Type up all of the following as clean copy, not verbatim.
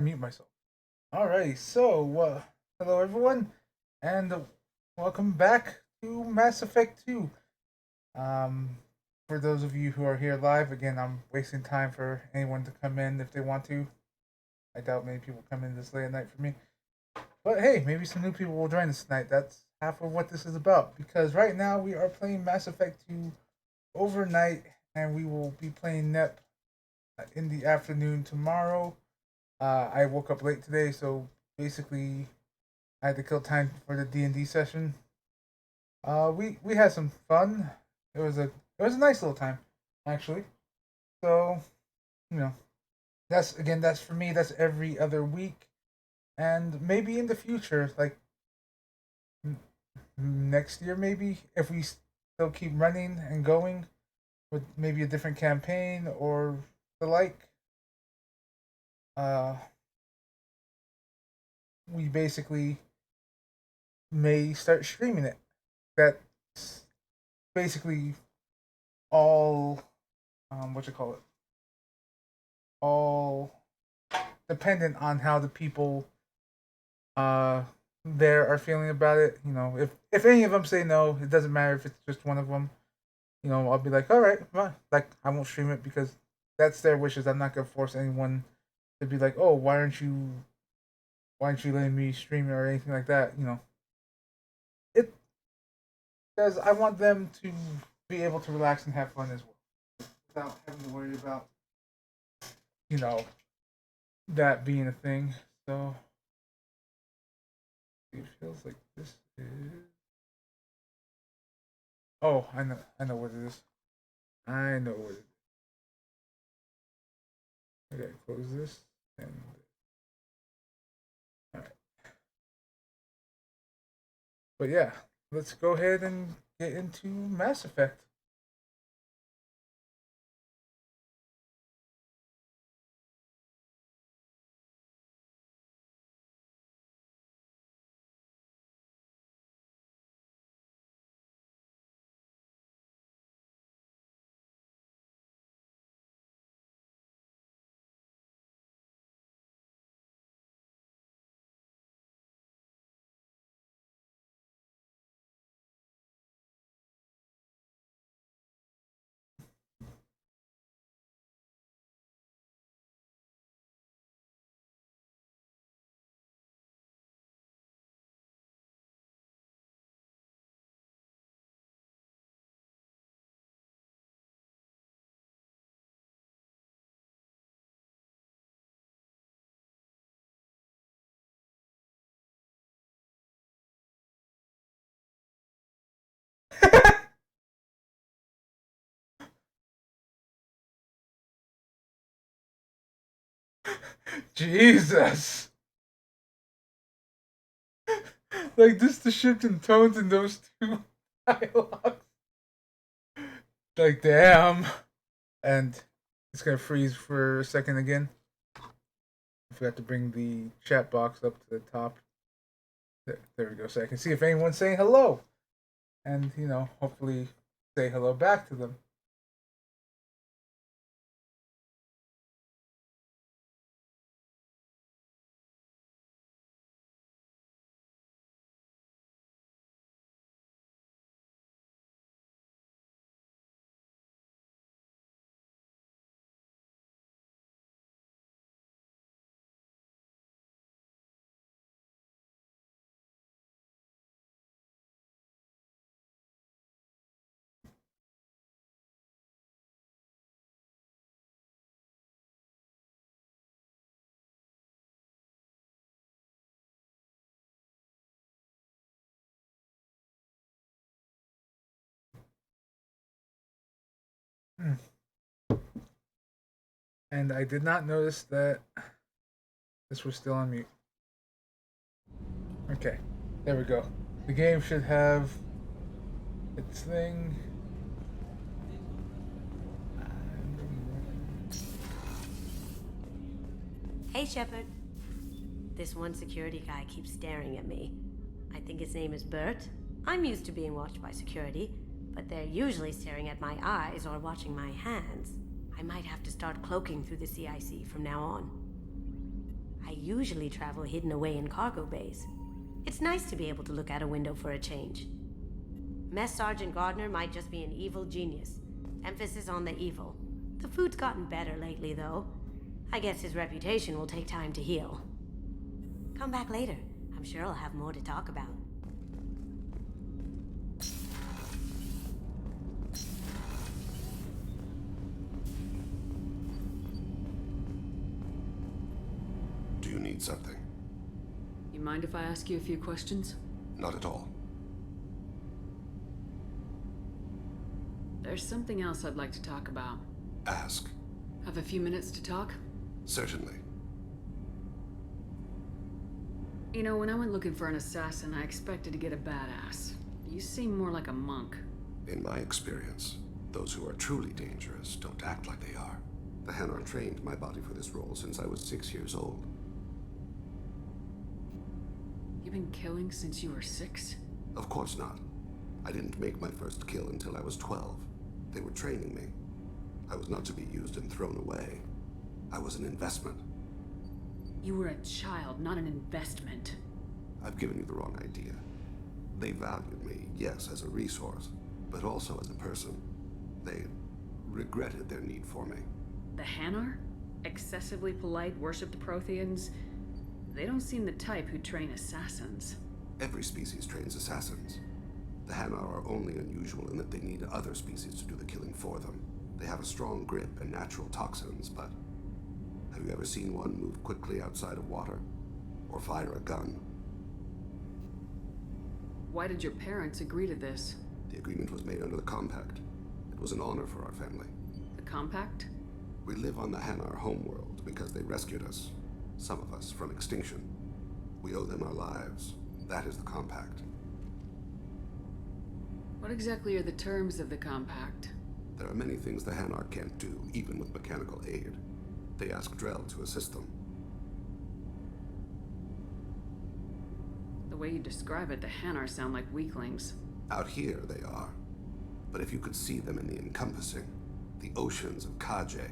Mute myself. Alrighty, hello everyone, and welcome back to Mass Effect 2. Um, for those of you who are here live, again, I'm wasting time for anyone to come in if they want to. I doubt many people come in this late at night for me. But hey, maybe some new people will join us tonight. That's half of what this is about. Because right now we are playing Mass Effect 2 overnight, and we will be playing NEP in the afternoon tomorrow. I woke up late today, so basically I had to kill time for the D&D session. We had some fun. It was a nice little time, actually. So you know that's for me. That's every other week, and maybe in the future, like next year, maybe if we still keep running and going with maybe a different campaign or the like. Uh, we basically may start streaming it. That's basically all what you call it, all dependent on how the people uh there are feeling about it. If any of them say no, it doesn't matter if it's just one of them. I'll be like, all right, fine. Like I won't stream it because that's their wishes. I'm not gonna force anyone to be like, oh, why aren't you letting me stream it or anything like that. It because I want them to be able to relax and have fun as well without having to worry about you know that being a thing. So it feels like this is. Oh, I know what it is. I know what it is. Okay, close this and all right. But yeah, let's go ahead and get into Mass Effect. Jesus, like this, the shift in tones in those two dialogues. Like damn, and it's gonna freeze for a second again. I forgot to bring the chat box up to the top. There we go. So I can see if anyone's saying hello, and hopefully say hello back to them. Hmm. And I did not notice that this was still on mute. Okay, there we go. The game should have its thing. Hey, Shepard. This one security guy keeps staring at me. I think his name is Bert. I'm used to being watched by security, but they're usually staring at my eyes or watching my hands. I might have to start cloaking through the CIC from now on. I usually travel hidden away in cargo bays. It's nice to be able to look out a window for a change. Mess Sergeant Gardner might just be an evil genius. Emphasis on the evil. The food's gotten better lately, though. I guess his reputation will take time to heal. Come back later. I'm sure I'll have more to talk about. Do you need something? You mind if I ask you a few questions? Not at all. There's something else I'd like to talk about. Ask. Have a few minutes to talk? Certainly. You know, when I went looking for an assassin, I expected to get a badass. You seem more like a monk. In my experience, those who are truly dangerous don't act like they are. The Hanar trained my body for this role since I was 6 years old. You've been killing since you were 6? Of course not. I didn't make my first kill until I was 12. They were training me. I was not to be used and thrown away. I was an investment. You were a child, not an investment. I've given you the wrong idea. They valued me, yes, as a resource, but also as a person. They regretted their need for me. The Hanar? Excessively polite, worship the Protheans? They don't seem the type who train assassins. Every species trains assassins. The Hanar are only unusual in that they need other species to do the killing for them. They have a strong grip and natural toxins, but have you ever seen one move quickly outside of water? Or fire a gun? Why did your parents agree to this? The agreement was made under the Compact. It was an honor for our family. The Compact? We live on the Hanar homeworld because they rescued us, some of us, from extinction. We owe them our lives. That is the Compact. What exactly are the terms of the Compact? There are many things the Hanar can't do, even with mechanical aid. They ask Drell to assist them. The way you describe it, the Hanar sound like weaklings. Out here, they are. But if you could see them in the encompassing, the oceans of Kaje,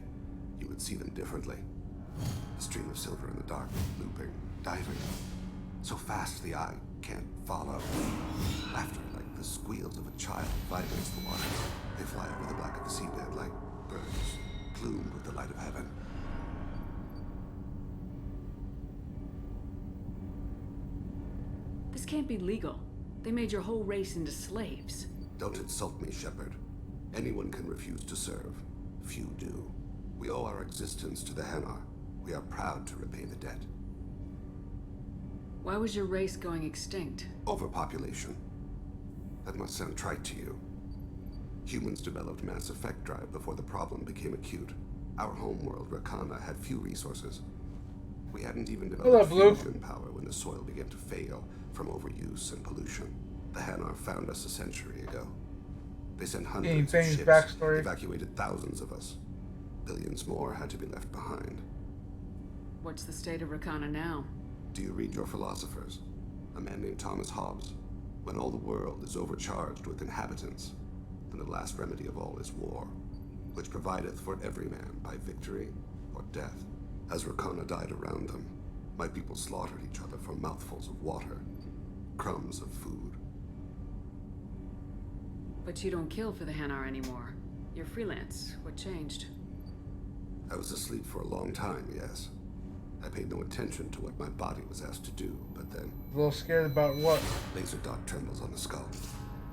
you would see them differently. A stream of silver in the dark, looping, diving. So fast the eye can't follow. Laughter like the squeals of a child vibrates the water. They fly over the black of the seabed like birds, plumed with the light of heaven. This can't be legal. They made your whole race into slaves. Don't insult me, Shepard. Anyone can refuse to serve. Few do. We owe our existence to the Hanar. We are proud to repay the debt. Why was your race going extinct? Overpopulation. That must sound trite to you. Humans developed mass effect drive before the problem became acute. Our homeworld, Rakana, had few resources. We hadn't even developed fusion power when the soil began to fail from overuse and pollution. The Hanar found us a century ago. They sent hundreds of ships, evacuated thousands of us. Billions more had to be left behind. What's the state of Rakana now? Do you read your philosophers? A man named Thomas Hobbes. When all the world is overcharged with inhabitants, then the last remedy of all is war, which provideth for every man by victory or death. As Rakana died around them, my people slaughtered each other for mouthfuls of water, crumbs of food. But you don't kill for the Hanar anymore. You're freelance. What changed? I was asleep for a long time, yes. I paid no attention to what my body was asked to do, but then... A little scared about what? Laser dot trembles on the skull.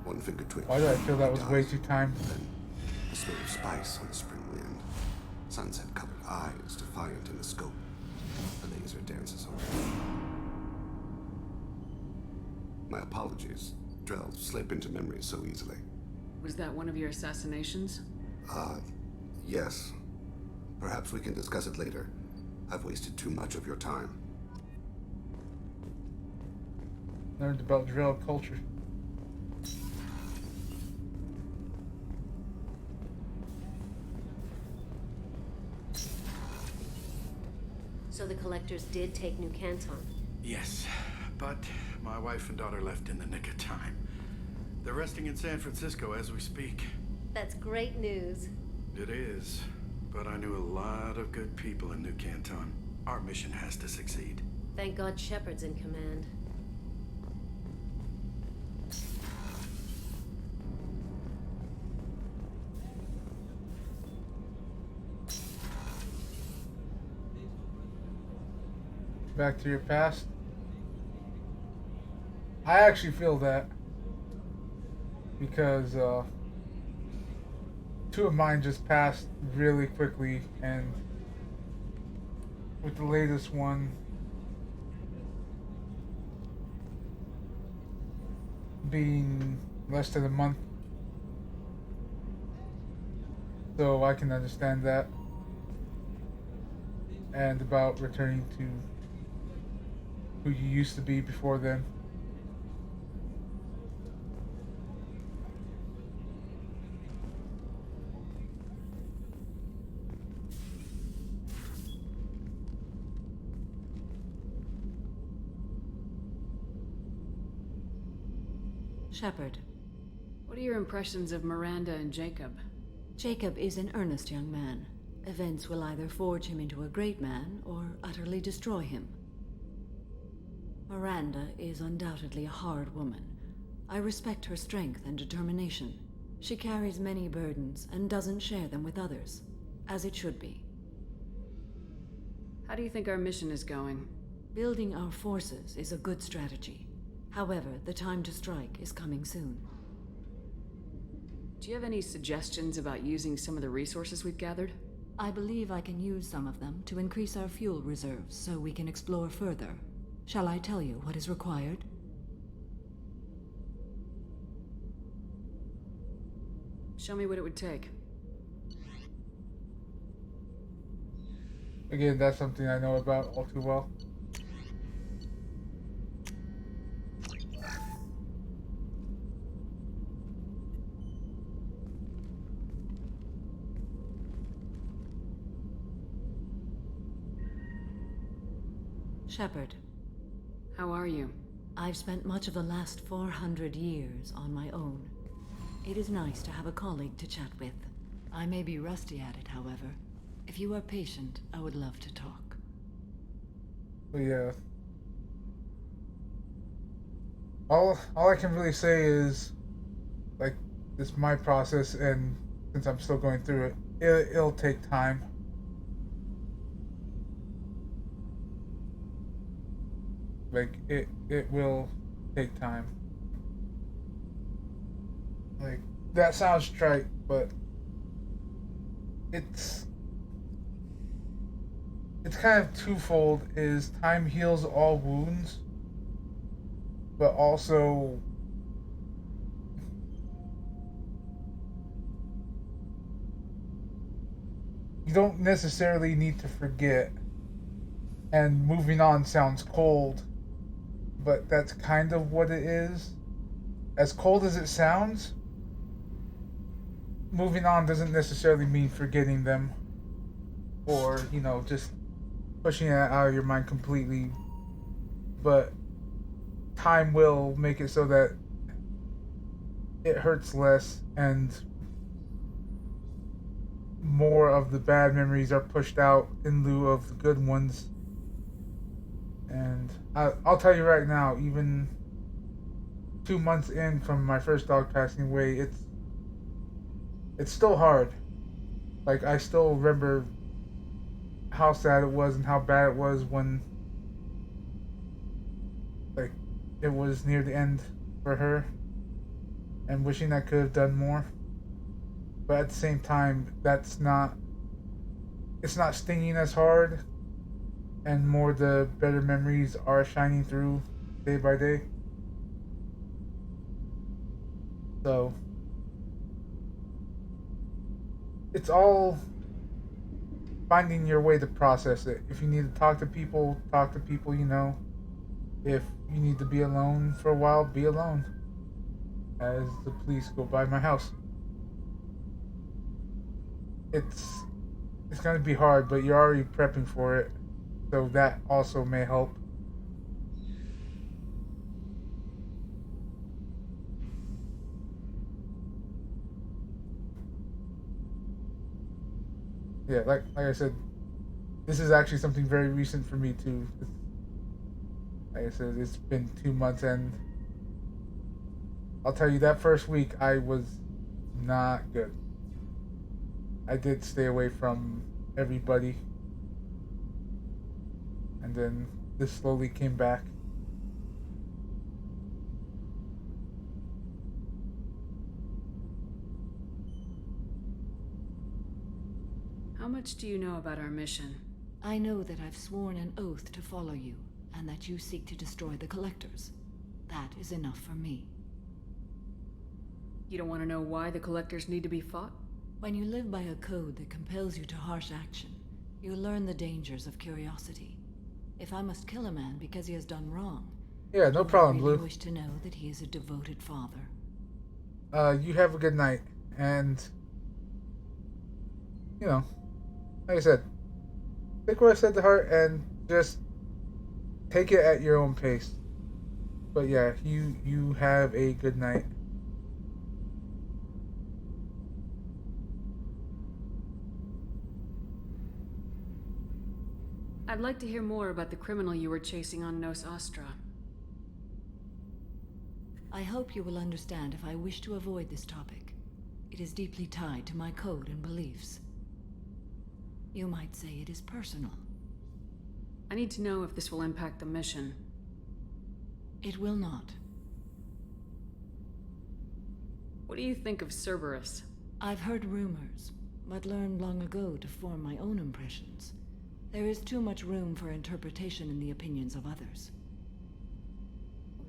One finger twitches. Why did I feel that was way too timed? Then the smell of spice on the spring wind. Sunset-colored eyes defiant in the scope. The laser dances away. My apologies. Drell slip into memory so easily. Was that one of your assassinations? Yes. Perhaps we can discuss it later. I've wasted too much of your time. Learned about Drell culture. So the collectors did take New Canton. Yes, but my wife and daughter left in the nick of time. They're resting in San Francisco as we speak. That's great news. It is, but I knew a lot of good people in New Canton. Our mission has to succeed. Thank God Shepard's in command. Back to your past. I actually feel that because two of mine just passed really quickly, and with the latest one being less than a month, so I can understand that. And about returning to who you used to be before then. Shepard. What are your impressions of Miranda and Jacob? Jacob is an earnest young man. Events will either forge him into a great man or utterly destroy him. Miranda is undoubtedly a hard woman. I respect her strength and determination. She carries many burdens and doesn't share them with others, as it should be. How do you think our mission is going? Building our forces is a good strategy. However, the time to strike is coming soon. Do you have any suggestions about using some of the resources we've gathered? I believe I can use some of them to increase our fuel reserves so we can explore further. Shall I tell you what is required? Show me what it would take. Again, that's something I know about all too well. Shepard, How are you? I've spent much of the last 400 years on my own. It is nice to have a colleague to chat with. I may be rusty at it, however. If you are patient, I would love to talk. But yeah. All I can really say is, like, this is my process, and since I'm still going through it, it'll take time. Like, it will take time. Like, that sounds trite, but it's kind of twofold. Is time heals all wounds, but also you don't necessarily need to forget. And moving on sounds cold, but that's kind of what it is. As cold as it sounds, moving on doesn't necessarily mean forgetting them, or, you know, just pushing it out of your mind completely. But time will make it so that it hurts less, and more of the bad memories are pushed out in lieu of the good ones. And I'll tell you right now, even 2 months in from my first dog passing away, it's still hard. Like, I still remember how sad it was and how bad it was when, like, it was near the end for her, and wishing I could have done more. But at the same time, it's not stinging as hard, and more the better memories are shining through day by day. So it's all finding your way to process it. If you need to talk to people, you know. If you need to be alone for a while, be alone. As the police go by my house. It's gonna be hard, but you're already prepping for it. So that also may help. Yeah, like I said, this is actually something very recent for me too. Like I said, it's been 2 months, and I'll tell you that first week I was not good. I did stay away from everybody, and then this slowly came back. How much do you know about our mission? I know that I've sworn an oath to follow you, and that you seek to destroy the Collectors. That is enough for me. You don't want to know why the Collectors need to be fought? When you live by a code that compels you to harsh action, you learn the dangers of curiosity. If I must kill a man because he has done wrong, Yeah, no problem, I really Blue. wish to know that he is a devoted father. You have a good night, and you know, like I said, take what I said to heart and just take it at your own pace. But yeah, you have a good night. I'd like to hear more about the criminal you were chasing on Nos Astra. I hope you will understand if I wish to avoid this topic. It is deeply tied to my code and beliefs. You might say it is personal. I need to know if this will impact the mission. It will not. What do you think of Cerberus? I've heard rumors, but learned long ago to form my own impressions. There is too much room for interpretation in the opinions of others.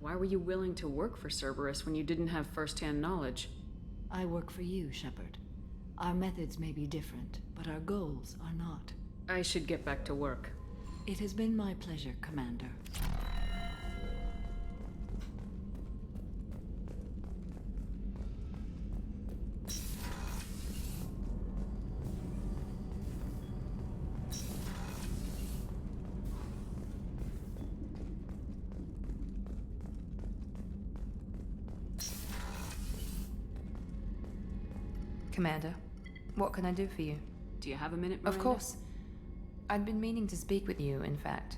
Why were you willing to work for Cerberus when you didn't have first-hand knowledge? I work for you, Shepard. Our methods may be different, but our goals are not. I should get back to work. It has been my pleasure, Commander. Commander, what can I do for you? Do you have a minute, Of Miranda? course. I'd been meaning to speak with you, in fact.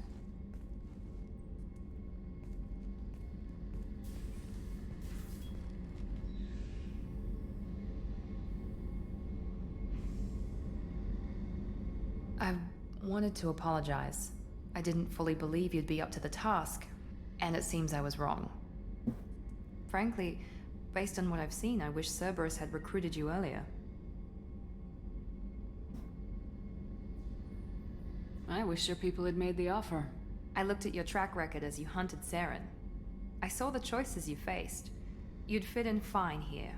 I wanted to apologize. I didn't fully believe you'd be up to the task, and it seems I was wrong. Frankly, based on what I've seen, I wish Cerberus had recruited you earlier. I wish your people had made the offer. I looked at your track record as you hunted Saren. I saw the choices you faced. You'd fit in fine here,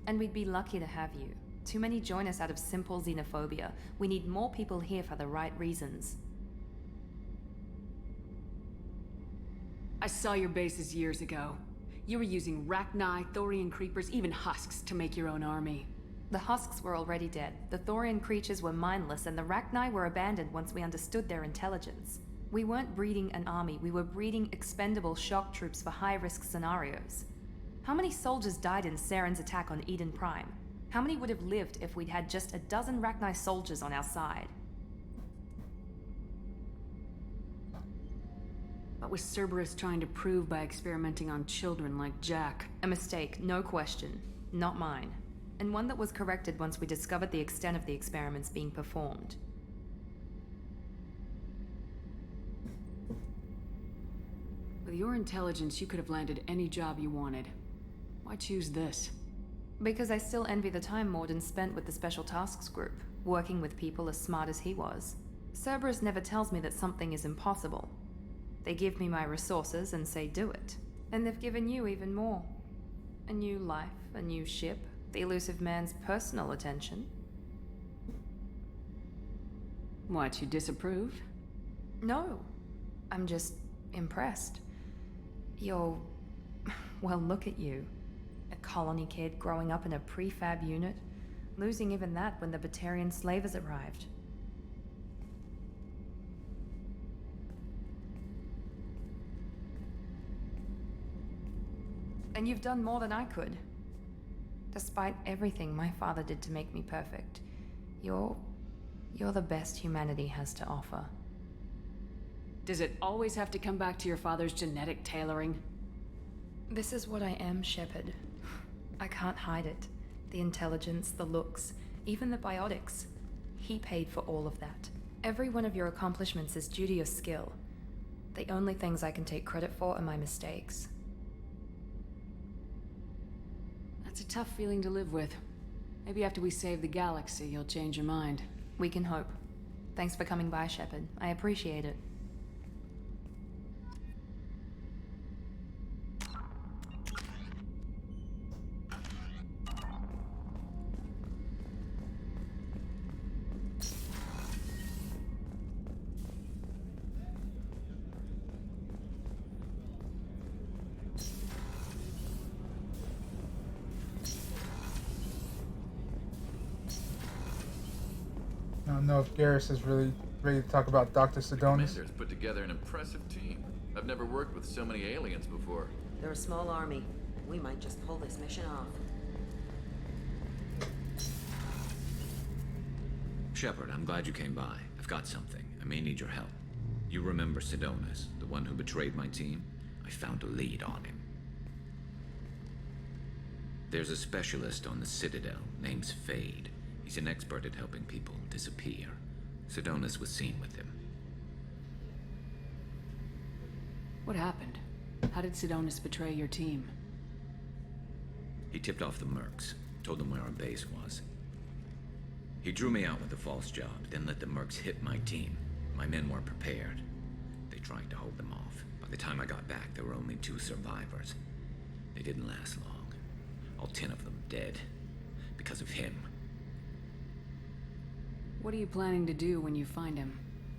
and we'd be lucky to have you. Too many join us out of simple xenophobia. We need more people here for the right reasons. I saw your bases years ago. You were using Rachni, Thorian creepers, even husks to make your own army. The husks were already dead. The Thorian creatures were mindless, and the Rachni were abandoned once we understood their intelligence. We weren't breeding an army, we were breeding expendable shock troops for high-risk scenarios. How many soldiers died in Saren's attack on Eden Prime? How many would have lived if we'd had just a dozen Rachni soldiers on our side? What was Cerberus trying to prove by experimenting on children like Jack? A mistake, no question. Not mine. And one that was corrected once we discovered the extent of the experiments being performed. With your intelligence, you could have landed any job you wanted. Why choose this? Because I still envy the time Morden spent with the Special Tasks Group, working with people as smart as he was. Cerberus never tells me that something is impossible. They give me my resources and say do it. And they've given you even more. A new life, a new ship, the elusive man's personal attention. What, you disapprove? No. I'm just impressed. You're... well, look at you. A colony kid growing up in a prefab unit, losing even that when the Batarian slavers arrived. And you've done more than I could. Despite everything my father did to make me perfect, you're the best humanity has to offer. Does it always have to come back to your father's genetic tailoring? This is what I am, Shepard. I can't hide it. The intelligence, the looks, even the biotics. He paid for all of that. Every one of your accomplishments is due to your skill. The only things I can take credit for are my mistakes. That's a tough feeling to live with. Maybe after we save the galaxy, you'll change your mind. We can hope. Thanks for coming by, Shepard. I appreciate it. I don't know if Garrus is really ready to talk about Dr. Sidonis. Commander's put together an impressive team. I've never worked with so many aliens before. They're a small army. We might just pull this mission off. Shepard, I'm glad you came by. I've got something. I may need your help. You remember Sidonis, the one who betrayed my team? I found a lead on him. There's a specialist on the Citadel, name's Fade. He's an expert at helping people disappear. Sidonis was seen with him. What happened? How did Sidonis betray your team? He tipped off the Mercs, told them where our base was. He drew me out with a false job, then let the Mercs hit my team. My men weren't prepared. They tried to hold them off. By the time I got back, there were only 2 survivors. They didn't last long. All 10 of them dead. Because of him. What are you planning to do when you find him?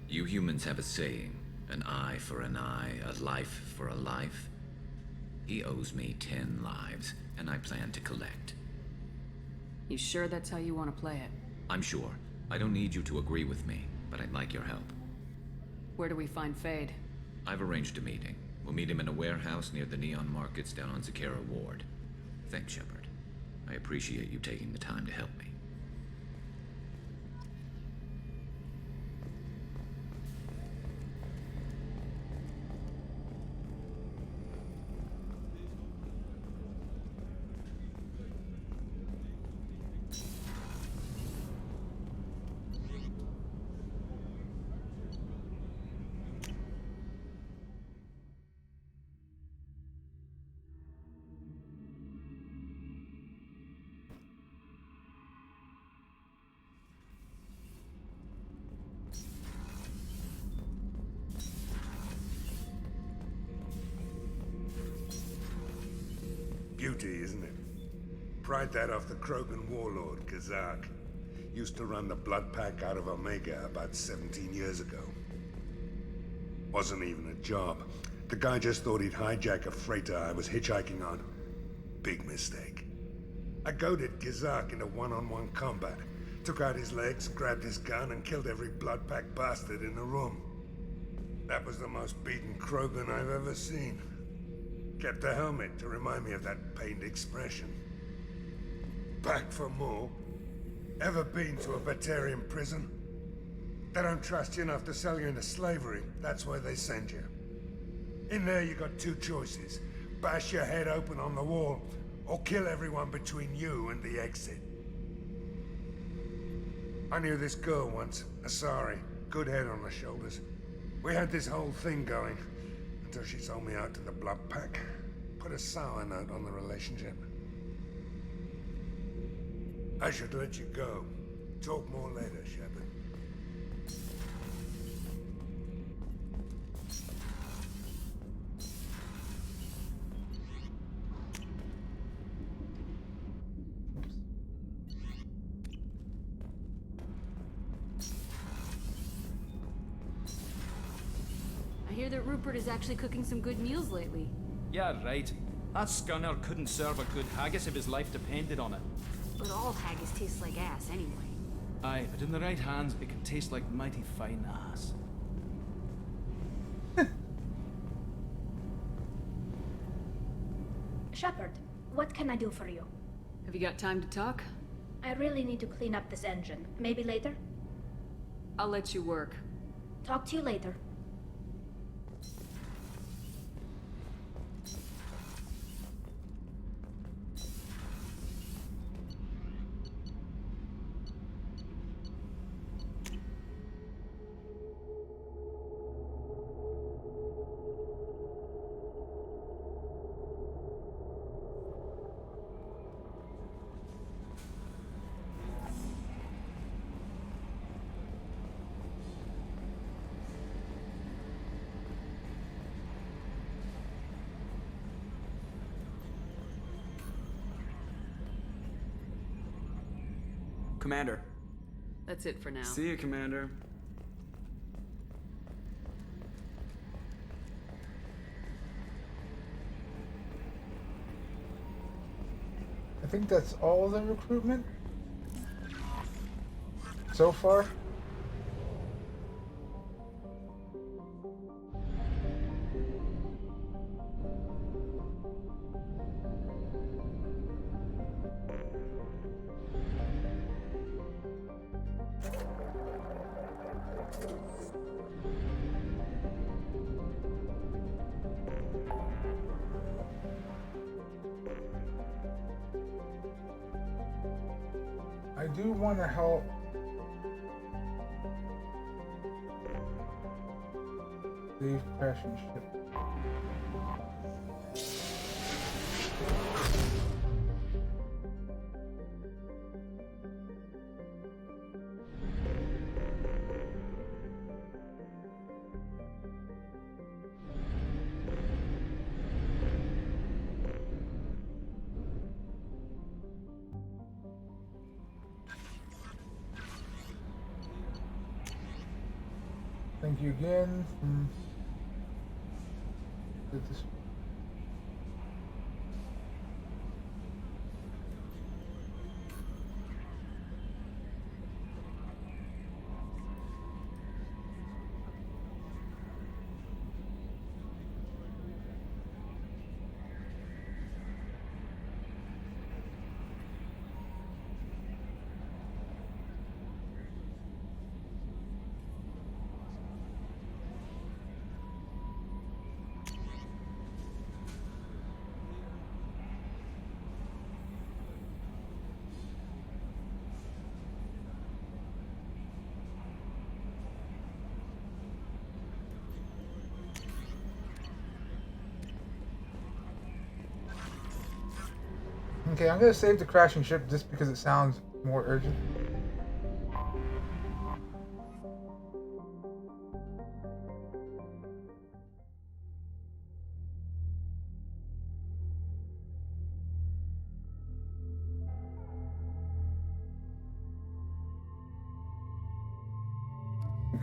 You humans have a saying, an eye for an eye, a life for a life. He owes me 10 lives, and I plan to collect. You sure that's how you want to play it? I'm sure. I don't need you to agree with me, but I'd like your help. Where do we find Fade? I've arranged a meeting. We'll meet him in a warehouse near the Neon Markets down on Zakera Ward. Thanks, Shepard. I appreciate you taking the time to help me. Beauty, isn't it? Pried that off the Krogan warlord, Kazak. Used to run the Blood Pack out of Omega about 17 years ago. Wasn't even a job. The guy just thought he'd hijack a freighter I was hitchhiking on. Big mistake. I goaded Kazak into one-on-one combat. Took out his legs, grabbed his gun, and killed every Blood Pack bastard in the room. That was the most beaten Krogan I've ever seen. Kept a helmet to remind me of that pained expression. Back for more. Ever been to a Batarian prison? They don't trust you enough to sell you into slavery. That's where they send you. In there you got 2 choices. Bash your head open on the wall, or kill everyone between you and the exit. I knew this girl once, Asari. Good head on her shoulders. We had this whole thing going. Until she sold me out to the Blood Pack. Put a sour note on the relationship. I should let you go. Talk more later, Shepard. I hear that Rupert is actually cooking some good meals lately. Yeah, right. That scunner couldn't serve a good haggis if his life depended on it. But all haggis tastes like ass anyway. Aye, but in the right hands, it can taste like mighty fine ass. Shepard, what can I do for you? Have you got time to talk? I really need to clean up this engine. Maybe later? I'll let you work. Talk to you later. Commander. That's it for now. See you, Commander. I think that's all the recruitment so far. I do want to help save crashing ship. Thank you again. Did this. Okay, I'm gonna save the crashing ship just because it sounds more urgent.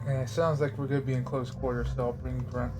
And it sounds like we're gonna be in close quarters, so I'll bring Brent.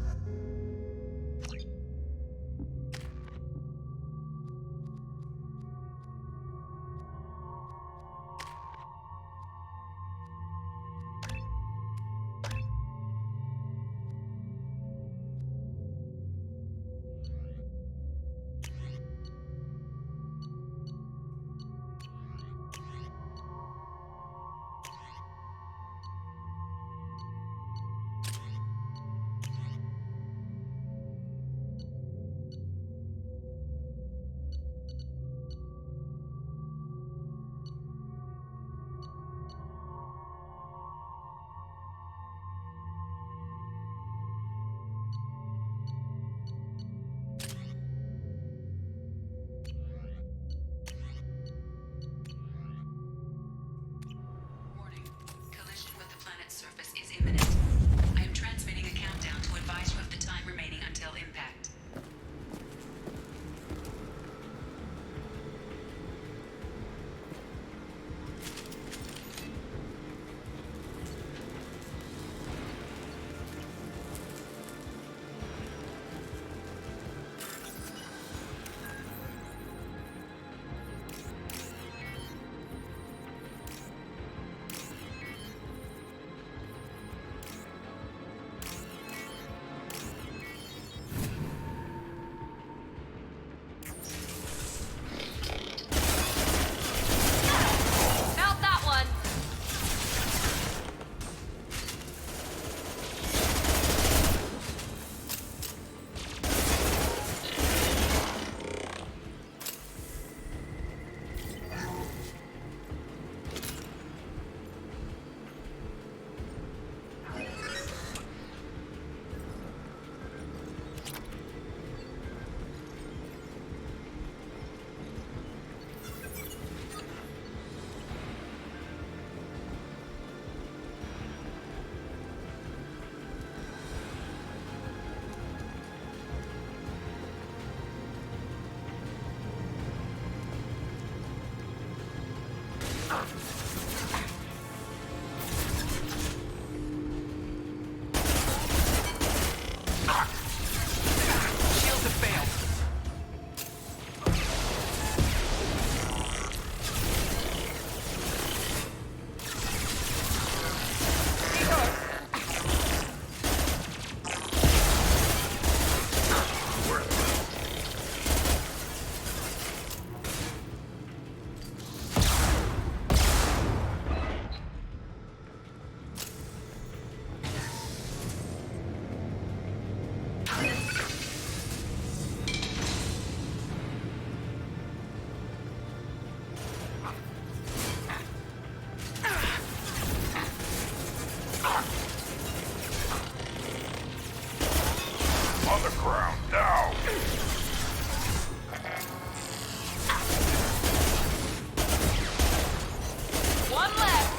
ground now! One left!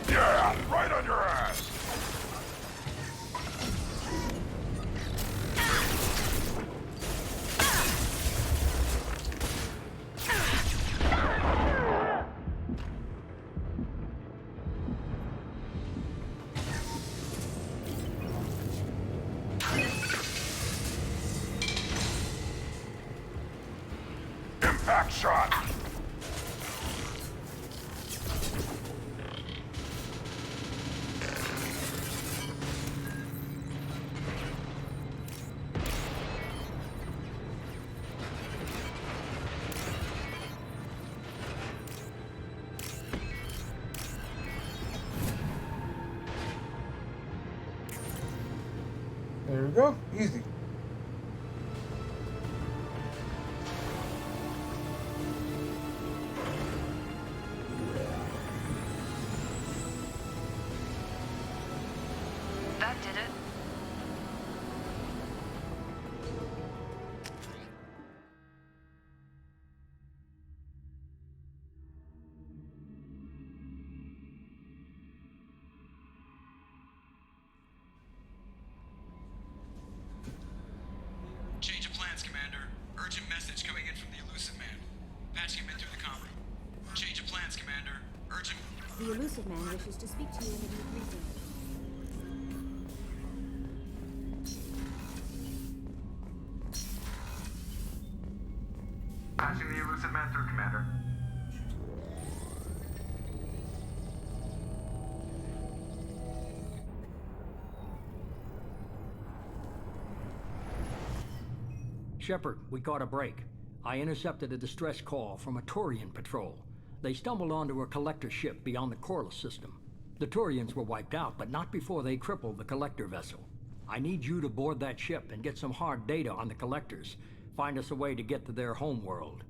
Yeah, right on your ass! Impact shot! There we go. Easy. That did it. Change of plans, Commander. Urgent message coming in from the Elusive Man. Patching him in through the comm room. Change of plans, Commander. Urgent... The Elusive Man wishes to speak to you in the deep region. Patching the Elusive Man through, Commander. Shepard, we caught a break. I intercepted a distress call from a Turian patrol. They stumbled onto a collector ship beyond the Corliss system. The Turians were wiped out, but not before they crippled the collector vessel. I need you to board that ship and get some hard data on the collectors. Find us a way to get to their home world.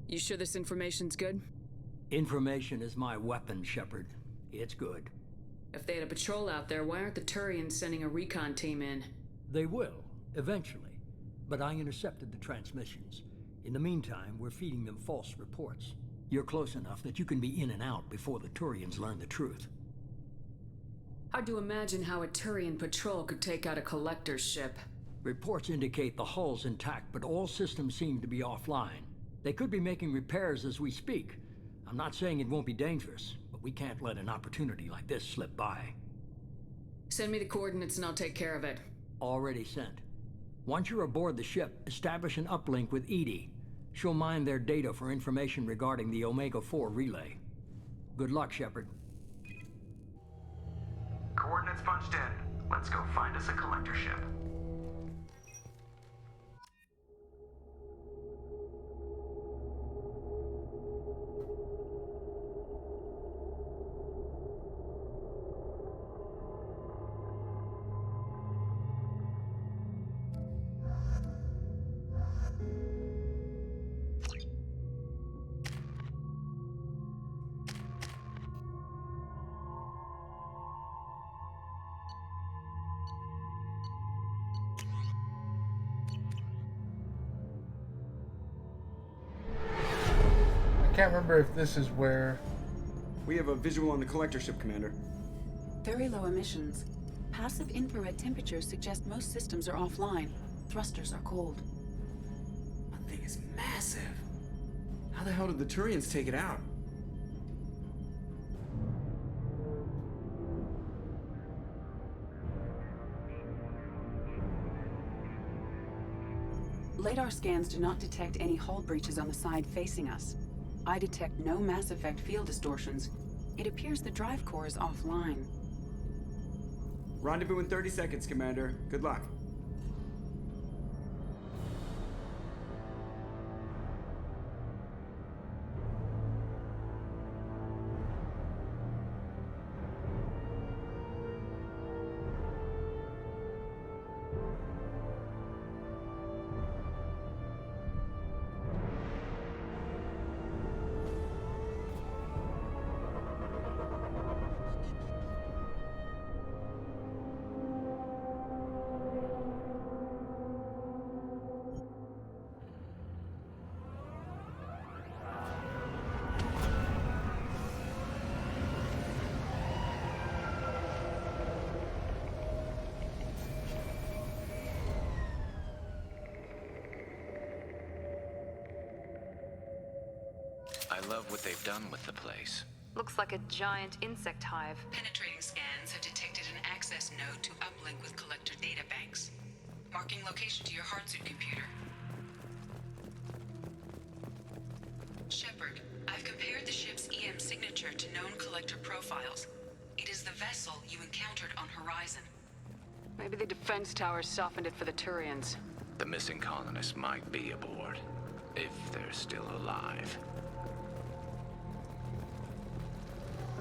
You sure this information's good? Information is my weapon, Shepard. It's good. If they had a patrol out there, why aren't the Turians sending a recon team in? They will, eventually. But I intercepted the transmissions. In the meantime, we're feeding them false reports. You're close enough that you can be in and out before the Turians learn the truth. Hard to imagine how a Turian patrol could take out a collector's ship. Reports indicate the hull's intact, but all systems seem to be offline. They could be making repairs as we speak. I'm not saying it won't be dangerous, but we can't let an opportunity like this slip by. Send me the coordinates and I'll take care of it. Already sent. Once you're aboard the ship, establish an uplink with EDI. She'll mine their data for information regarding the Omega-4 relay. Good luck, Shepard. Coordinates punched in. Let's go find us a collector ship. I can't remember if this is where... We have a visual on the collector ship, Commander. Very low emissions. Passive infrared temperatures suggest most systems are offline. Thrusters are cold. That thing is massive. How the hell did the Turians take it out? LADAR scans do not detect any hull breaches on the side facing us. I detect no Mass Effect field distortions. It appears the drive core is offline. Rendezvous in 30 seconds, Commander. Good luck. I love what they've done with the place. Looks like a giant insect hive. Penetrating scans have detected an access node to uplink with collector databanks. Marking location to your Heartsuit computer. Shepard, I've compared the ship's EM signature to known collector profiles. It is the vessel you encountered on Horizon. Maybe the defense towers softened it for the Turians. The missing colonists might be aboard, if they're still alive.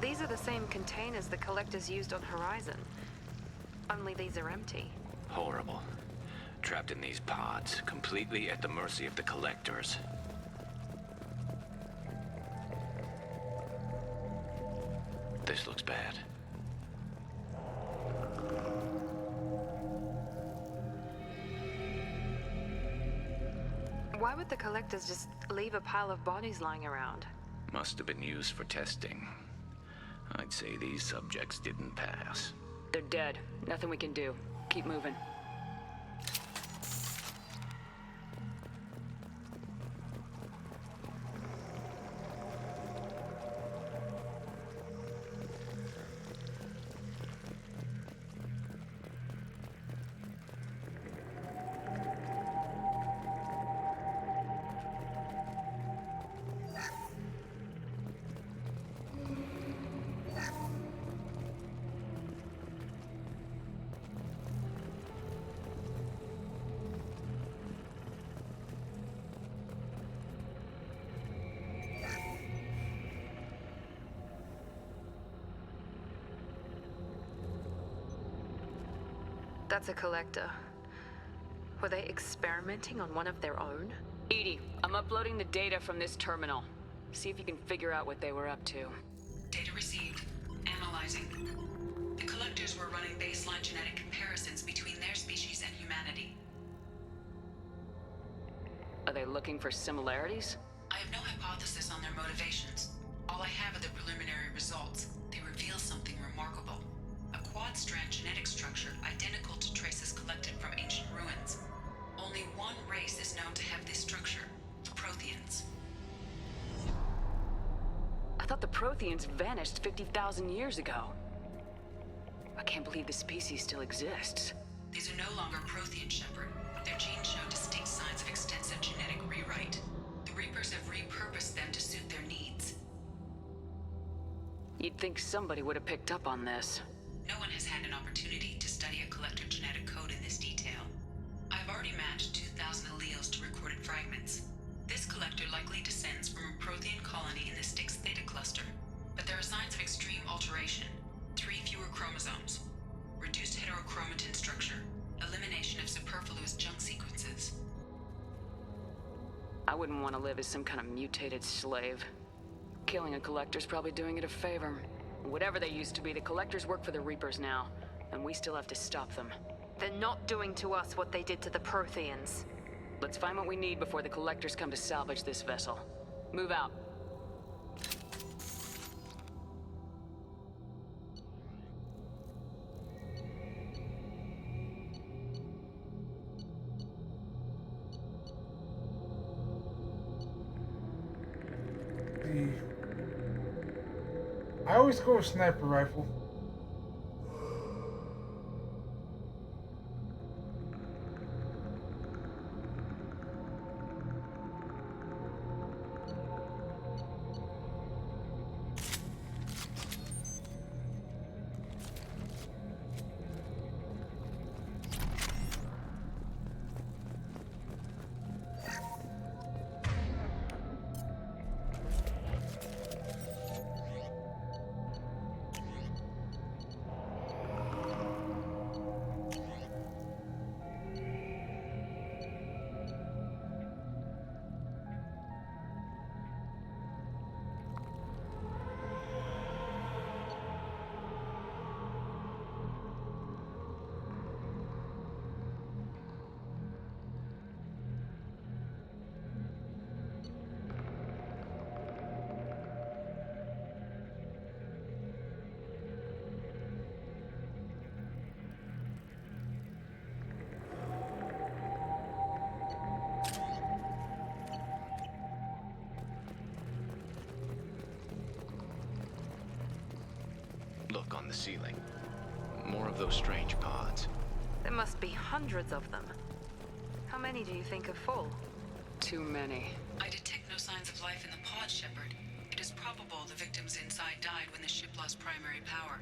These are the same containers the collectors used on Horizon. Only these are empty. Horrible. Trapped in these pods, completely at the mercy of the collectors. This looks bad. Why would the collectors just leave a pile of bodies lying around? Must have been used for testing. I'd say these subjects didn't pass. They're dead. Nothing we can do. Keep moving. That's a collector. Were they experimenting on one of their own? EDI, I'm uploading the data from this terminal. See if you can figure out what they were up to. Data received. Analyzing. The collectors were running baseline genetic comparisons between their species and humanity. Are they looking for similarities? I have no hypothesis on their motivations. All I have are the preliminary results. They reveal something remarkable. A quad-strand genetic structure identical to traces collected from ancient ruins. Only one race is known to have this structure, the Protheans. I thought the Protheans vanished 50,000 years ago. I can't believe the species still exists. These are no longer Prothean, Shepard. Their genes show distinct signs of extensive genetic rewrite. The Reapers have repurposed them to suit their needs. You'd think somebody would have picked up on this. No one has had an opportunity to study a collector genetic code in this detail. I've already matched 2,000 alleles to recorded fragments. This collector likely descends from a Prothean colony in the Styx Theta cluster, but there are signs of extreme alteration. 3 fewer chromosomes, reduced heterochromatin structure, elimination of superfluous junk sequences. I wouldn't want to live as some kind of mutated slave. Killing a collector's probably doing it a favor. Whatever they used to be, the collectors work for the Reapers now, and we still have to stop them. They're not doing to us what they did to the Protheans. Let's find what we need before the collectors come to salvage this vessel. Move out. I always go with sniper rifle. look on the ceiling. More of those strange pods. There must be hundreds of them. How many do you think are full? Too many. I detect no signs of life in the pod, Shepard. It is probable the victims inside died when the ship lost primary power.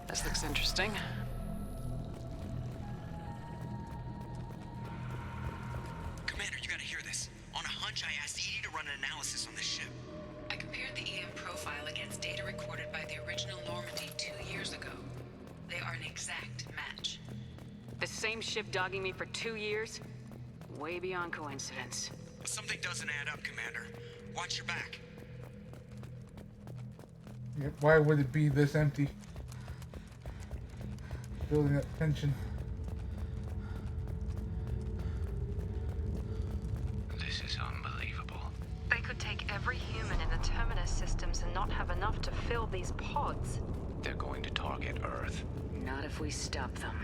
This looks interesting. Commander, you gotta hear this. On a hunch, I asked Edie to run an analysis on this ship. I compared the EM profile against data recorded by the original Normandy 2 years ago. They are an exact match. The same ship dogging me for 2 years? Way beyond coincidence. But something doesn't add up, Commander. Watch your back. Yep, why would it be this empty? Building up tension. This is unbelievable. They could take every human in the Terminus systems and not have enough to fill these pods. They're going to target Earth. Not if we stop them.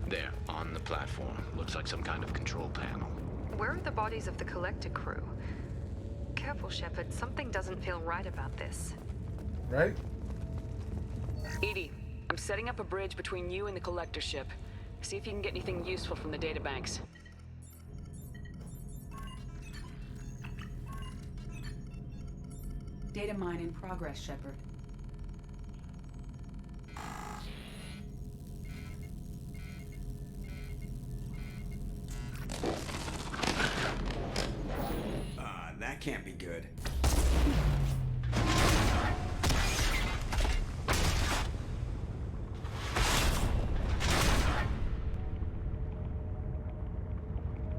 There, on the platform. Looks like some kind of control panel. Where are the bodies of the Collector crew? Careful, Shepard. Something doesn't feel right about this. Right? Edie, I'm setting up a bridge between you and the Collector ship. See if you can get anything useful from the databanks. Data mine in progress, Shepard. That can't be good.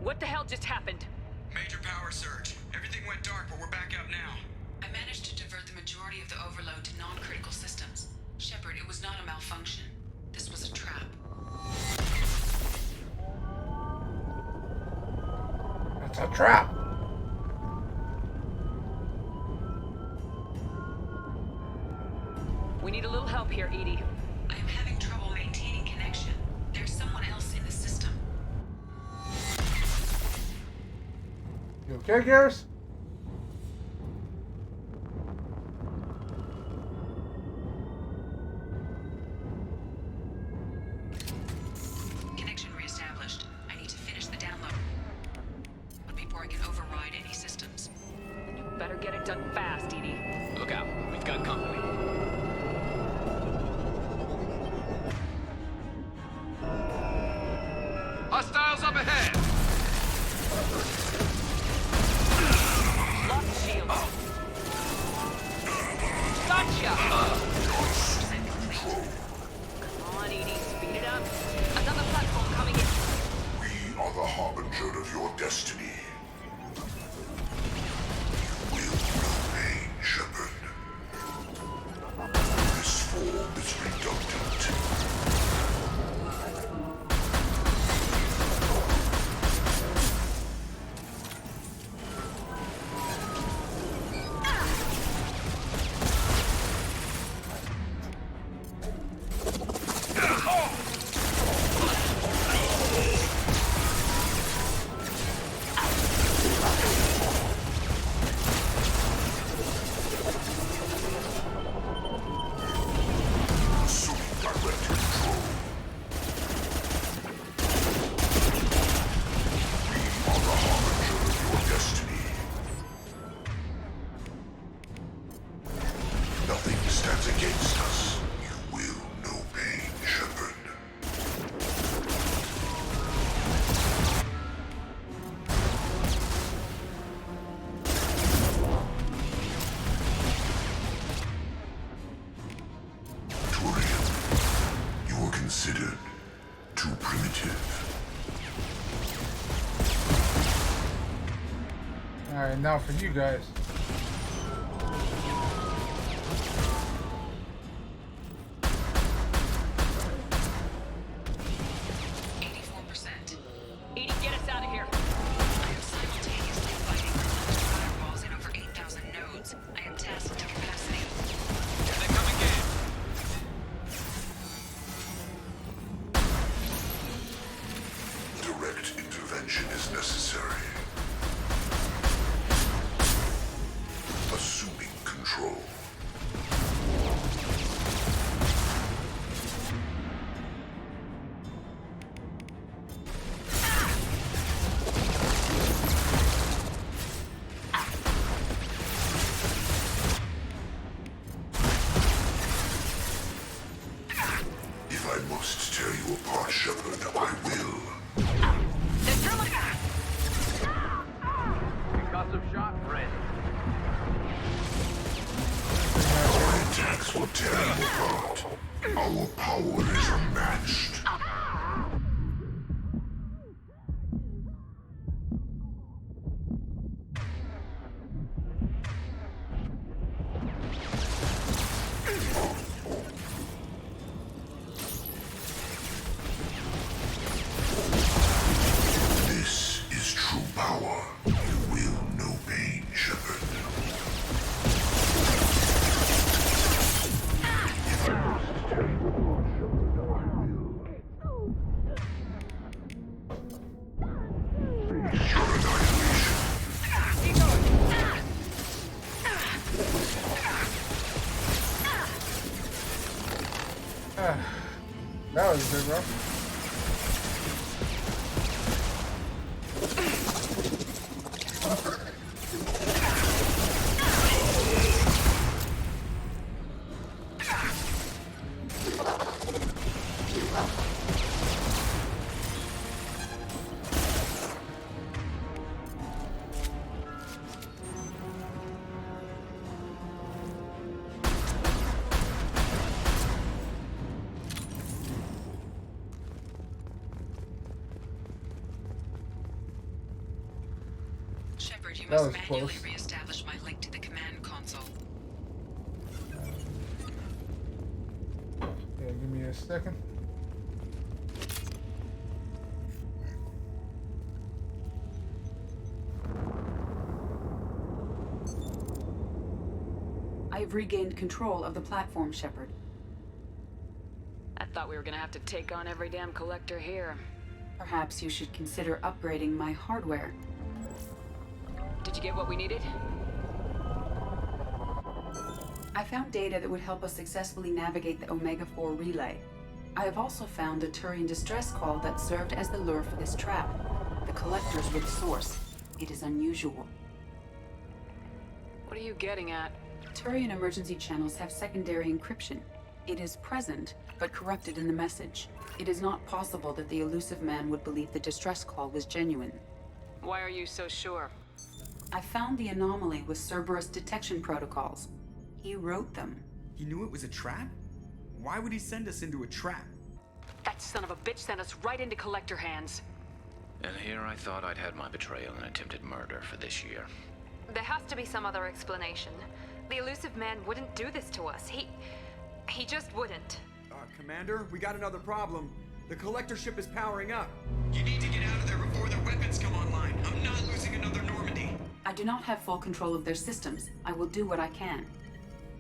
What the hell just happened? Major power surge. Everything went dark, but we're back up now. I managed to divert the majority of the overload to non-critical systems. Shepard, it was not a malfunction. This was a trap. It's a trap! We need a little help here, Edie. I am having trouble maintaining connection. There's someone else in the system. You okay, Garrus? Connection reestablished. I need to finish the download. But before I can override any systems. You better get it done fast, Edie. Look out, we've got company. Hostiles up ahead! Lock shields. Gotcha! Come on, Edie, speed it up. Another platform coming in. We are the harbinger of your destiny. You will remain, Shepard. This form is redundant. Nothing stands against us. You will know pain, Shepard. Turian, you were considered too primitive. Alright, now for you guys. will tear you apart. Our power is unmatched. This is true power. You will know pain, Shepard. That was good, bro. Shepard, you That must was manually close. re-establish my link to the command console. Yeah, give me a second. I've regained control of the platform, Shepard. I thought we were gonna have to take on every damn collector here. Perhaps you should consider upgrading my hardware. Did you get what we needed? I found data that would help us successfully navigate the Omega-4 relay. I have also found a Turian distress call that served as the lure for this trap. The collectors were the source. It is unusual. What are you getting at? Turian emergency channels have secondary encryption. It is present, but corrupted in the message. It is not possible that the elusive man would believe the distress call was genuine. Why are you so sure? I found the anomaly with Cerberus detection protocols. He wrote them. He knew it was a trap? Why would he send us into a trap? That son of a bitch sent us right into collector hands. And here I thought I'd had my betrayal and attempted murder for this year. There has to be some other explanation. The elusive man wouldn't do this to us. He just wouldn't. Commander, we got another problem. The collector ship is powering up. You need to get out of there before their weapons come online. I'm not losing another Normandy. I do not have full control of their systems. I will do what I can.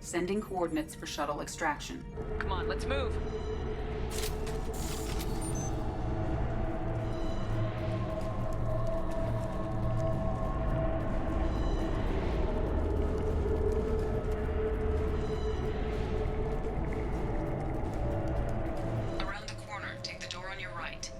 Sending coordinates for shuttle extraction. Come on, let's move. Around the corner, take the door on your right.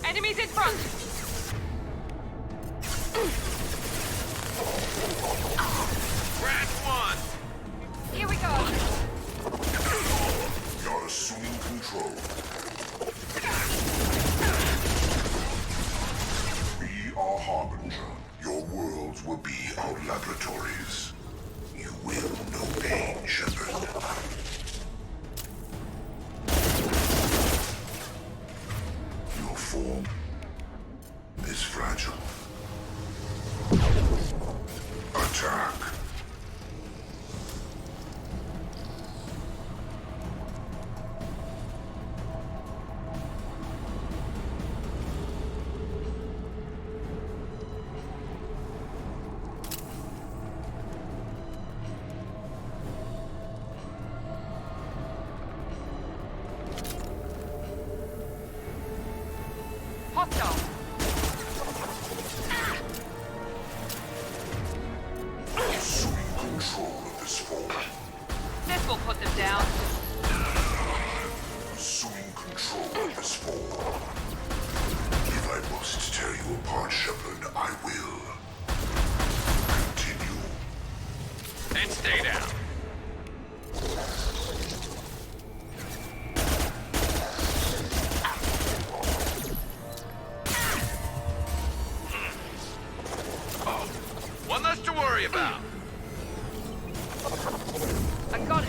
Enemies in front! Brad 1! Here we go! You're assuming control. We are Harbinger. Your worlds will be our laboratories. You will know pain, Shepard. Your form is fragile. Attack. Hostile! stay down. Oh, one less to worry about. I got it.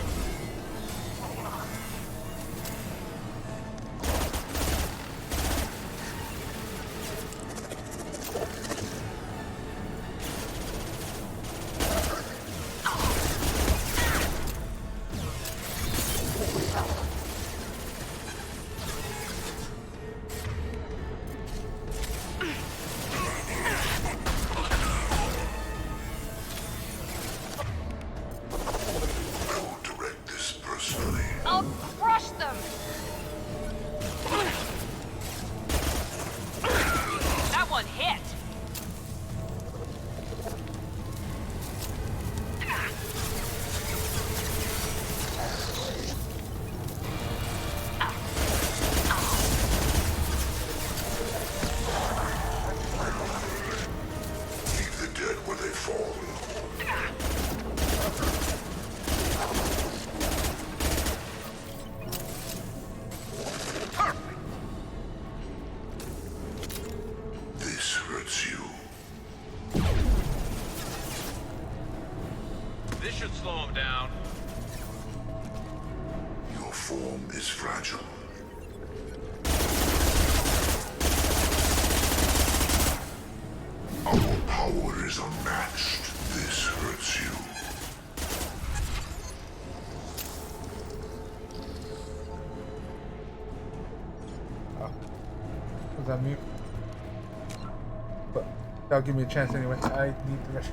I'll crush them! That one hit! Leave the dead where they fall. This hurts you. This should slow him down. Your form is fragile. Our power is unmatched. This hurts you. Was that mute? But that'll give me a chance anyway. I need the rest.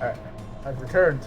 Alright, I've returned.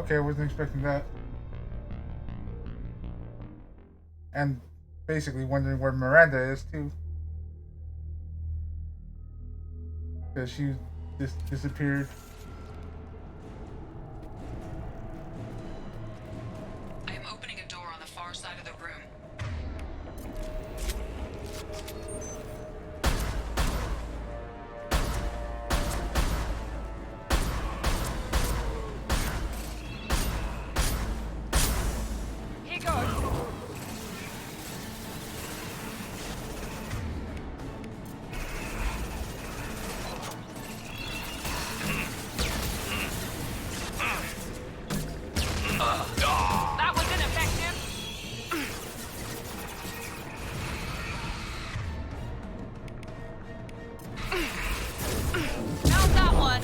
Okay, I wasn't expecting that. And basically wondering where Miranda is too. Because she just disappeared. I am opening a door on the far side of the room. Here goes. That was ineffective. How's that one?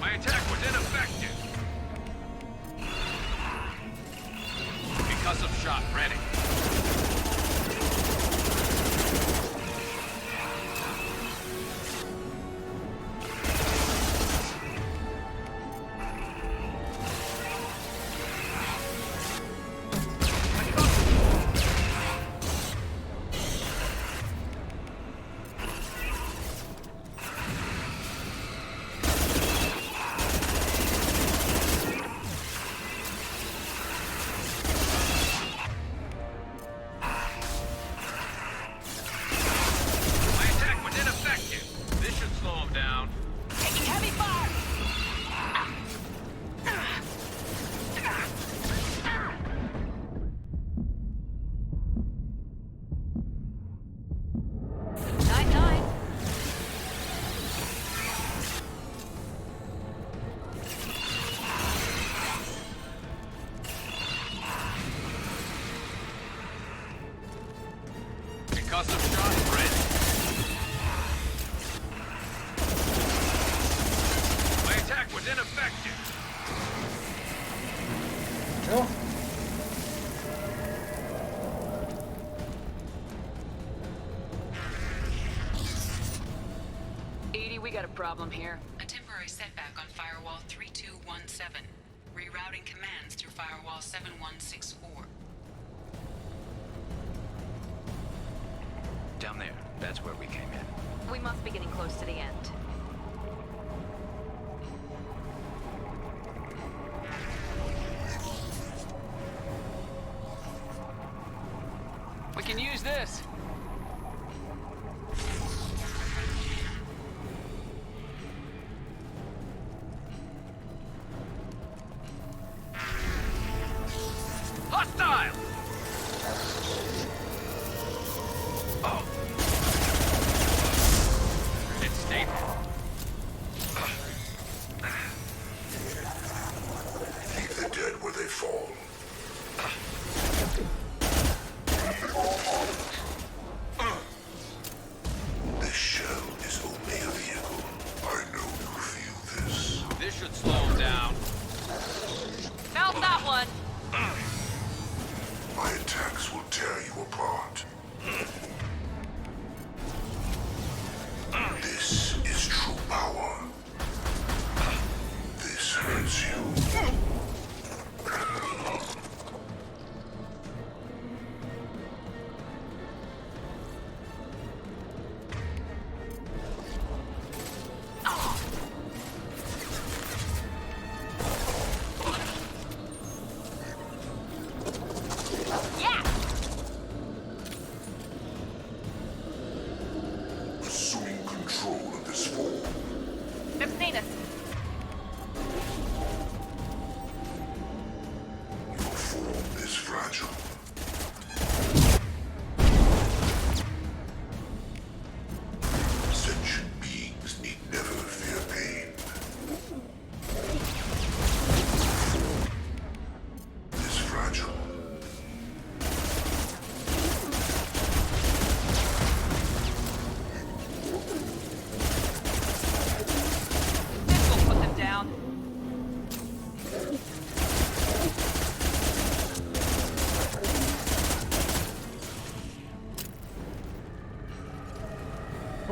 My attack was ineffective. Concussive shot ready. My attack was ineffective. This should slow him down. Taking heavy fire. Night night. Concussive shot ready. My attack was ineffective. Well, Edie, we got a problem here. A temporary setback on Firewall 3217. Rerouting commands through Firewall 7164. Down there. That's where we came in. We must be getting close to the end. We can use this. Hostile! Oh. It's stable. Leave the dead where they fall.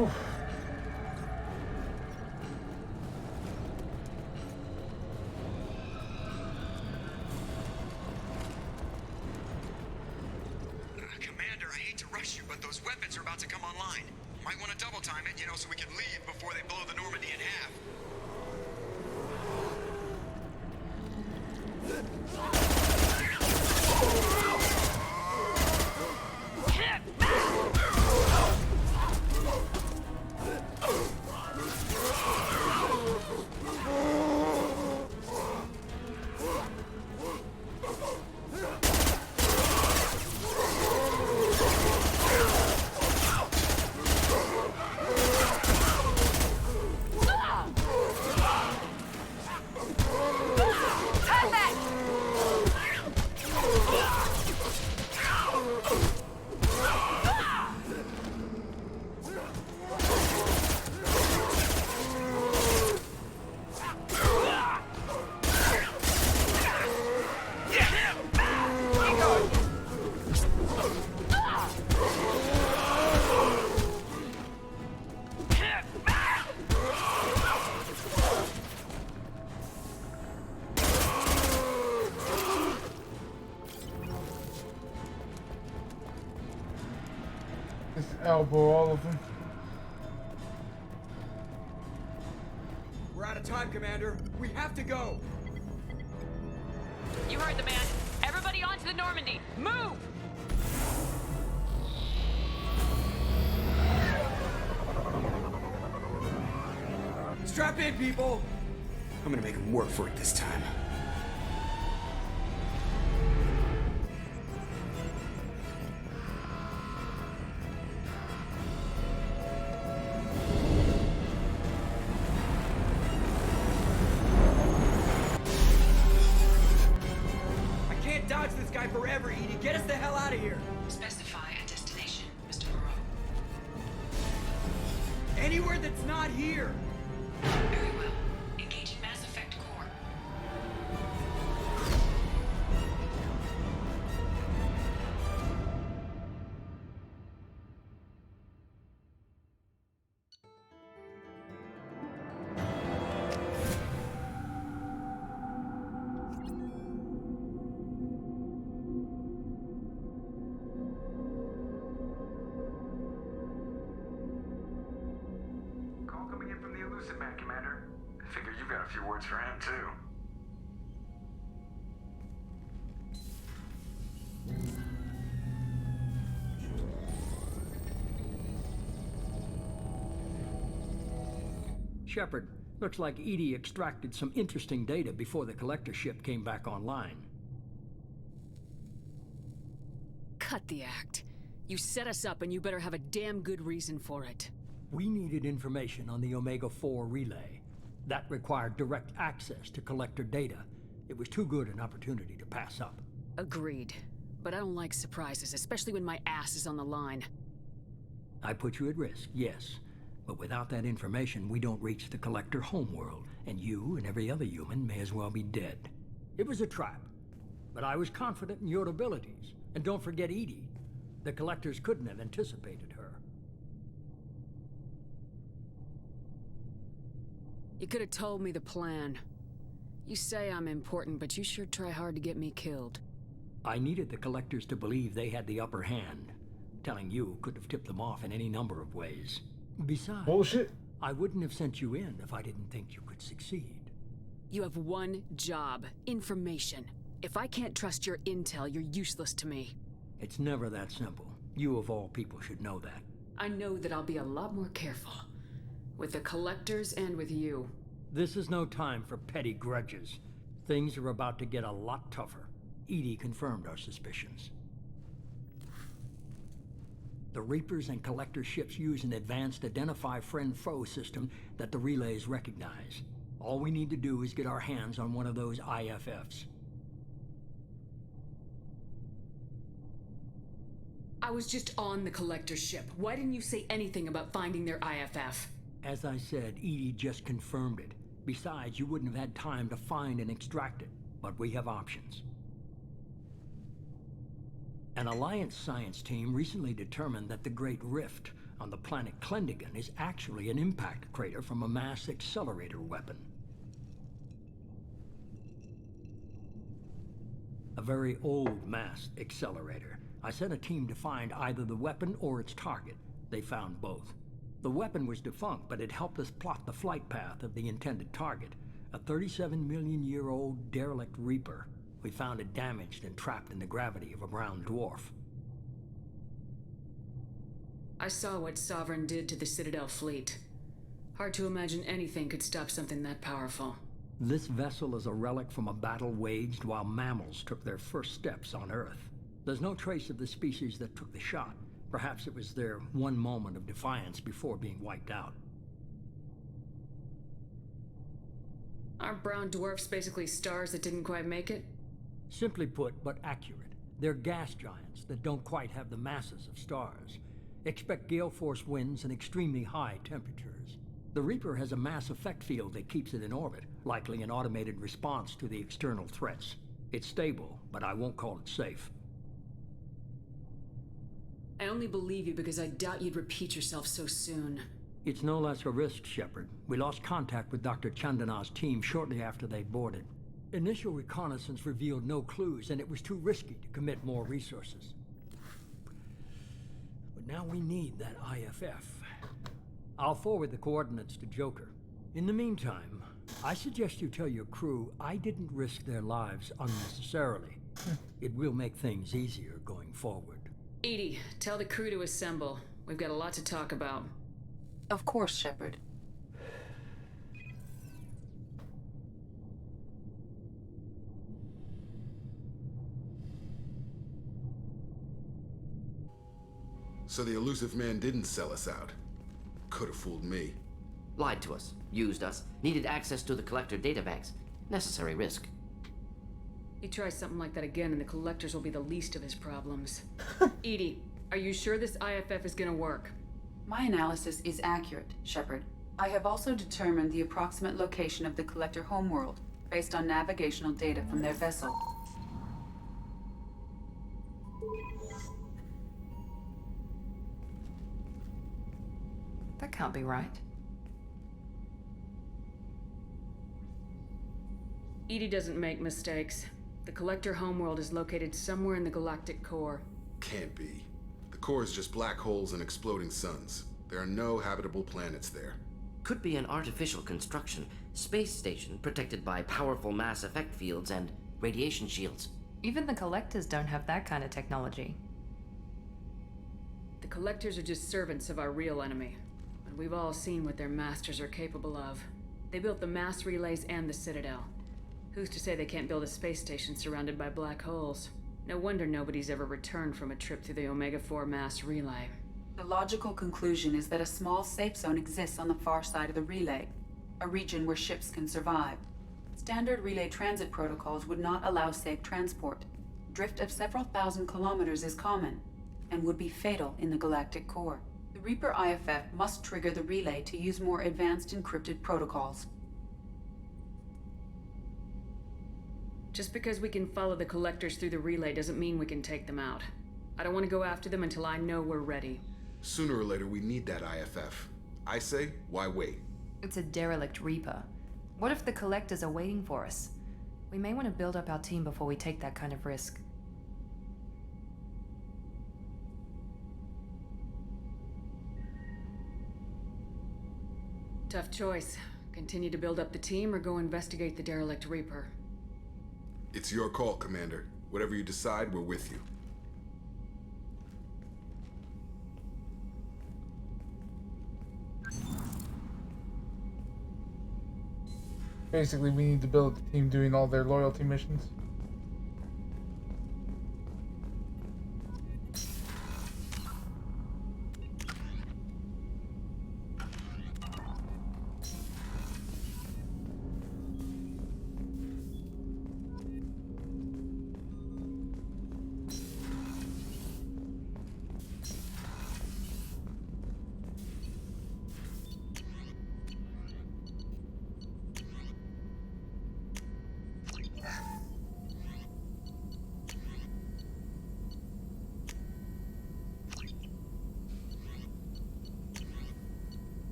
Whew. Commander, I hate to rush you, but those weapons are about to come online. Might want to double time it, so we can leave before they blow the Normandy in half. Just elbow all of them. We're out of time, Commander. We have to go. You heard the man. Everybody onto the Normandy. Move! Strap in, people. I'm gonna make them work for it this time. I can't dodge this guy forever, Edie. Get us the hell out of here. Specify a destination, Mr. Moreau. Anywhere that's not here. Very well. Engaging Mass Effect core. Call coming in from the Elusive Man, Commander. Figure you've got a few words for him, too. Shepard, looks like EDI extracted some interesting data before the collector ship came back online. Cut the act. You set us up and you better have a damn good reason for it. We needed information on the Omega-4 relay. That required direct access to collector data. It was too good an opportunity to pass up. Agreed. But I don't like surprises, especially when my ass is on the line. I put you at risk, yes. But without that information, we don't reach the collector homeworld, and you and every other human may as well be dead. It was a trap, but I was confident in your abilities. And don't forget EDI. The collectors couldn't have anticipated her. You could have told me the plan. You say I'm important, but you sure try hard to get me killed. I needed the collectors to believe they had the upper hand. Telling you could have tipped them off in any number of ways. Besides, bullshit. I wouldn't have sent you in if I didn't think you could succeed. You have one job: information. If I can't trust your intel, you're useless to me. It's never that simple. You of all people should know that. I know that I'll be a lot more careful. With the collectors and with you. This is no time for petty grudges. Things are about to get a lot tougher. EDI confirmed our suspicions. The Reapers and Collector ships use an advanced Identify Friend-Foe system that the relays recognize. All we need to do is get our hands on one of those IFFs. I was just on the Collector ship. Why didn't you say anything about finding their IFF? As I said, EDI just confirmed it. Besides, you wouldn't have had time to find and extract it. But we have options. An Alliance science team recently determined that the Great Rift, on the planet Klendigan is actually an impact crater from a mass accelerator weapon. A very old mass accelerator. I sent a team to find either the weapon or its target. They found both. The weapon was defunct, but it helped us plot the flight path of the intended target, a 37-million-year-old derelict Reaper. We found it damaged and trapped in the gravity of a brown dwarf. I saw what Sovereign did to the Citadel fleet. Hard to imagine anything could stop something that powerful. This vessel is a relic from a battle waged while mammals took their first steps on Earth. There's no trace of the species that took the shot. Perhaps it was their one moment of defiance before being wiped out. Aren't brown dwarfs basically stars that didn't quite make it? Simply put, but accurate. They're gas giants that don't quite have the masses of stars. Expect gale force winds and extremely high temperatures. The Reaper has a mass effect field that keeps it in orbit, likely an automated response to the external threats. It's stable, but I won't call it safe. I only believe you because I doubt you'd repeat yourself so soon. It's no less a risk, Shepard. We lost contact with Dr. Chandana's team shortly after they boarded. Initial reconnaissance revealed no clues, and it was too risky to commit more resources. But now we need that IFF. I'll forward the coordinates to Joker. In the meantime, I suggest you tell your crew I didn't risk their lives unnecessarily. It will make things easier going forward. EDI, tell the crew to assemble. We've got a lot to talk about. Of course, Shepard. So the elusive man didn't sell us out. Could have fooled me. Lied to us, used us, needed access to the Collector databanks. Necessary risk. He tries something like that again and the Collectors will be the least of his problems. EDI, are you sure this IFF is gonna work? My analysis is accurate, Shepard. I have also determined the approximate location of the Collector homeworld, based on navigational data from their vessel. That can't be right. EDI doesn't make mistakes. The Collector homeworld is located somewhere in the galactic core. Can't be. The core is just black holes and exploding suns. There are no habitable planets there. Could be an artificial construction, space station protected by powerful mass effect fields and radiation shields. Even the Collectors don't have that kind of technology. The Collectors are just servants of our real enemy. But we've all seen what their masters are capable of. They built the mass relays and the Citadel. Who's to say they can't build a space station surrounded by black holes? No wonder nobody's ever returned from a trip through the Omega-4 mass relay. The logical conclusion is that a small safe zone exists on the far side of the relay, a region where ships can survive. Standard relay transit protocols would not allow safe transport. Drift of several thousand kilometers is common, and would be fatal in the galactic core. The Reaper IFF must trigger the relay to use more advanced encrypted protocols. Just because we can follow the Collectors through the relay doesn't mean we can take them out. I don't want to go after them until I know we're ready. Sooner or later, we need that IFF. I say, why wait? It's a derelict Reaper. What if the Collectors are waiting for us? We may want to build up our team before we take that kind of risk. Tough choice. Continue to build up the team or go investigate the derelict Reaper. It's your call, Commander. Whatever you decide, we're with you. Basically, we need to build a team doing all their loyalty missions.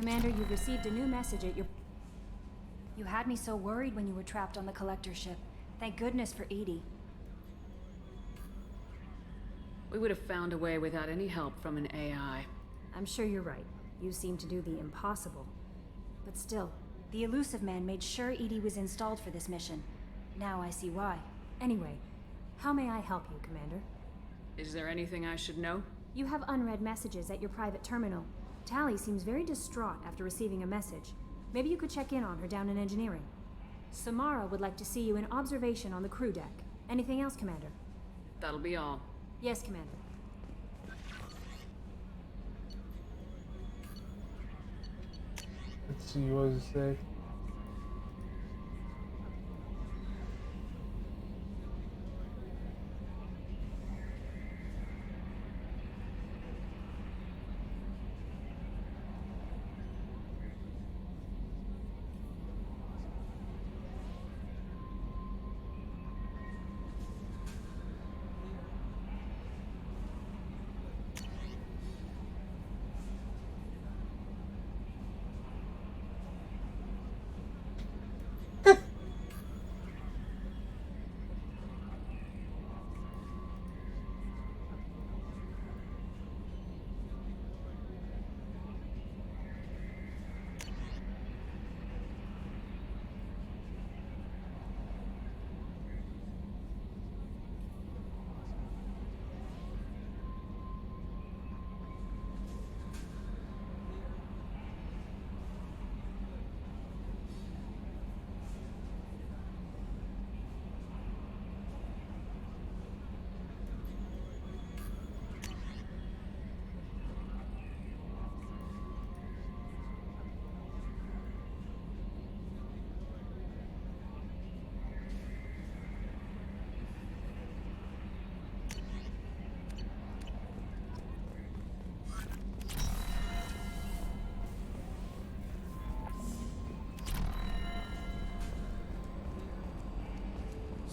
Commander, you've received a new message at your... You had me so worried when you were trapped on the Collector ship. Thank goodness for EDI. We would have found a way without any help from an AI. I'm sure you're right. You seem to do the impossible. But still, the Elusive Man made sure EDI was installed for this mission. Now I see why. Anyway, how may I help you, Commander? Is there anything I should know? You have unread messages at your private terminal. Tally seems very distraught after receiving a message. Maybe you could check in on her down in engineering. Samara would like to see you in observation on the crew deck. Anything else, Commander? That'll be all. Yes, Commander. Let's see what it said.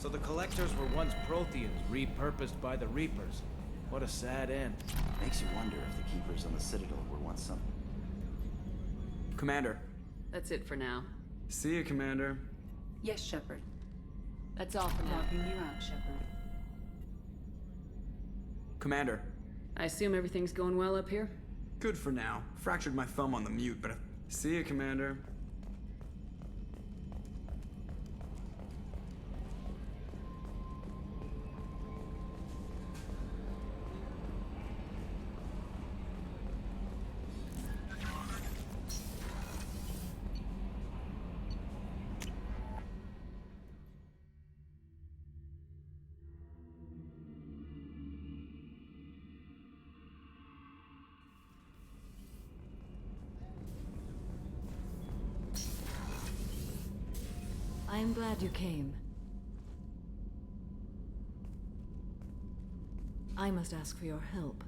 So the Collectors were once Protheans, repurposed by the Reapers. What a sad end. Makes you wonder if the Keepers on the Citadel were once some... Commander. That's it for now. See you, Commander. Yes, Shepard. That's all for now. Logging you out, Shepard. Commander. I assume everything's going well up here? Good for now. Fractured my thumb on the mute, but... See you, Commander. I'm glad you came. I must ask for your help.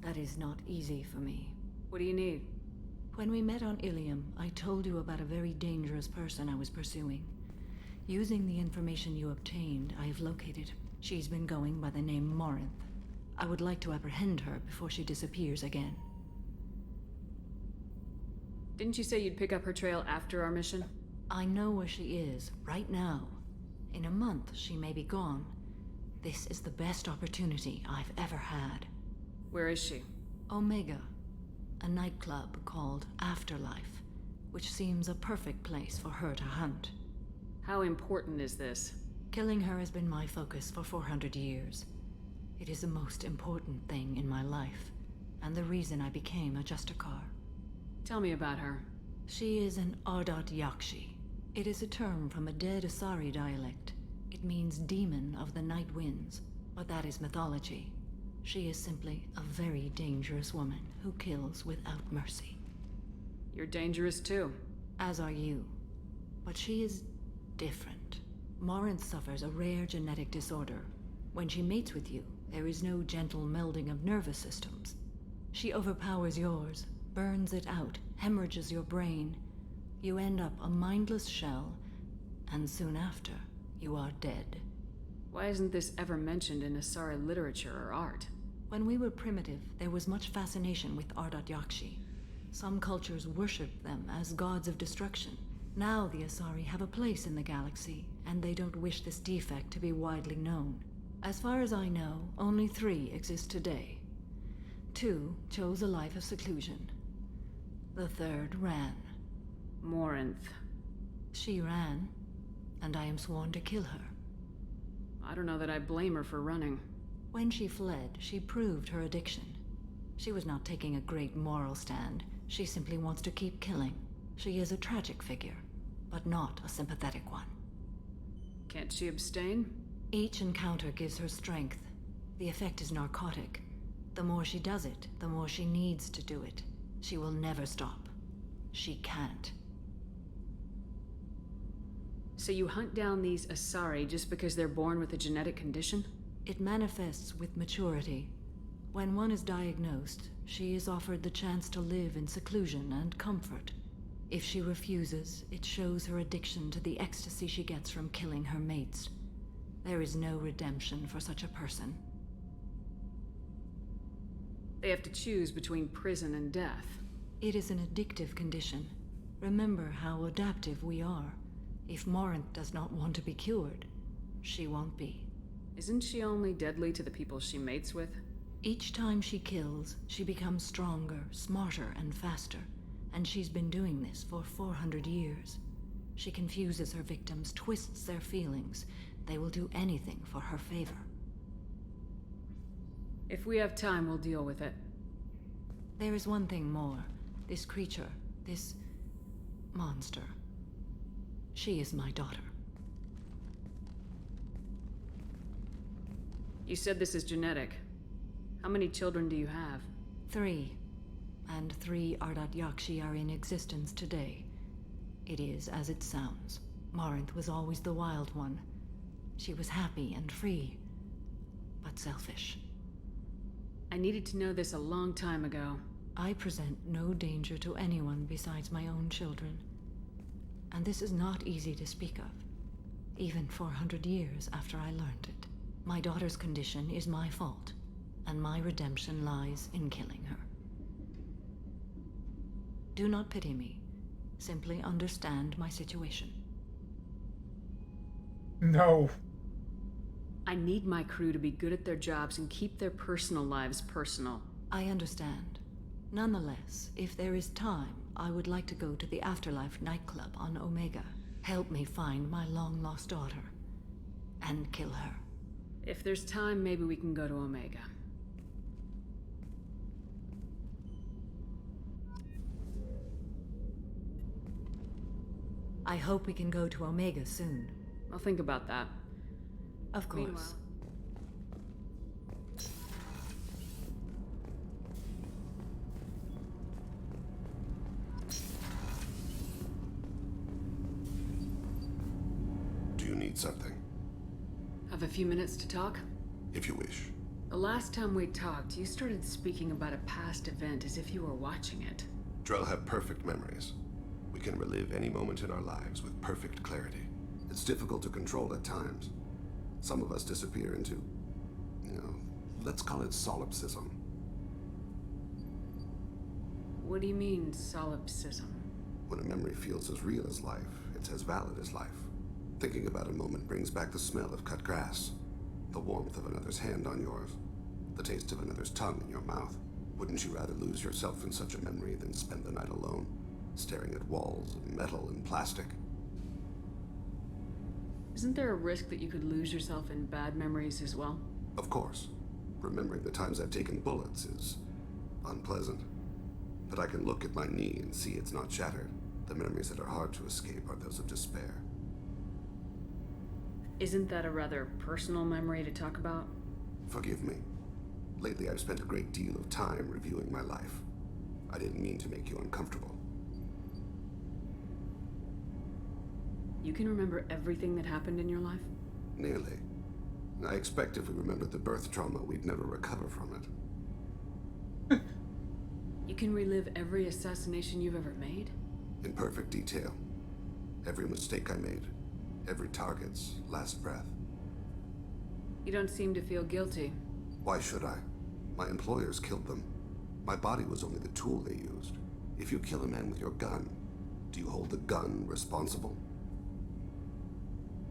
That is not easy for me. What do you need? When we met on Ilium, I told you about a very dangerous person I was pursuing. Using the information you obtained, I have located. She's been going by the name Morinth. I would like to apprehend her before she disappears again. Didn't you say you'd pick up her trail after our mission? I know where she is, right now. In a month, she may be gone. This is the best opportunity I've ever had. Where is she? Omega, a nightclub called Afterlife, which seems a perfect place for her to hunt. How important is this? Killing her has been my focus for 400 years. It is the most important thing in my life, and the reason I became a Justicar. Tell me about her. She is an Ardat Yakshi. It is a term from a dead Asari dialect. It means demon of the night winds, but that is mythology. She is simply a very dangerous woman who kills without mercy. You're dangerous too. As are you. But she is different. Morinth suffers a rare genetic disorder. When she mates with you, there is no gentle melding of nervous systems. She overpowers yours, burns it out, hemorrhages your brain. You end up a mindless shell, and soon after, you are dead. Why isn't this ever mentioned in Asari literature or art? When we were primitive, there was much fascination with Ardat Yakshi. Some cultures worship them as gods of destruction. Now the Asari have a place in the galaxy, and they don't wish this defect to be widely known. As far as I know, only 3 exist today. 2 chose a life of seclusion. The 3rd ran. Morinth. She ran, and I am sworn to kill her. I don't know that I blame her for running. When she fled, she proved her addiction. She was not taking a great moral stand. She simply wants to keep killing. She is a tragic figure, but not a sympathetic one. Can't she abstain? Each encounter gives her strength. The effect is narcotic. The more she does it, the more she needs to do it. She will never stop. She can't. So you hunt down these Asari just because they're born with a genetic condition? It manifests with maturity. When one is diagnosed, she is offered the chance to live in seclusion and comfort. If she refuses, it shows her addiction to the ecstasy she gets from killing her mates. There is no redemption for such a person. They have to choose between prison and death. It is an addictive condition. Remember how adaptive we are. If Morinth does not want to be cured, she won't be. Isn't she only deadly to the people she mates with? Each time she kills, she becomes stronger, smarter, and faster. And she's been doing this for 400 years. She confuses her victims, twists their feelings. They will do anything for her favor. If we have time, we'll deal with it. There is one thing more. This creature, this monster. She is my daughter. You said this is genetic. How many children do you have? 3. And 3 Ardat Yakshi are in existence today. It is as it sounds. Morinth was always the wild one. She was happy and free, but selfish. I needed to know this a long time ago. I present no danger to anyone besides my own children. And this is not easy to speak of, even 400 years after I learned it. My daughter's condition is my fault, and my redemption lies in killing her. Do not pity me. Simply understand my situation. No. I need my crew to be good at their jobs and keep their personal lives personal. I understand. Nonetheless, if there is time, I would like to go to the Afterlife nightclub on Omega. Help me find my long-lost daughter. And kill her. If there's time, maybe we can go to Omega. I hope we can go to Omega soon. I'll think about that. Of course. Meanwhile. Do you need something? Have a few minutes to talk? If you wish. The last time we talked, you started speaking about a past event as if you were watching it. Drell have perfect memories. We can relive any moment in our lives with perfect clarity. It's difficult to control at times. Some of us disappear into, let's call it solipsism. What do you mean, solipsism? When a memory feels as real as life, it's as valid as life. Thinking about a moment brings back the smell of cut grass, the warmth of another's hand on yours, the taste of another's tongue in your mouth. Wouldn't you rather lose yourself in such a memory than spend the night alone, staring at walls of metal and plastic? Isn't there a risk that you could lose yourself in bad memories as well? Of course. Remembering the times I've taken bullets is unpleasant. But I can look at my knee and see it's not shattered. The memories that are hard to escape are those of despair. Isn't that a rather personal memory to talk about? Forgive me. Lately I've spent a great deal of time reviewing my life. I didn't mean to make you uncomfortable. You can remember everything that happened in your life? Nearly. I expect if we remembered the birth trauma, we'd never recover from it. You can relive every assassination you've ever made? In perfect detail. Every mistake I made. Every target's last breath. You don't seem to feel guilty. Why should I? My employers killed them. My body was only the tool they used. If you kill a man with your gun, do you hold the gun responsible?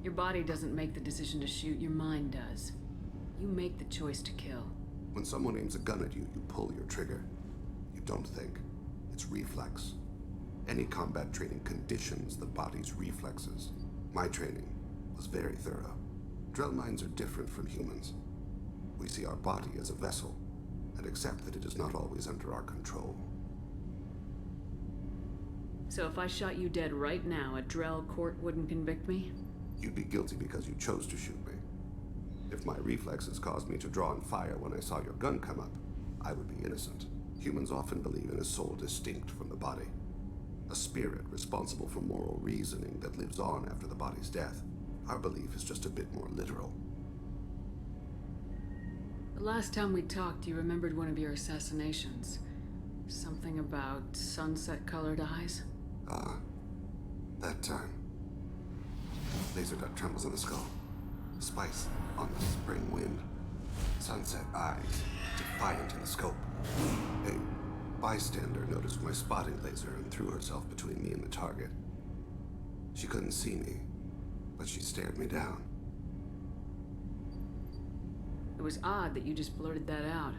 Your body doesn't make the decision to shoot, your mind does. You make the choice to kill. When someone aims a gun at you, you pull your trigger. You don't think. It's reflex. Any combat training conditions the body's reflexes. My training was very thorough. Drell minds are different from humans. We see our body as a vessel, and accept that it is not always under our control. So if I shot you dead right now, a Drell court wouldn't convict me? You'd be guilty because you chose to shoot me. If my reflexes caused me to draw and fire when I saw your gun come up, I would be innocent. Humans often believe in a soul distinct from the body. A spirit responsible for moral reasoning that lives on after the body's death. Our belief is just a bit more literal. The last time we talked, you remembered one of your assassinations. Something about sunset-colored eyes? Ah, that time. Laser dot trembles in the skull. Spice on the spring wind. Sunset eyes, defiant in the scope. A bystander noticed my spotting laser and threw herself between me and the target. She couldn't see me, but she stared me down. It was odd that you just blurted that out.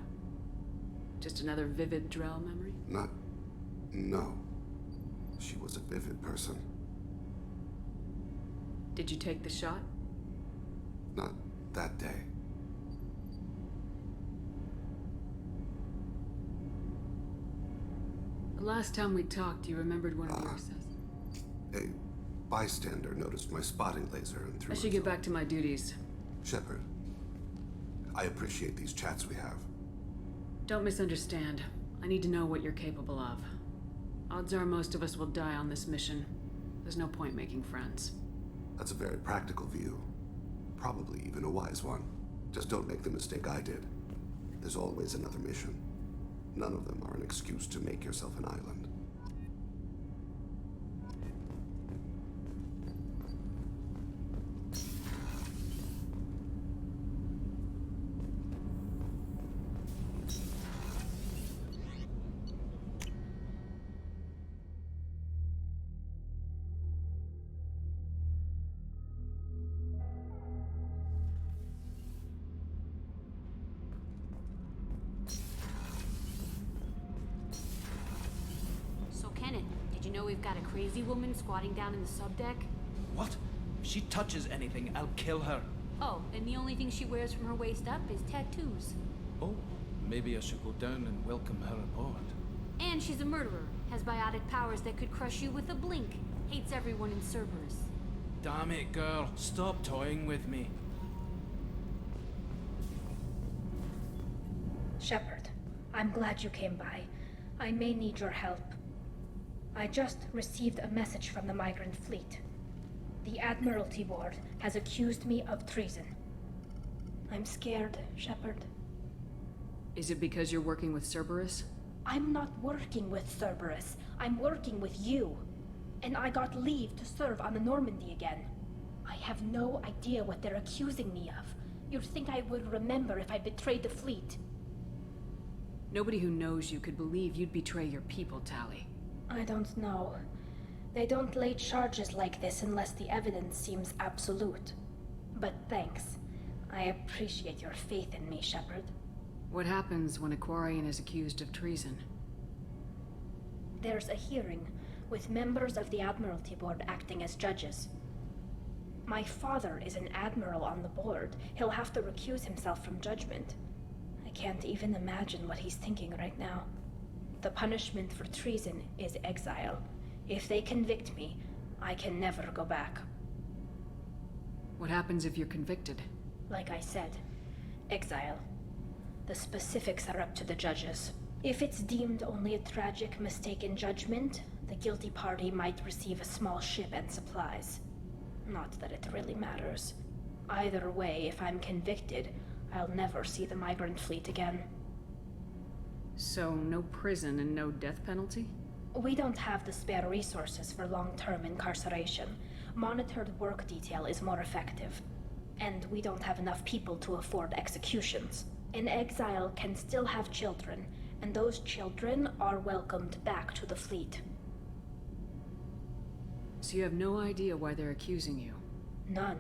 Just another vivid Drell memory? No. She was a vivid person. Did you take the shot? Not that day. The last time we talked, you remembered one of your assassins. A bystander noticed my spotting laser and threw I should get back to my duties. Shepard, I appreciate these chats we have. Don't misunderstand. I need to know what you're capable of. Odds are most of us will die on this mission. There's no point making friends. That's a very practical view. Probably even a wise one. Just don't make the mistake I did. There's always another mission. None of them are an excuse to make yourself an island. We've got a crazy woman squatting down in the subdeck. What? If she touches anything, I'll kill her. Oh, and the only thing she wears from her waist up is tattoos. Oh, maybe I should go down and welcome her aboard. And she's a murderer, has biotic powers that could crush you with a blink, hates everyone in Cerberus. Damn it, girl. Stop toying with me. Shepard, I'm glad you came by. I may need your help. I just received a message from the migrant fleet. The Admiralty Board has accused me of treason. I'm scared, Shepard. Is it because you're working with Cerberus? I'm not working with Cerberus. I'm working with you. And I got leave to serve on the Normandy again. I have no idea what they're accusing me of. You'd think I would remember if I betrayed the fleet. Nobody who knows you could believe you'd betray your people, Tali. I don't know. They don't lay charges like this unless the evidence seems absolute. But thanks. I appreciate your faith in me, Shepard. What happens when a Quarian is accused of treason? There's a hearing, with members of the Admiralty Board acting as judges. My father is an admiral on the board. He'll have to recuse himself from judgment. I can't even imagine what he's thinking right now. The punishment for treason is exile. If they convict me, I can never go back. What happens if you're convicted? Like I said, exile. The specifics are up to the judges. If it's deemed only a tragic mistake in judgment, the guilty party might receive a small ship and supplies. Not that it really matters. Either way, if I'm convicted, I'll never see the migrant fleet again. So, no prison and no death penalty? We don't have the spare resources for long-term incarceration. Monitored work detail is more effective. And we don't have enough people to afford executions. An exile can still have children, and those children are welcomed back to the fleet. So you have no idea why they're accusing you? None.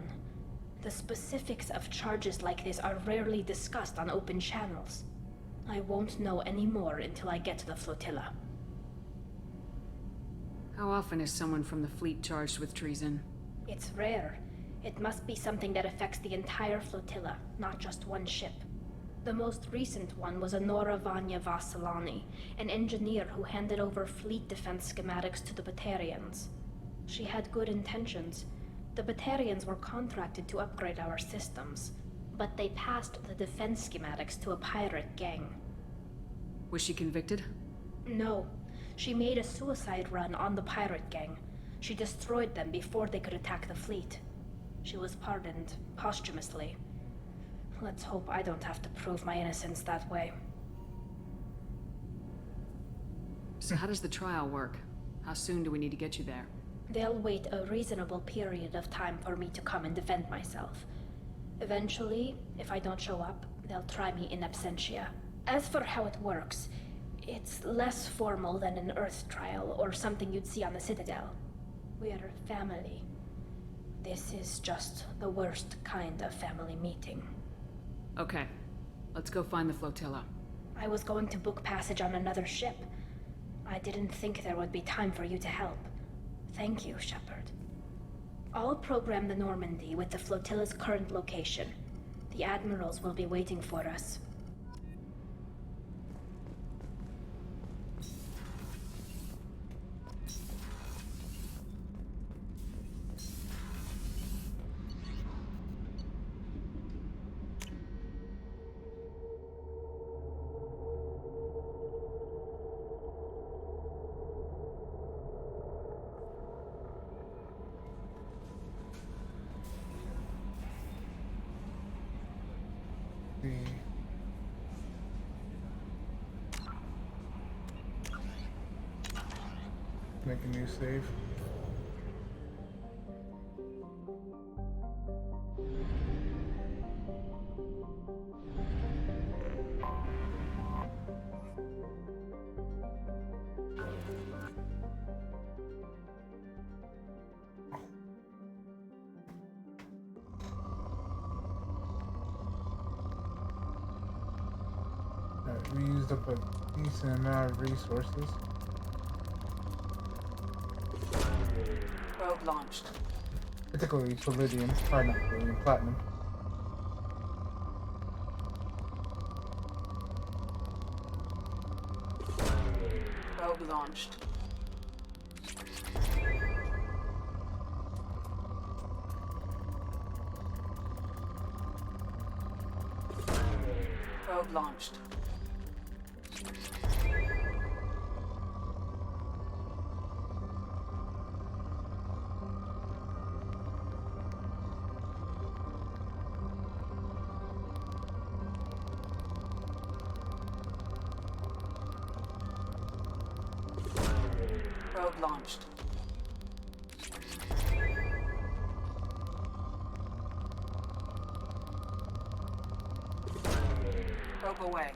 The specifics of charges like this are rarely discussed on open channels. I won't know any more until I get to the flotilla. How often is someone from the fleet charged with treason? It's rare. It must be something that affects the entire flotilla, not just one ship. The most recent one was Anora Vanya Vasilani, an engineer who handed over fleet defense schematics to the Batarians. She had good intentions. The Batarians were contracted to upgrade our systems, but they passed the defense schematics to a pirate gang. Was she convicted? No. She made a suicide run on the pirate gang. She destroyed them before they could attack the fleet. She was pardoned posthumously. Let's hope I don't have to prove my innocence that way. So how does the trial work? How soon do we need to get you there? They'll wait a reasonable period of time for me to come and defend myself. Eventually, if I don't show up, they'll try me in absentia. As for how it works, it's less formal than an Earth trial or something you'd see on the Citadel. We're family. This is just the worst kind of family meeting. Okay, let's go find the flotilla. I was going to book passage on another ship. I didn't think there would be time for you to help. Thank you, Shepard. I'll program the Normandy with the flotilla's current location. The admirals will be waiting for us. Make a new save. We used up a decent amount of resources. Probe launched. Particularly palladium, or not palladium, platinum. Probe launched. Probe launched. Probe launched. Probe away.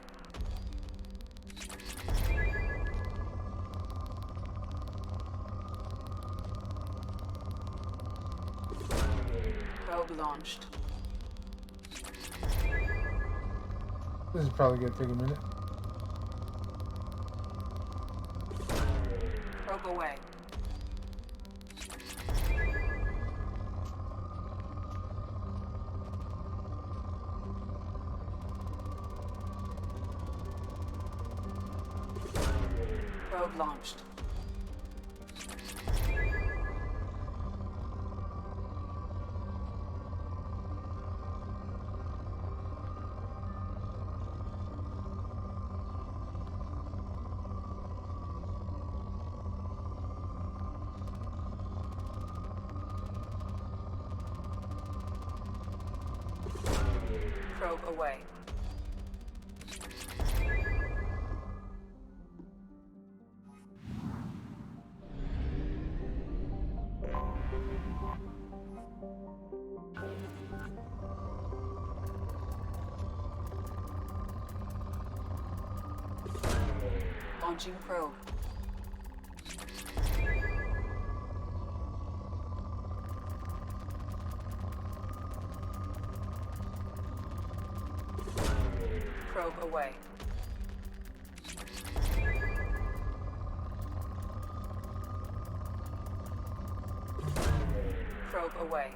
Probe launched. This is probably gonna take a minute. Probe away. Probe launched. Probe away. Launching probe. Probe away. Probe away.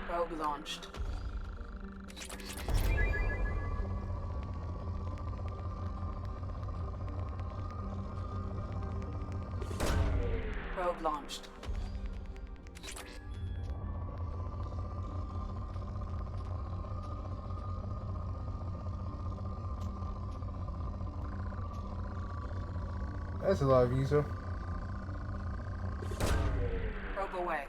Probe launched. Probe launched. That's a lot of user. Probe away.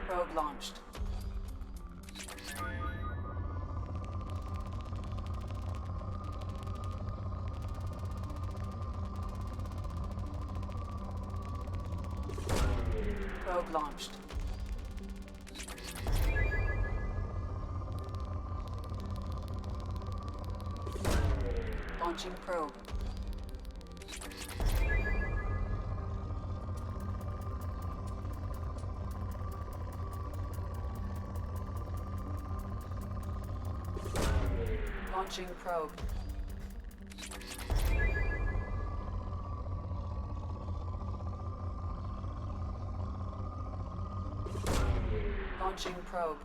Probe launched. Probe launched. Launching probe. Launching probe. Launching probe.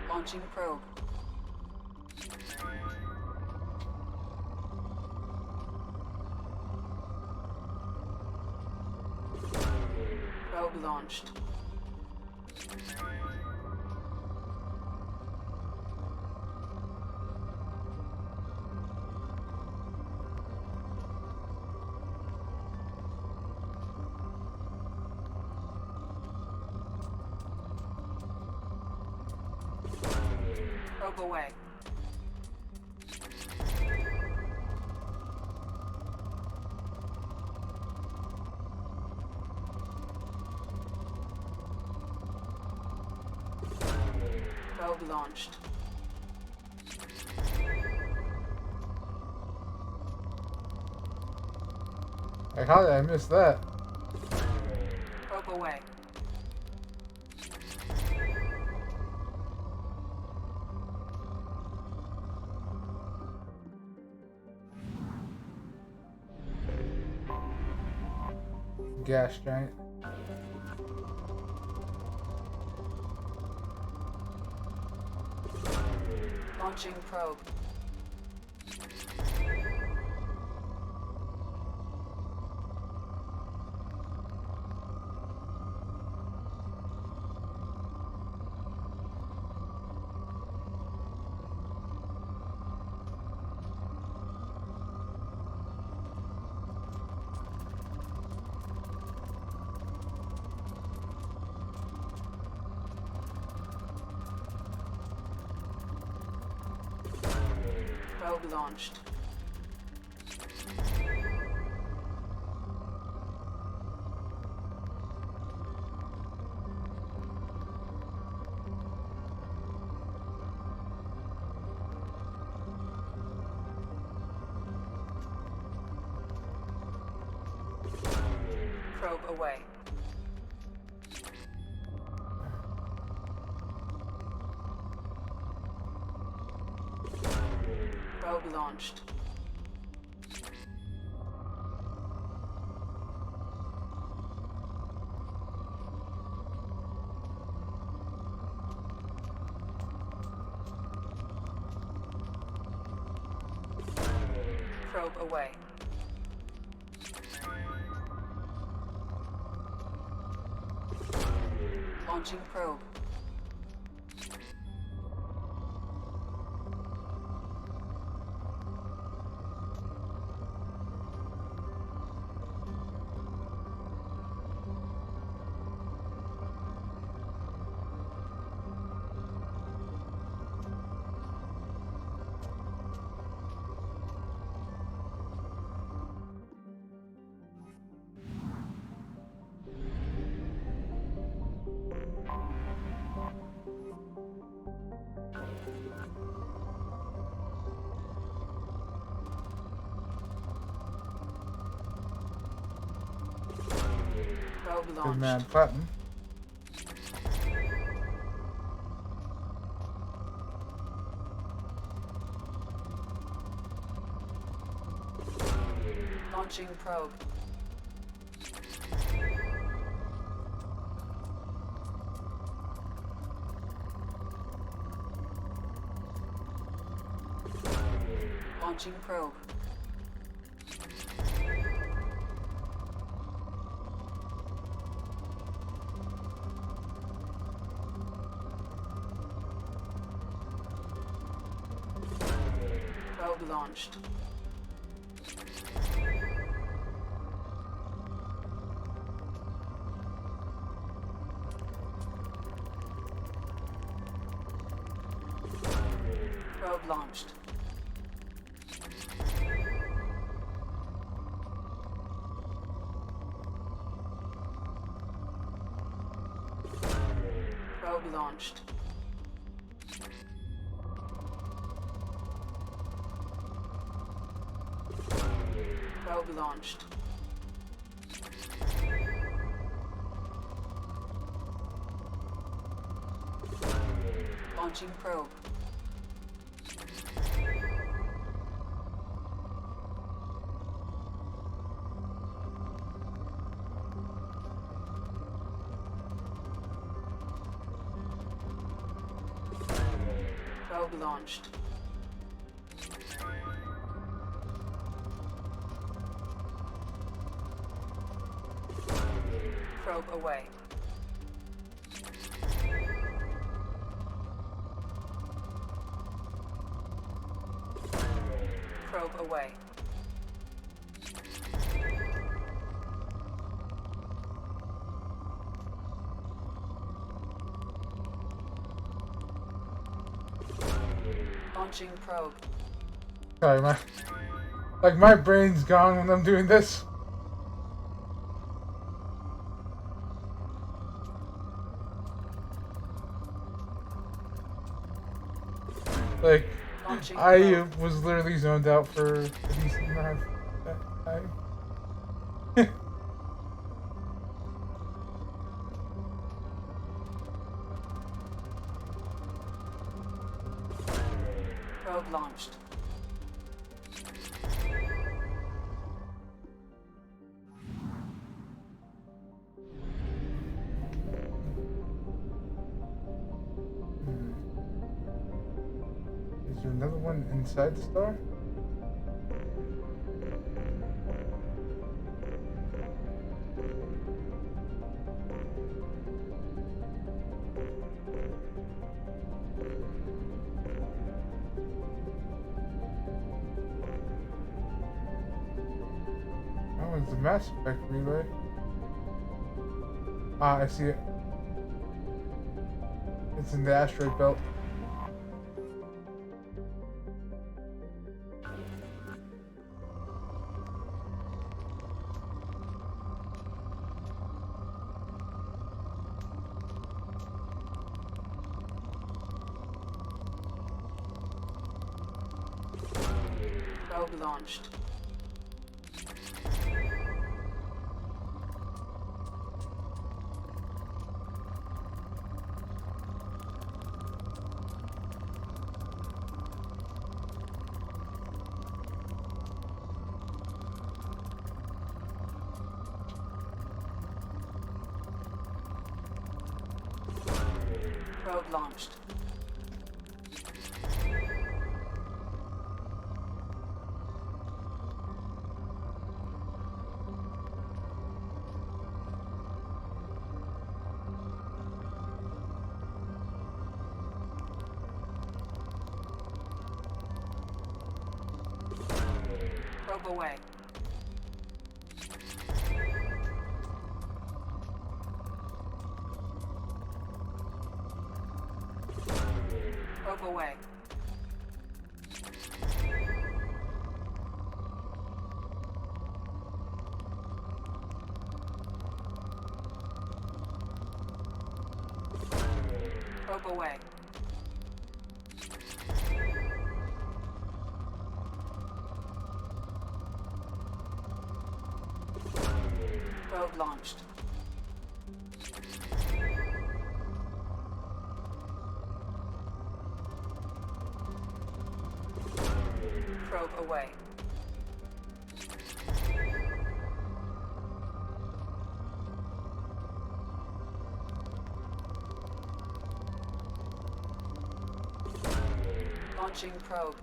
Launching probe. Probe launched. Probe away. Probe launched. Hey, how did I miss that? Probe away. Gas giant. Launching probe. Probe launched. Probe away. Probe launched. Probe away. Launching probe. Probe Good launched. man, Platinum. Launching probe. Launching probe. Probe launched. Probe launched. Probe launched. Probe launched. Launching probe. Probe launched. Probe away. Probe away. Launching probe. Sorry, my brain's gone when I'm doing this. Like, I was literally zoned out for a decent amount of time. Probe launched. Is there another one inside the star? Oh, it's the Mass Effect relay. Ah, I see it. It's in the asteroid belt. Probe launched. Probe launched. Probe away. Probe away. Probe away. Probe launched. Probe away. Launching probe.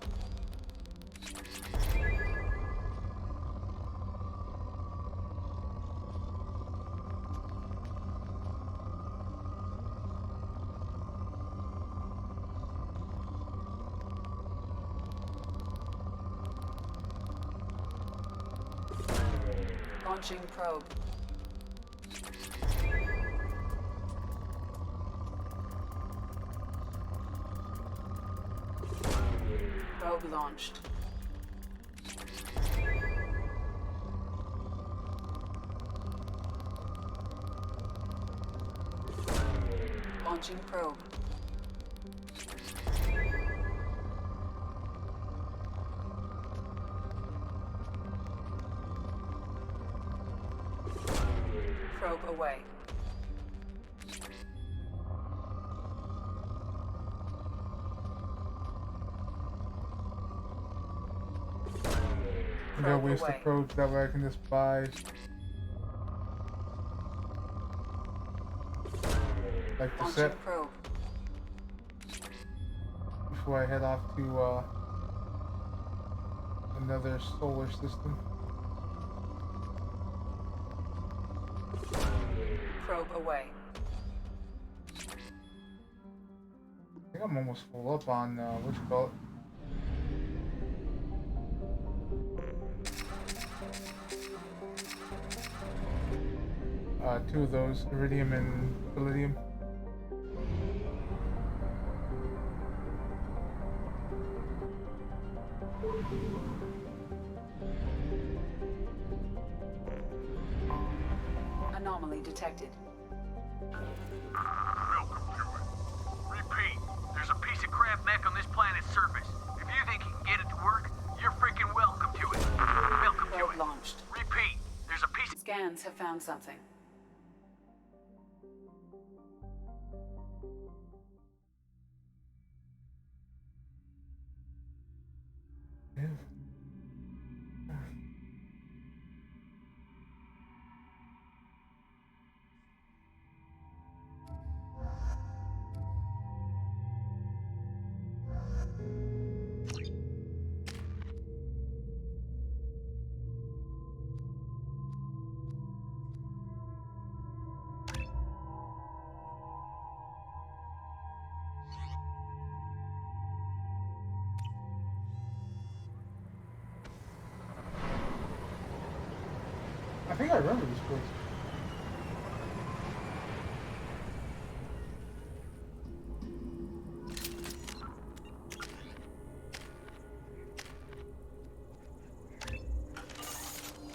Launching probe. Probe launched. Launching probe. Probe away. I'm gonna waste the probes, that way I can just buy like the set probe. before I head off to another solar system. Probe away. I think I'm almost full up on what you call it. Two of those, iridium and palladium. Anomaly detected. Welcome to it. Repeat, there's a piece of crap mech on this planet's surface. If you think you can get it to work, you're freaking welcome to it. Welcome to it. Launched. Repeat, there's a piece of... Scans have found something. I think I remember this place.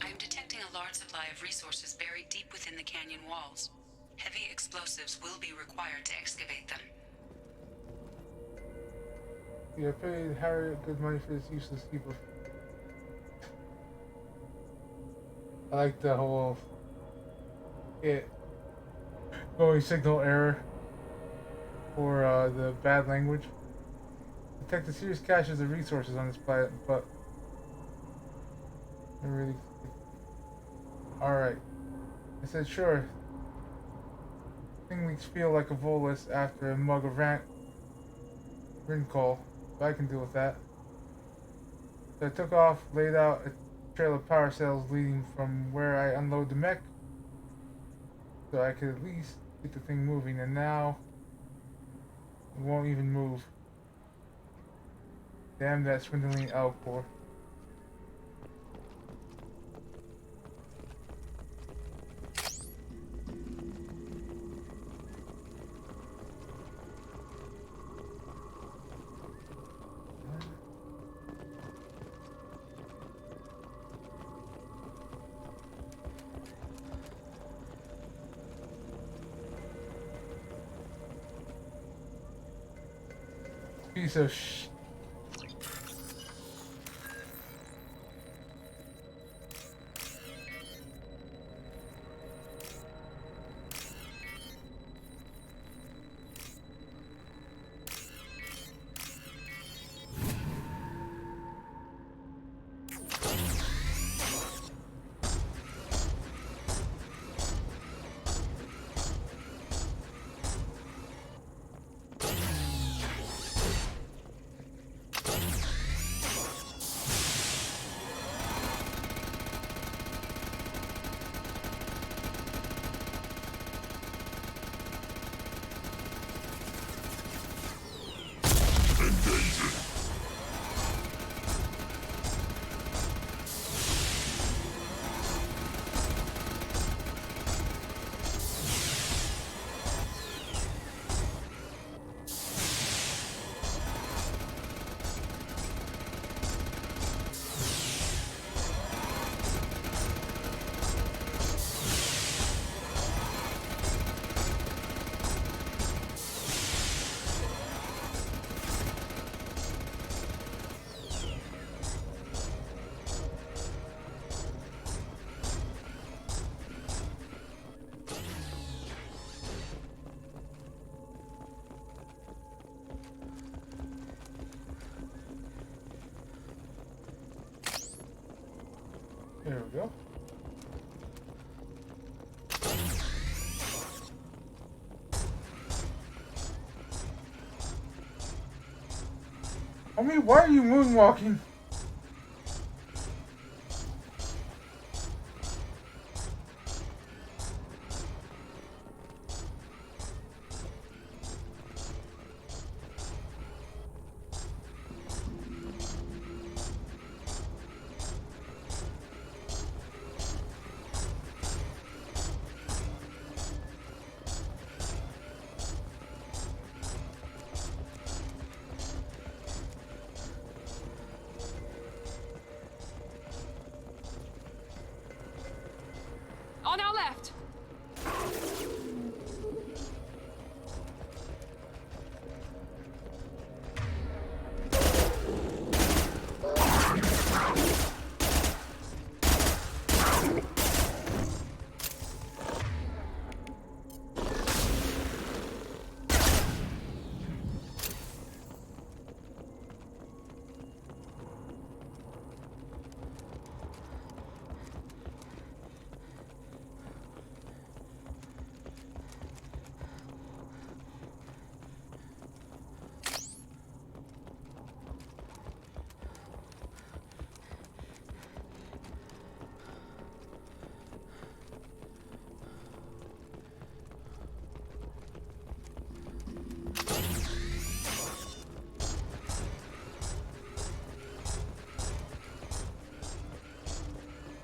I am detecting a large supply of resources buried deep within the canyon walls. Heavy explosives will be required to excavate them. Yeah, I paid Harriet good money for this useless heap of... I like the whole... going signal error for the bad language. Detect the serious caches of resources on this planet, but... I really... Alright. I said, sure. Things feel like a Volus after a mug of Rincol, but I can deal with that. So I took off, laid out a trail of power cells leading from where I unload the mech, so I could at least get the thing moving, and now it won't even move. Damn that swindling Alcor. Piece of sh... There we go. I mean, why are you moonwalking? On our left!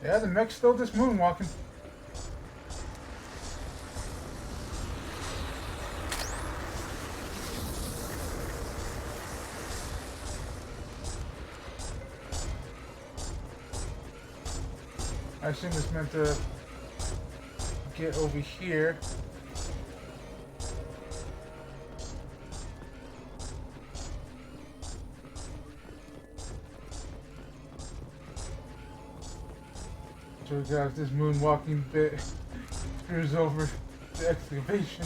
Yeah, the mech's still just moonwalking. I assume it's meant to get over here. So we got this moonwalking bit screws over the excavation.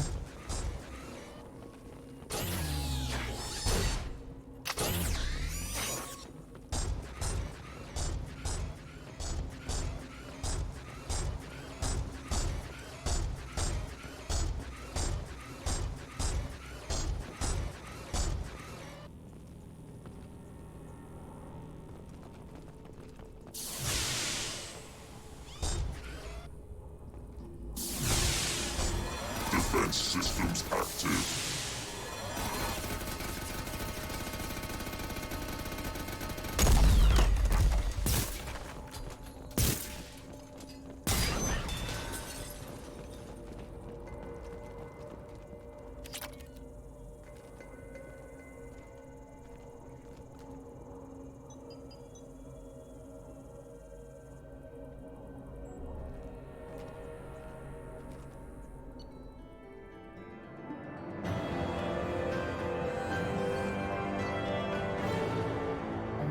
Defense system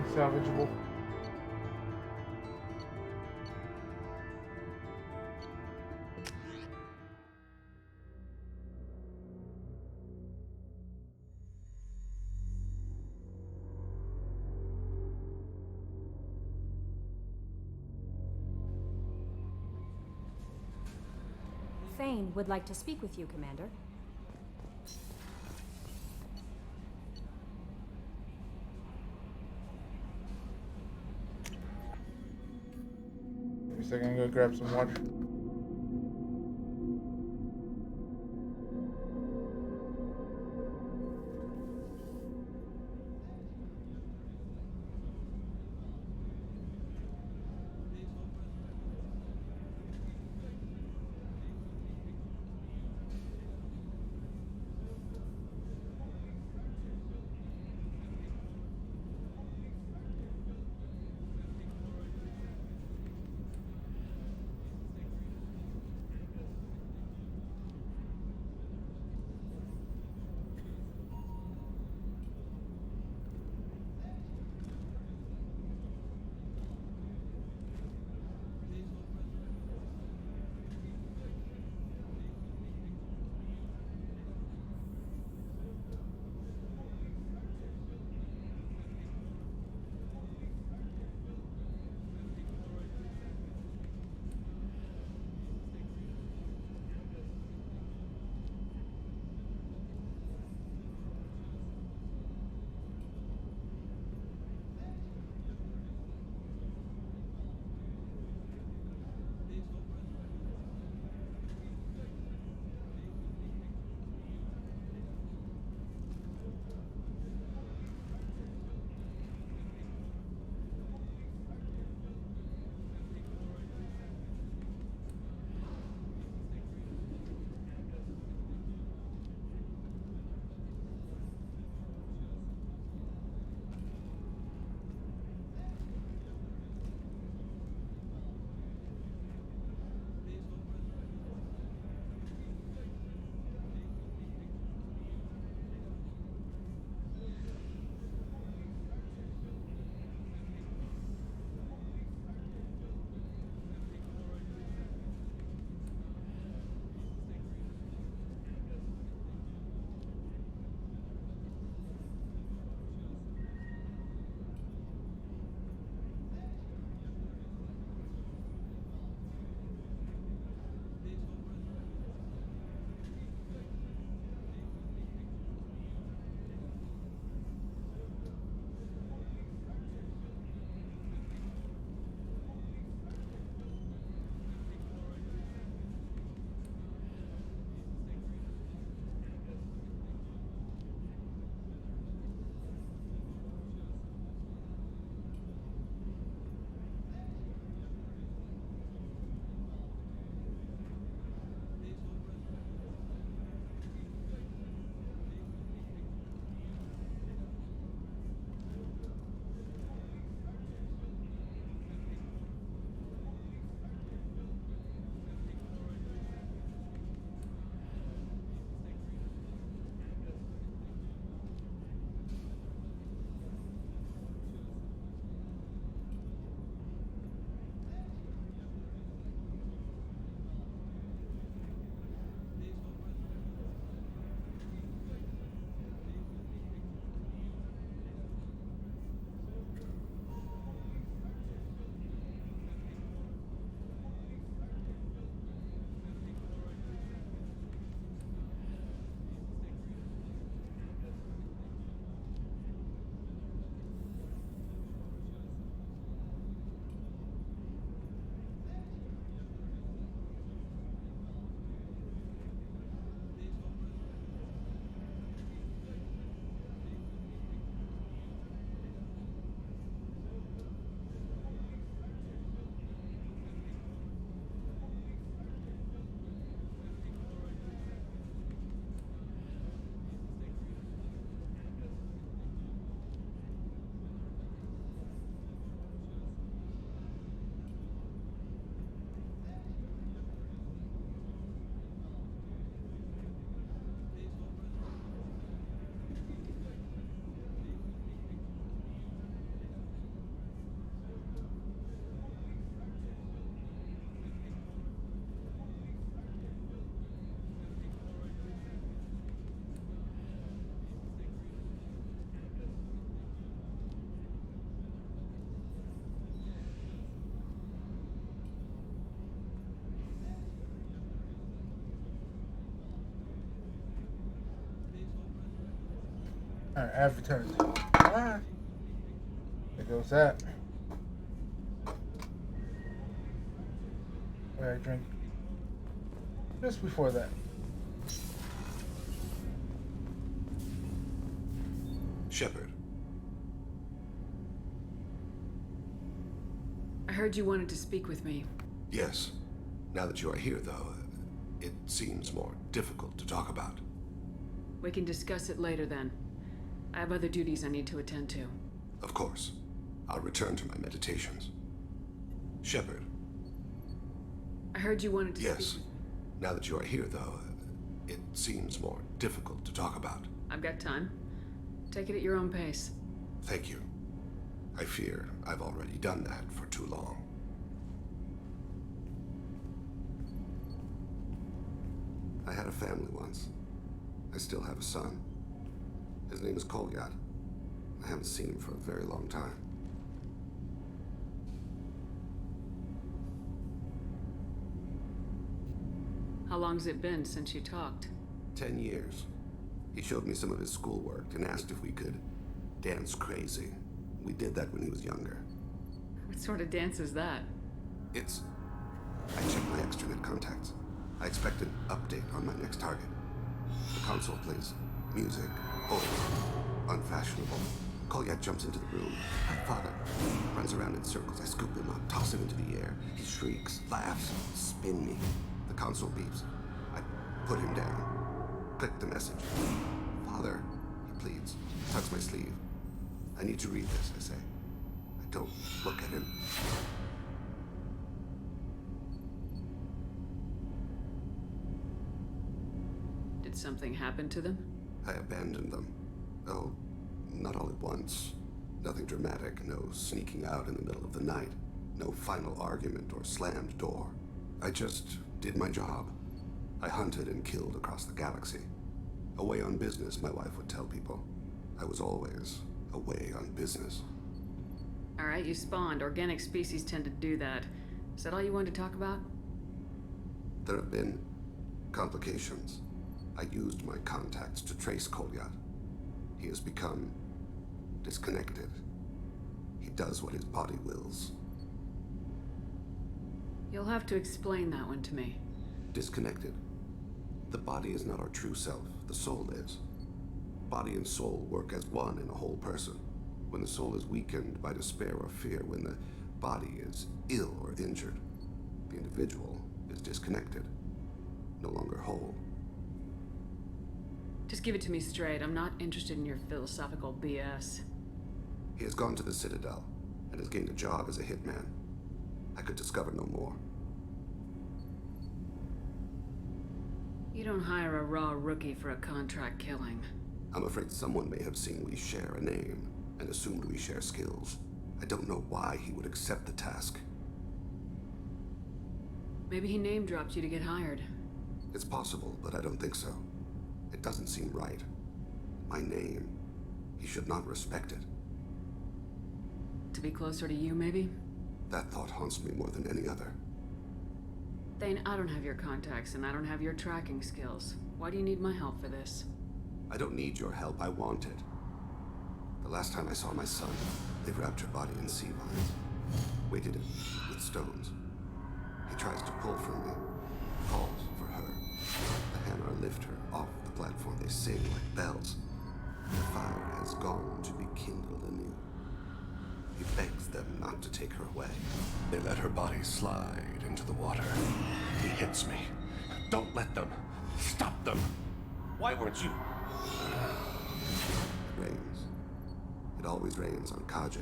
salvageable. Thane would like to speak with you, Commander. Give me a second, I'm gonna grab some water. Alright, I've returned. Ah, there goes that. Where I drink just before that. Shepard. I heard you wanted to speak with me. Yes. Now that you are here, though, it seems more difficult to talk about. We can discuss it later then. I have other duties I need to attend to. Of course. I'll return to my meditations. Shepard. I heard you wanted to Yes. speak. Now that you are here, though, it seems more difficult to talk about. I've got time. Take it at your own pace. Thank you. I fear I've already done that for too long. I had a family once. I still have a son. His name is Kolyat. I haven't seen him for a very long time. How long's it been since you talked? 10 years. He showed me some of his schoolwork and asked if we could dance crazy. We did that when he was younger. What sort of dance is that? It's... I checked my extranet contacts. I expect an update on my next target. The console plays music, old, unfashionable. Kolyat jumps into the room. My father runs around in circles. I scoop him up, toss him into the air. He shrieks, laughs, spin me. The console beeps. I put him down. Click the message. Father, he pleads. Tugs my sleeve. I need to read this, I say. I don't look at him. Did something happen to them? I abandoned them. Oh, not all at once. Nothing dramatic, no sneaking out in the middle of the night, no final argument or slammed door. I just did my job. I hunted and killed across the galaxy. Away on business, my wife would tell people. I was always away on business. Alright, you spawned. Organic species tend to do that. Is that all you wanted to talk about? There have been complications. I used my contacts to trace Kolyat. He has become disconnected. He does what his body wills. You'll have to explain that one to me. Disconnected. The body is not our true self. The soul is. Body and soul work as one in a whole person. When the soul is weakened by despair or fear, when the body is ill or injured, the individual is disconnected, no longer whole. Just give it to me straight. I'm not interested in your philosophical BS. He has gone to the Citadel and has gained a job as a hitman. I could discover no more. You don't hire a raw rookie for a contract killing. I'm afraid someone may have seen we share a name and assumed we share skills. I don't know why he would accept the task. Maybe he name-dropped you to get hired. It's possible, but I don't think so. It doesn't seem right. My name. He should not respect it. To be closer to you, maybe? That thought haunts me more than any other. Thane, I don't have your contacts and I don't have your tracking skills. Why do you need my help for this? I don't need your help. I want it. The last time I saw my son, they wrapped her body in sea vines, weighted it with stones. He tries to pull from me, calls for her. The Hanar lift her off the platform. They sing like bells. The fire has gone to be kindled anew. He begs them not to take her away. They let her body slide into the water. He hits me. Don't let them. Stop them. Why weren't you? It rains. It always rains on Kaje.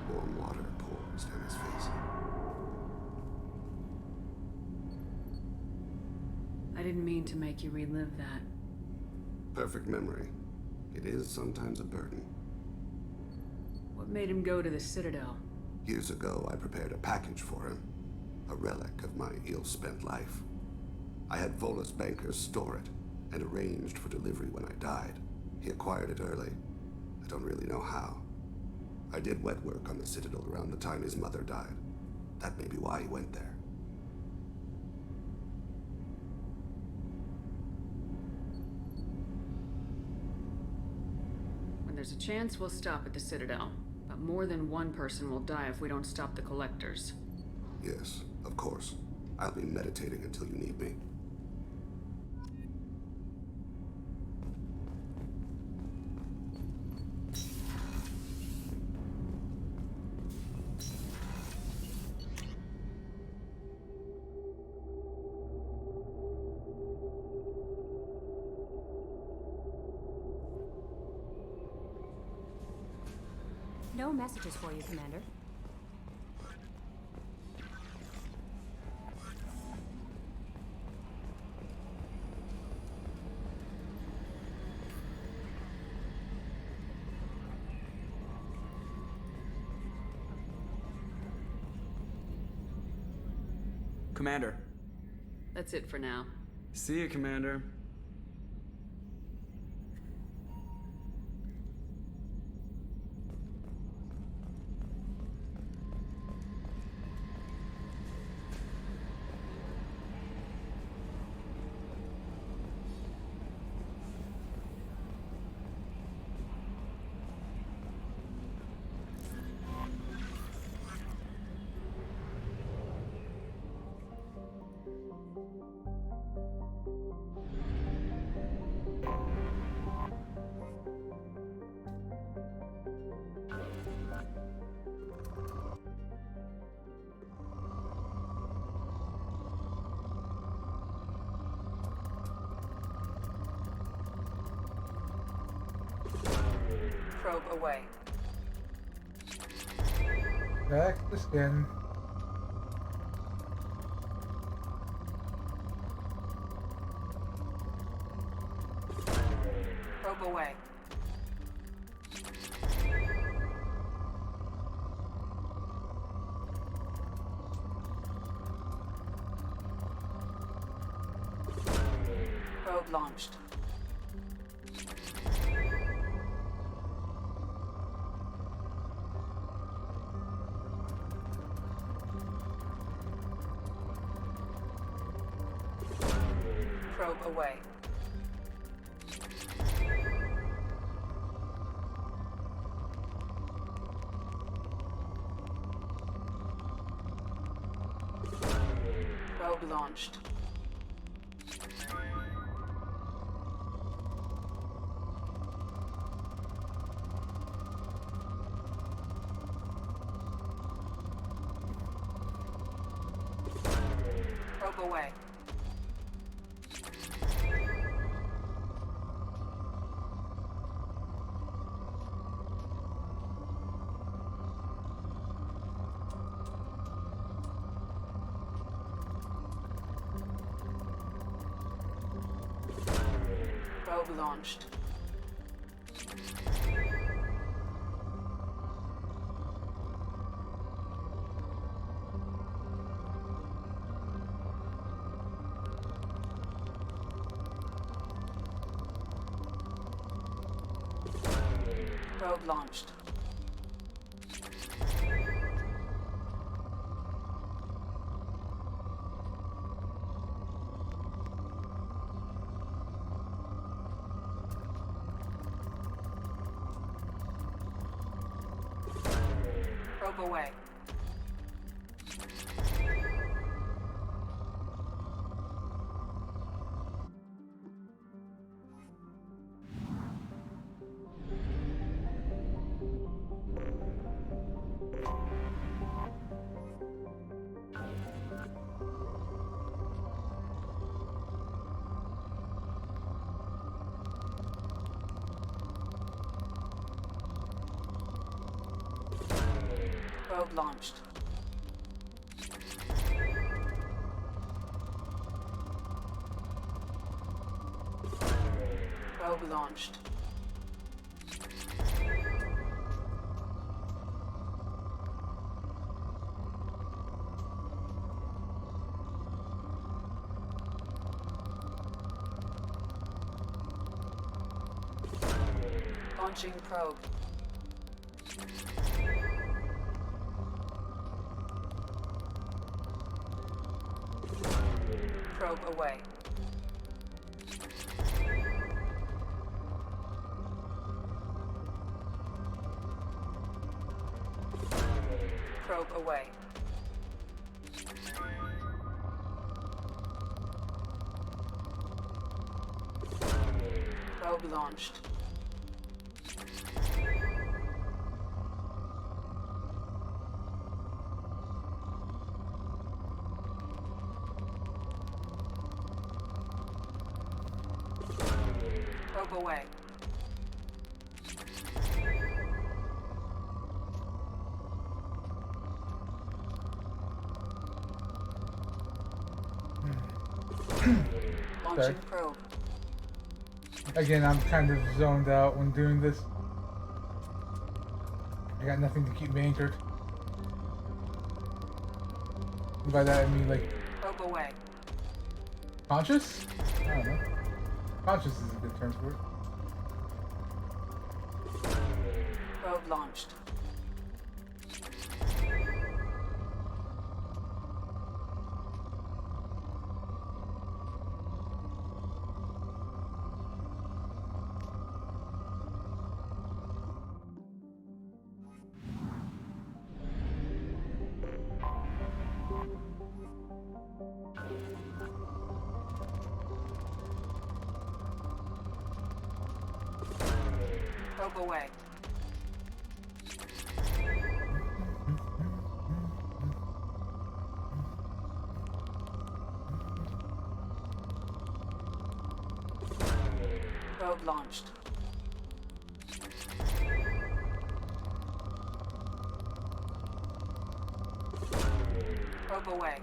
Warm water pours down his face. I didn't mean to make you relive that. Perfect memory. It is sometimes a burden. What made him go to the Citadel? Years ago, I prepared a package for him. A relic of my ill-spent life. I had Volus bankers store it and arranged for delivery when I died. He acquired it early. I don't really know how. I did wet work on the Citadel around the time his mother died. That may be why he went there. There's a chance we'll stop at the Citadel, but more than one person will die if we don't stop the Collectors. Yes, of course. I'll be meditating until you need me. No messages for you, Commander. Commander. That's it for now. See you, Commander. Probe away. Back to the skin. Probe away. Probe launched. Probe away. Probe launched. Probe away. Probe launched. Probe launched. Probe away. Probe launched. Probe launched. Launching probe. Probe away. Probe away. Probe launched. Probe away. Launching probe. Again, I'm kind of zoned out when doing this. I got nothing to keep me anchored. And by that I mean like Probe away. conscious? I don't know. Conscious is a good term for it. Probe launched. Probe away. Probe launched. Probe away.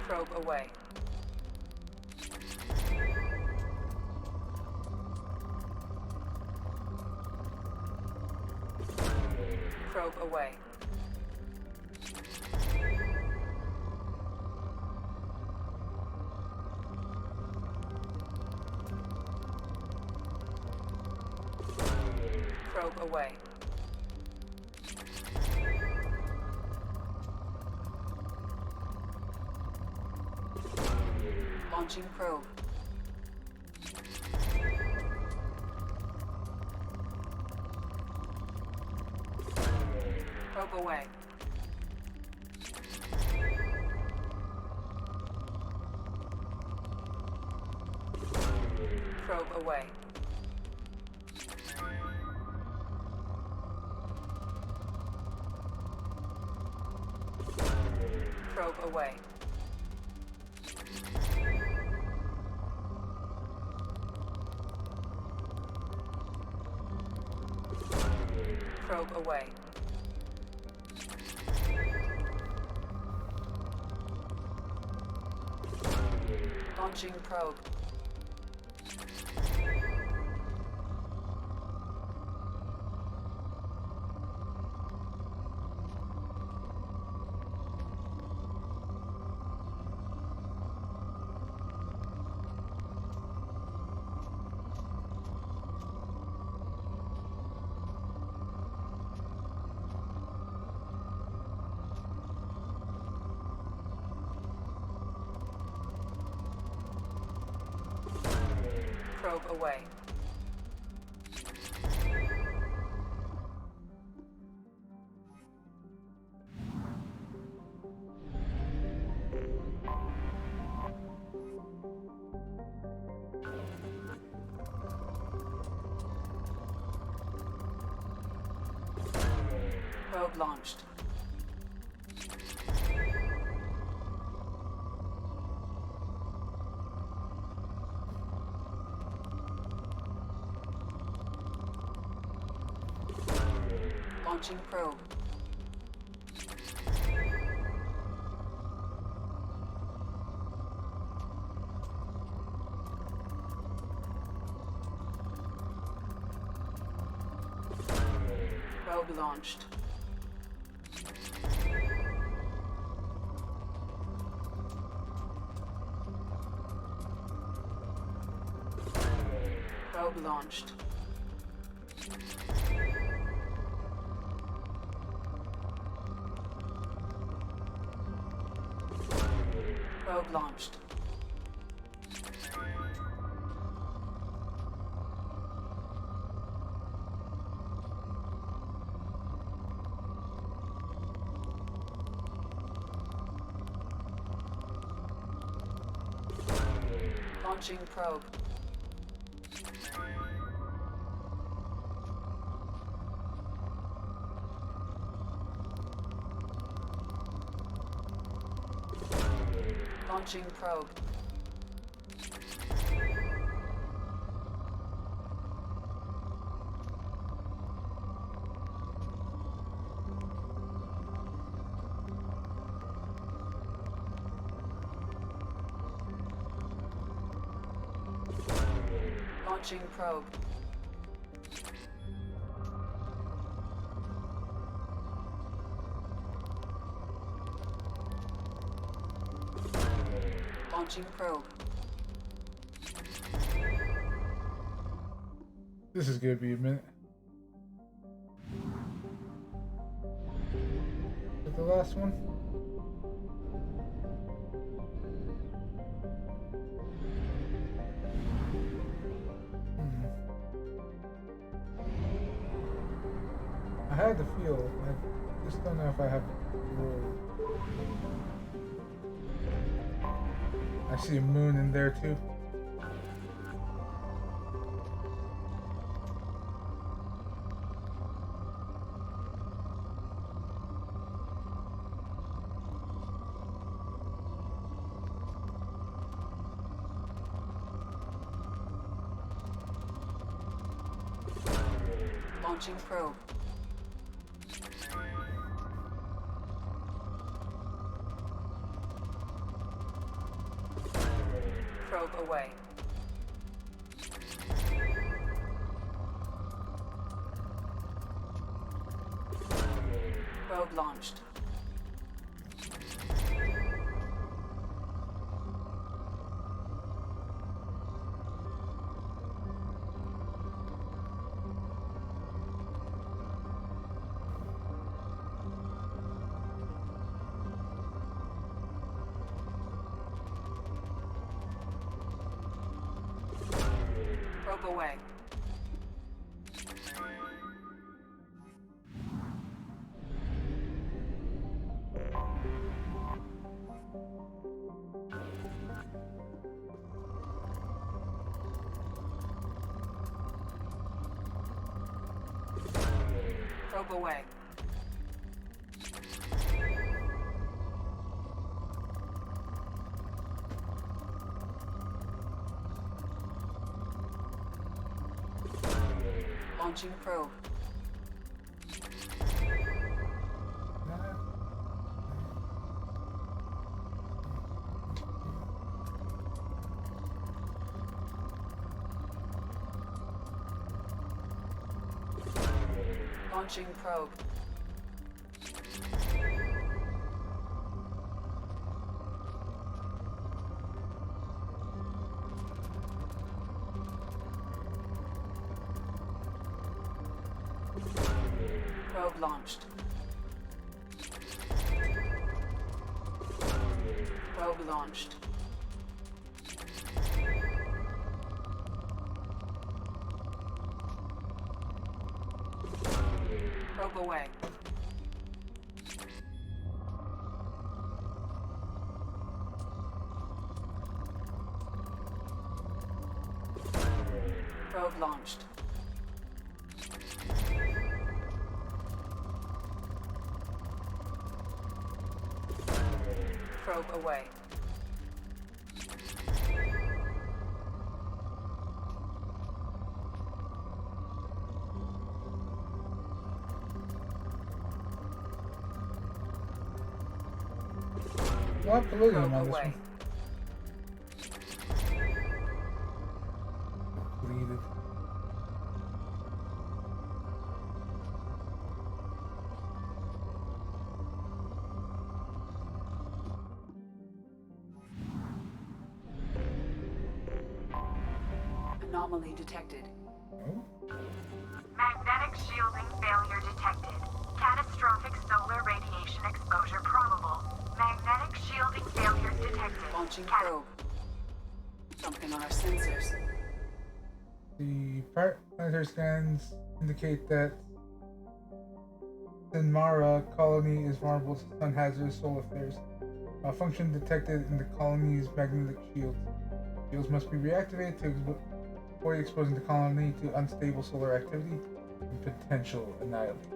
Probe away. Probe away. Probe away. Launching probe. Probe away. Probe away. Probe away. Probe away. Launching probe. Probe away. Probe launched. Launching probe. Probe launched. Probe launched. Probe launched. Launching probe. Launching probe. Launching probe. Launching probe. This is gonna be a minute. Is it the last one? I had the feel. I just don't know if I have the roll. I see a moon in there too. Launching probe. Probe away. Probe launched. Probe away. Probe away. Launching probe. Launching probe. Probe launched. Probe launched. Probe away. Probe launched. Probe away. Well, polluting Probe on this away. one. Deleted. Anomaly detected. Magnetic shielding failure detected. Catastrophic solar radiation exposure probable. Magnetic shielding failure detected. Launching probe. Something on our sensors. The planetary scans indicate that Sinmara colony is vulnerable to sun hazardous solar flares. Malfunction detected in the colony's magnetic shield. Shields must be reactivated to avoid exposing the colony to unstable solar activity and potential annihilation.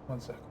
One second.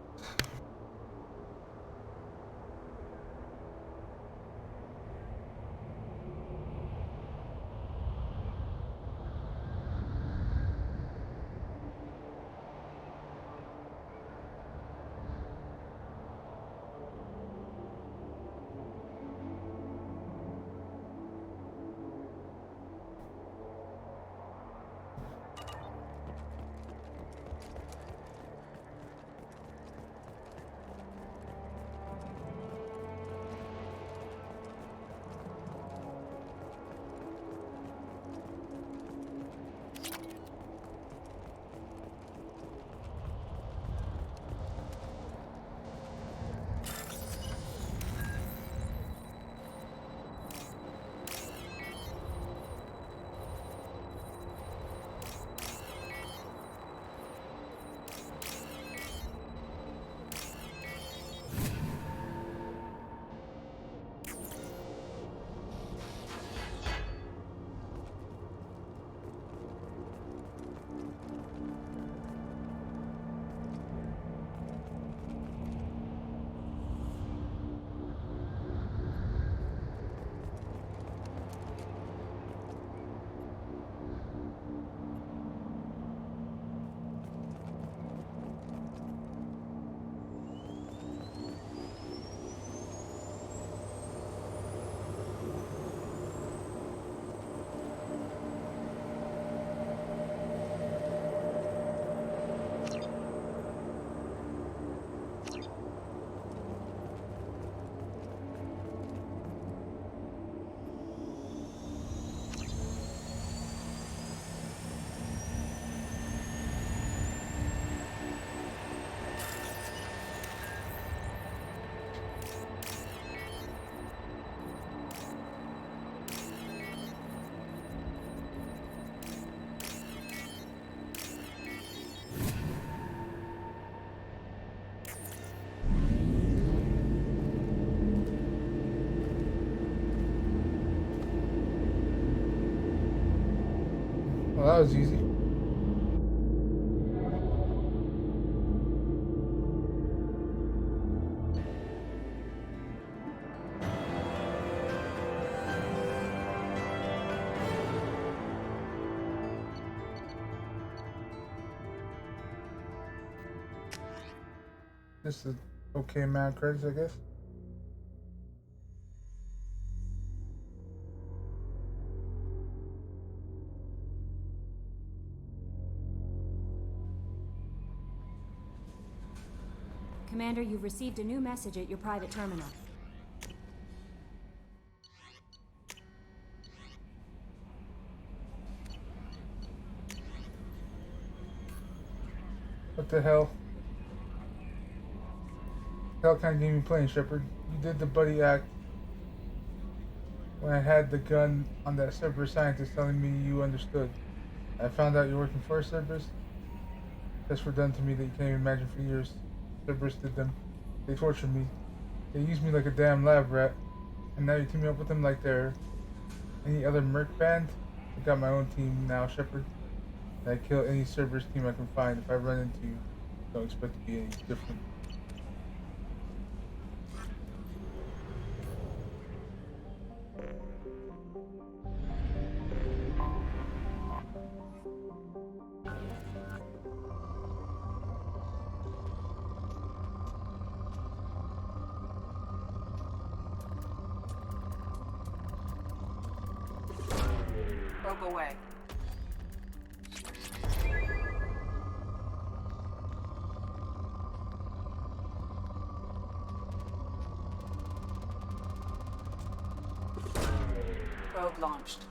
Well, that was easy. This is okay amount of credits, I guess. Commander, you've received a new message at your private terminal. What the hell? Hell kind of game you playing, Shepard? You did the buddy act when I had the gun on that Cerberus scientist telling me you understood. I found out you're working for Cerberus. Tests were done to me that you can't even imagine for years. Cerberus did them. They tortured me. They used me like a damn lab rat. And now you team me up with them like they're any other merc band? I got my own team now, Shepard. And I kill any Cerberus team I can find. If I run into you, don't expect to be any different. Probe away. Probe launched.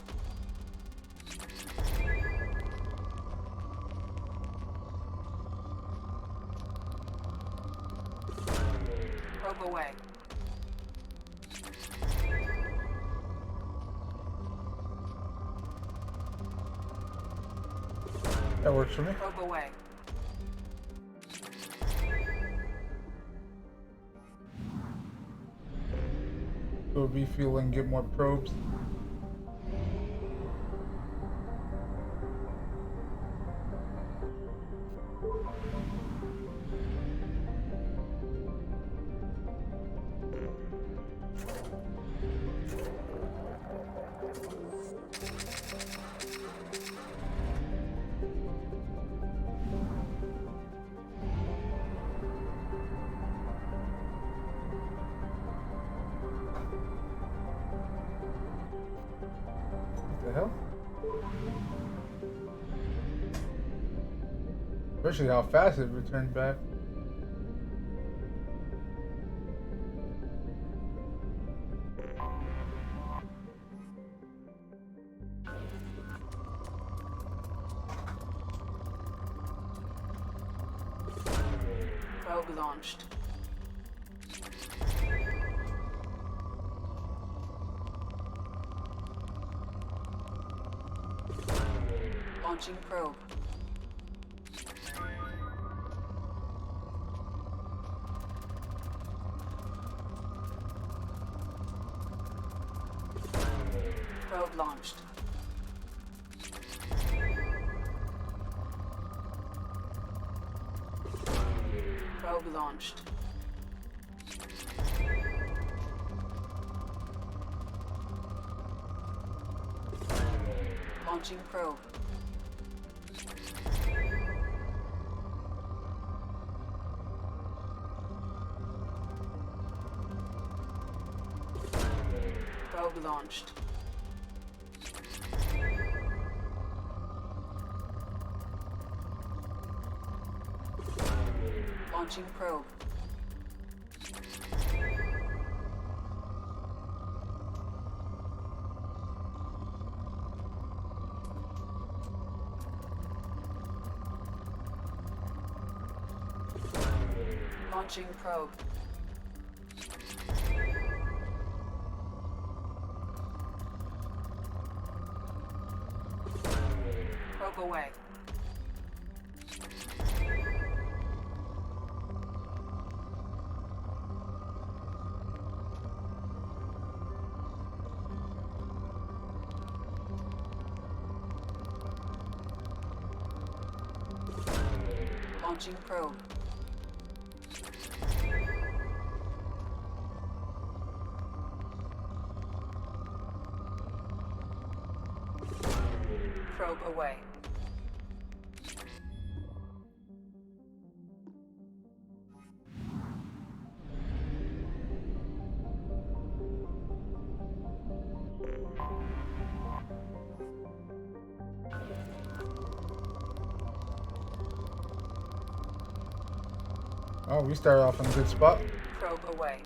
Probe away. That works for me. Probe away. Go refuel and get more probes. What the hell? Especially how fast it returned back. Probe launched. Launching probe. Probe launched. Probe launched. Launching probe. Probe launched. Launching probe. Launching probe. Probe away. Launching probe. Probe away. Oh, we started off in a good spot. Probe away.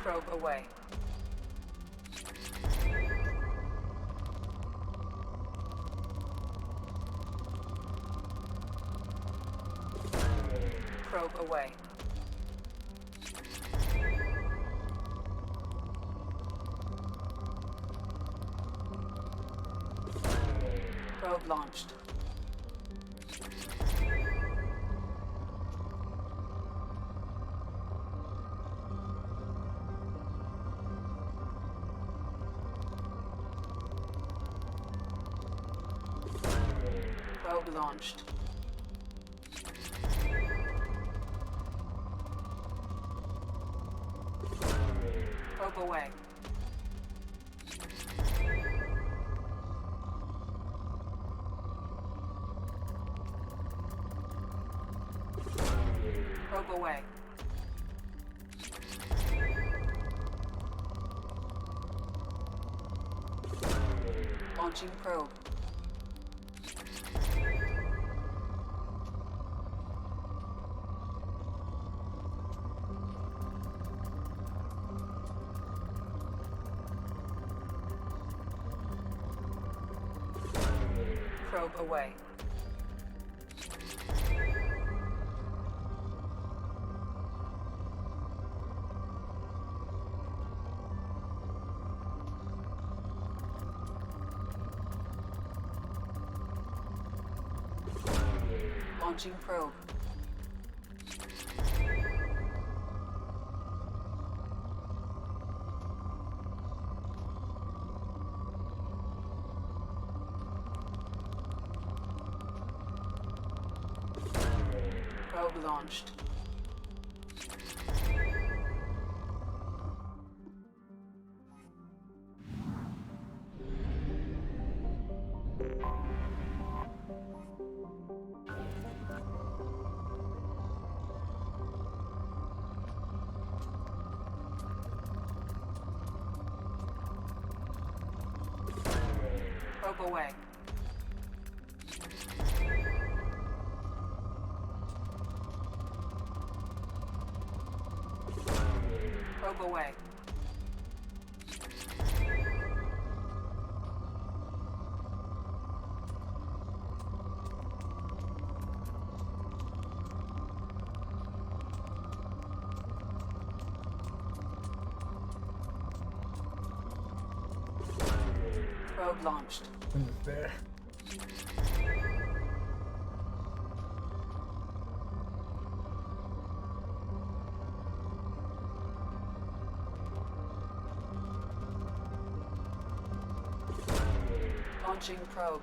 Probe away. Probe away. Probe launched. Probe launched. Probe away. away. Launching probe. Probe away. Launching probe. Probe launched. Probe away. Probe away. Probe launched. There. Launching probe.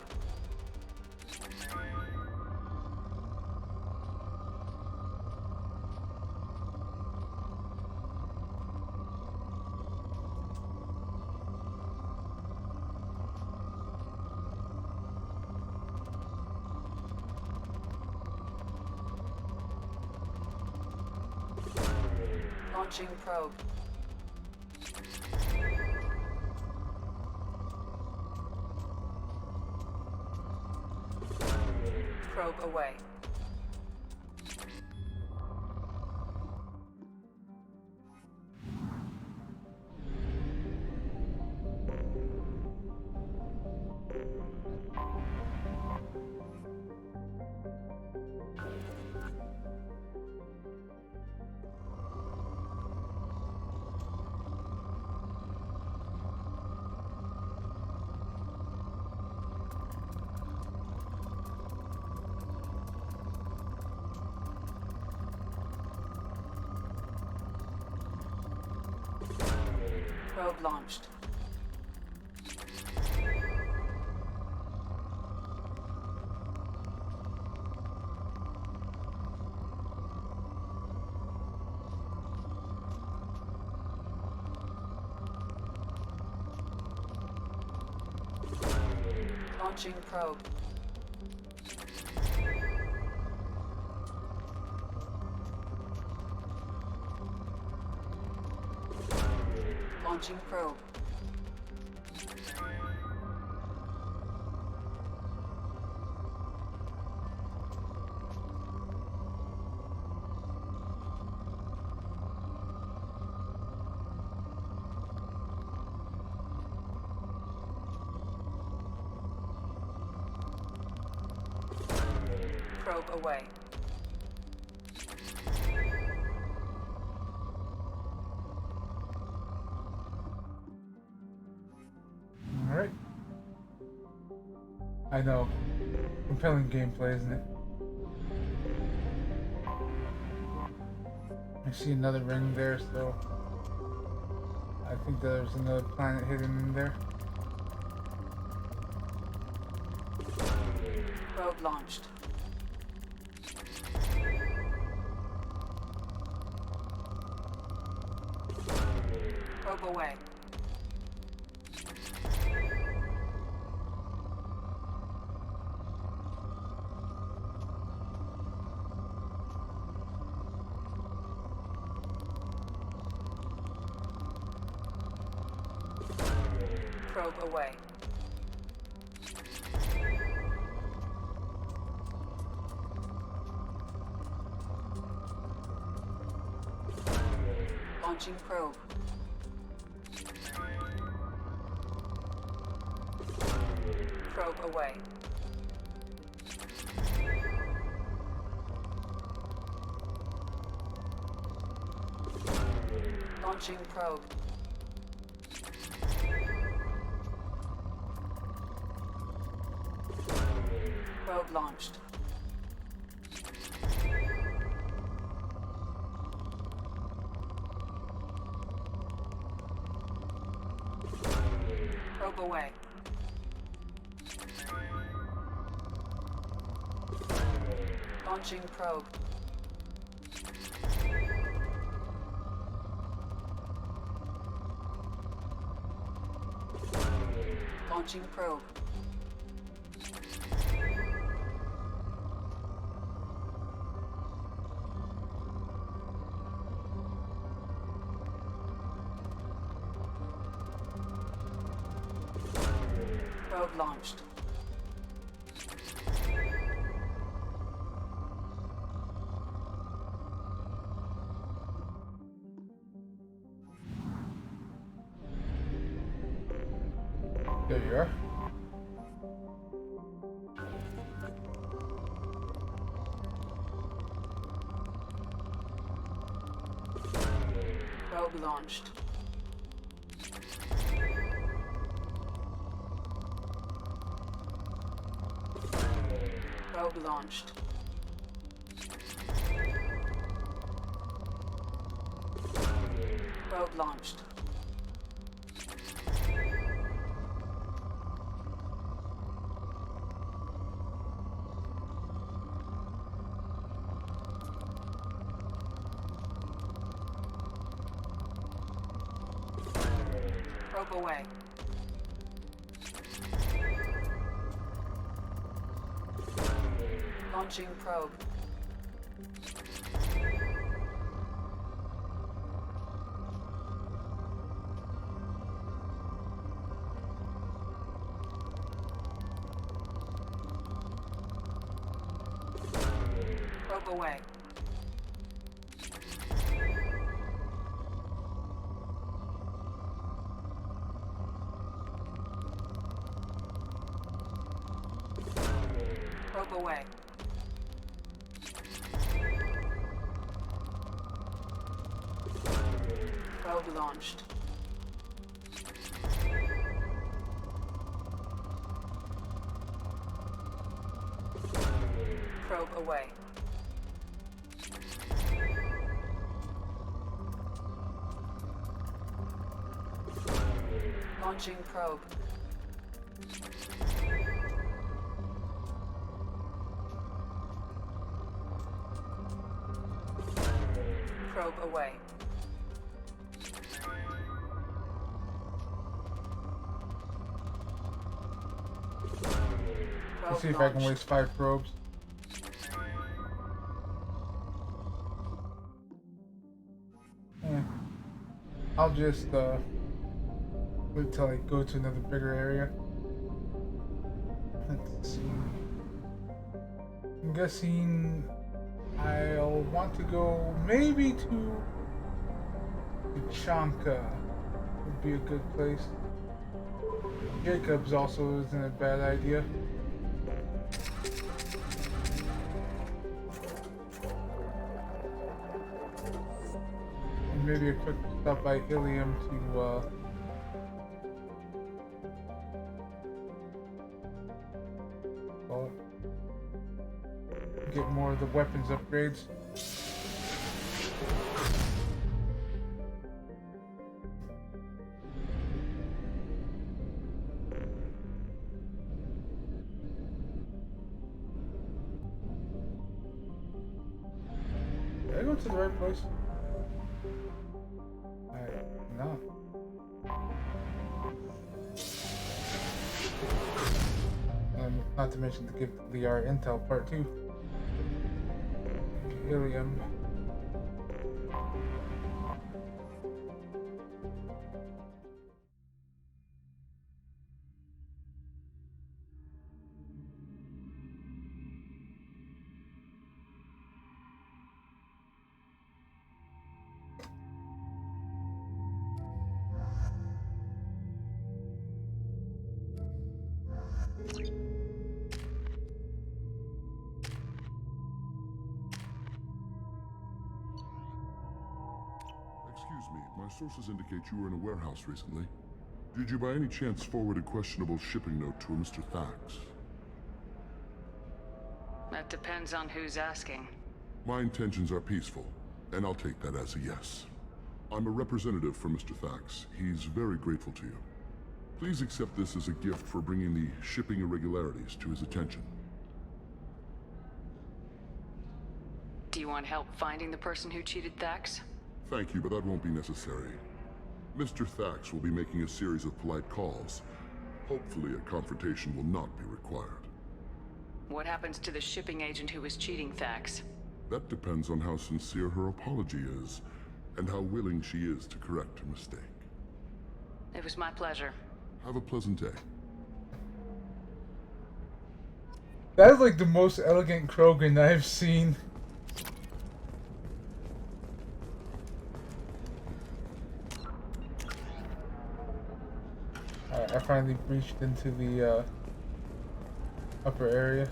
Launching probe. Probe away. Probe launched. Launching probe. Launching probe. Probe away. Alright. I know. Compelling gameplay, isn't it? I see another ring there, so I think there's another planet hidden in there. Probe launched. Probe away. Probe away. Launching probe. Probe away. Launching probe. Probe launched. Probe away. Launching probe. Launching probe. Probe launched. There you are. Probe launched. Probe launched. Probe launched. Probe away. Launching probe. Probe away. Probe away. Probe launched. Probe away. Launching probe. Probe away. Let's see if I can waste 5 probes. I'll just wait till I go to another bigger area. Let's see. I'm guessing I'll want to go maybe to Tuchanka would be a good place. Jacobs also isn't a bad idea. And maybe a quick stop by Ilium to get more of the weapons upgrades. Did I go to the right place? No. And not to mention to give Liara intel part 2. Ilium. me, my sources indicate you were in a warehouse recently. Did you by any chance forward a questionable shipping note to a Mr. Thax? That depends on who's asking. My intentions are peaceful, and I'll take that as a yes. I'm a representative for Mr. Thax. He's very grateful to you. Please accept this as a gift for bringing the shipping irregularities to his attention. Do you want help finding the person who cheated Thax? Thank you, but that won't be necessary. Mr. Thax will be making a series of polite calls. Hopefully a confrontation will not be required. What happens to the shipping agent who was cheating Thax? That depends on how sincere her apology is, and how willing she is to correct her mistake. It was my pleasure. Have a pleasant day. That is like the most elegant Krogan I've seen. Alright, I finally reached into the upper area.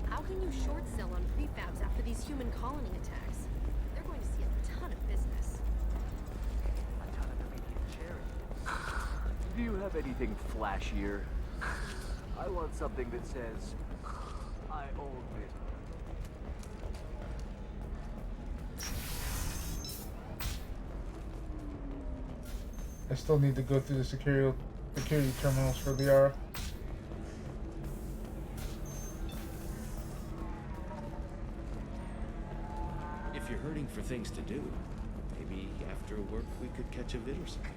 How can you short sell on prefabs after these human colony attacks? They're going to see a ton of business. A ton of immediate charity. Do you have anything flashier? I want something that says, I own it. I still need to go through the security terminals for Liara. If you're hurting for things to do, maybe after work we could catch a vid or something.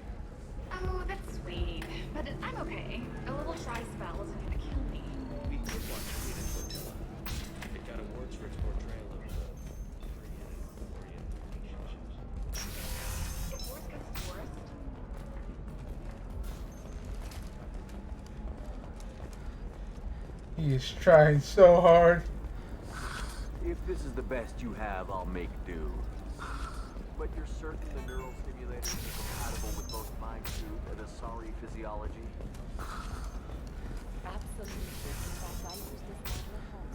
Oh, that's sweet. But I'm okay. A little dry spell isn't gonna kill me. We could watch Rita Flotilla. It got awards for its portrayal of Korean relationships. If worst comes to worst, He is trying so hard. If this is the best you have, I'll make do. But you're certain the neural stimulators are compatible with both my suit and Asari physiology? absolutely. In fact, I use this model at home.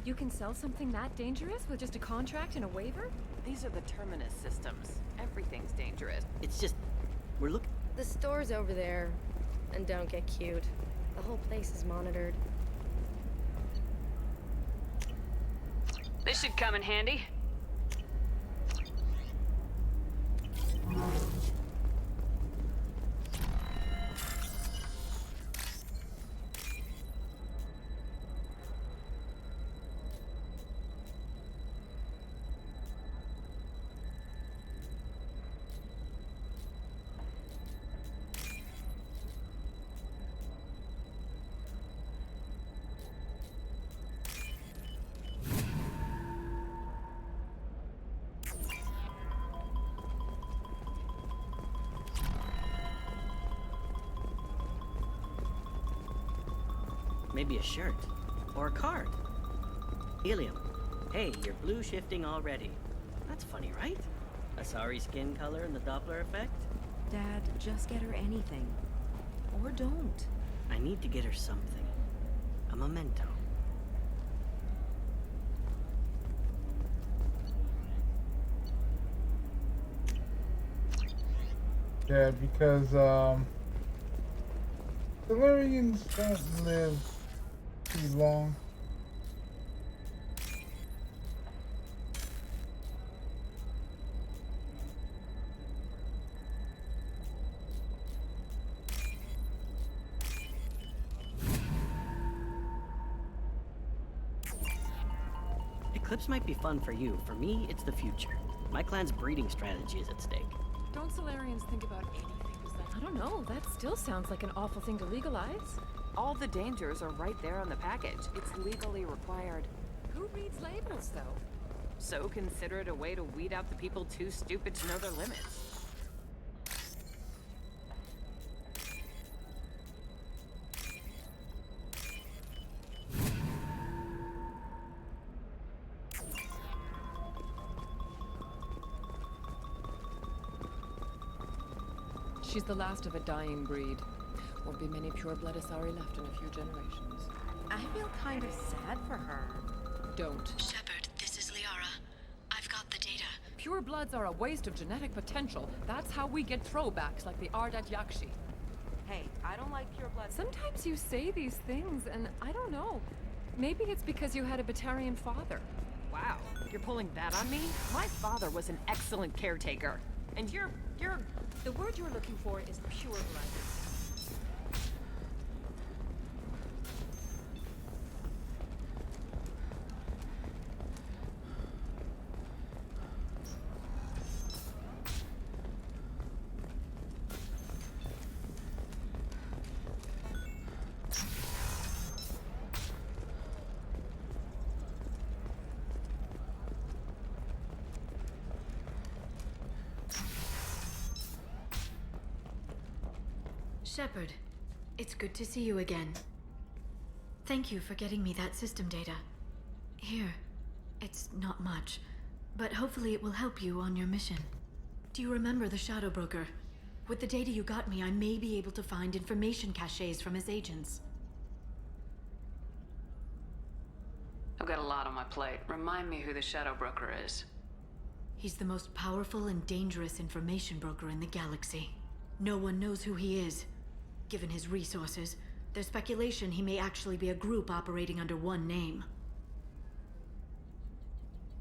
You can sell something that dangerous with just a contract and a waiver? These are the Terminus systems. Everything's dangerous. It's just... we're looking... The store's over there. And don't get cute. The whole place is monitored. This should come in handy. Maybe a shirt. Or a card. Helium. Hey, you're blue shifting already. That's funny, right? Asari skin color and the Doppler effect? Dad, just get her anything. Or don't. I need to get her something. A memento. Yeah, because Solarians don't live too long. Eclipse might be fun for you. For me, it's the future. My clan's breeding strategy is at stake. Don't Solarians think about anything besides... I don't know, that still sounds like an awful thing to legalize. All the dangers are right there on the package. It's legally required. Who reads labels, though? So consider it a way to weed out the people too stupid to know their limits. She's the last of a dying breed. Won't be many pure-blood Asari left in a few generations. I feel kind of sad for her. Don't. Shepard, this is Liara. I've got the data. Pure-bloods are a waste of genetic potential. That's how we get throwbacks like the Ardat Yakshi. Hey, I don't like pure blood. Sometimes you say these things, and I don't know. Maybe it's because you had a Batarian father. Wow, you're pulling that on me? My father was an excellent caretaker. And you're... The word you're looking for is pure blood. Shepard, it's good to see you again. Thank you for getting me that system data. Here, it's not much, but hopefully it will help you on your mission. Do you remember the Shadow Broker? With the data you got me, I may be able to find information caches from his agents. I've got a lot on my plate. Remind me who the Shadow Broker is. He's the most powerful and dangerous information broker in the galaxy. No one knows who he is. Given his resources, there's speculation he may actually be a group operating under one name.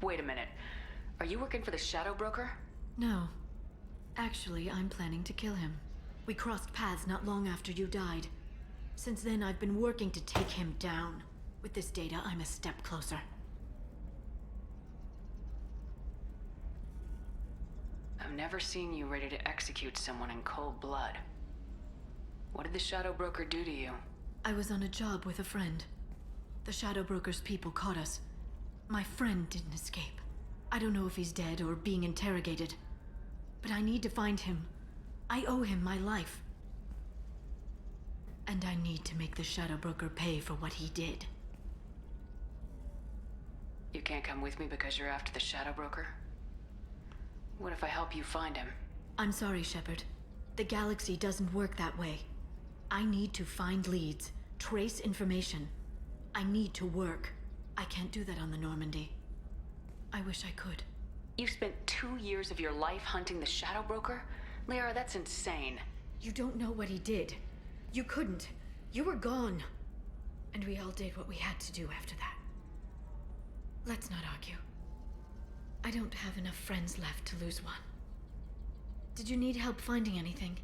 Wait a minute. Are you working for the Shadow Broker? No. Actually, I'm planning to kill him. We crossed paths not long after you died. Since then, I've been working to take him down. With this data, I'm a step closer. I've never seen you ready to execute someone in cold blood. What did the Shadow Broker do to you? I was on a job with a friend. The Shadow Broker's people caught us. My friend didn't escape. I don't know if he's dead or being interrogated. But I need to find him. I owe him my life. And I need to make the Shadow Broker pay for what he did. You can't come with me because you're after the Shadow Broker? What if I help you find him? I'm sorry, Shepard. The galaxy doesn't work that way. I need to find leads, trace information. I need to work. I can't do that on the Normandy. I wish I could. You've spent 2 years of your life hunting the Shadow Broker? Liara, that's insane. You don't know what he did. You couldn't. You were gone. And we all did what we had to do after that. Let's not argue. I don't have enough friends left to lose one. Did you need help finding anything?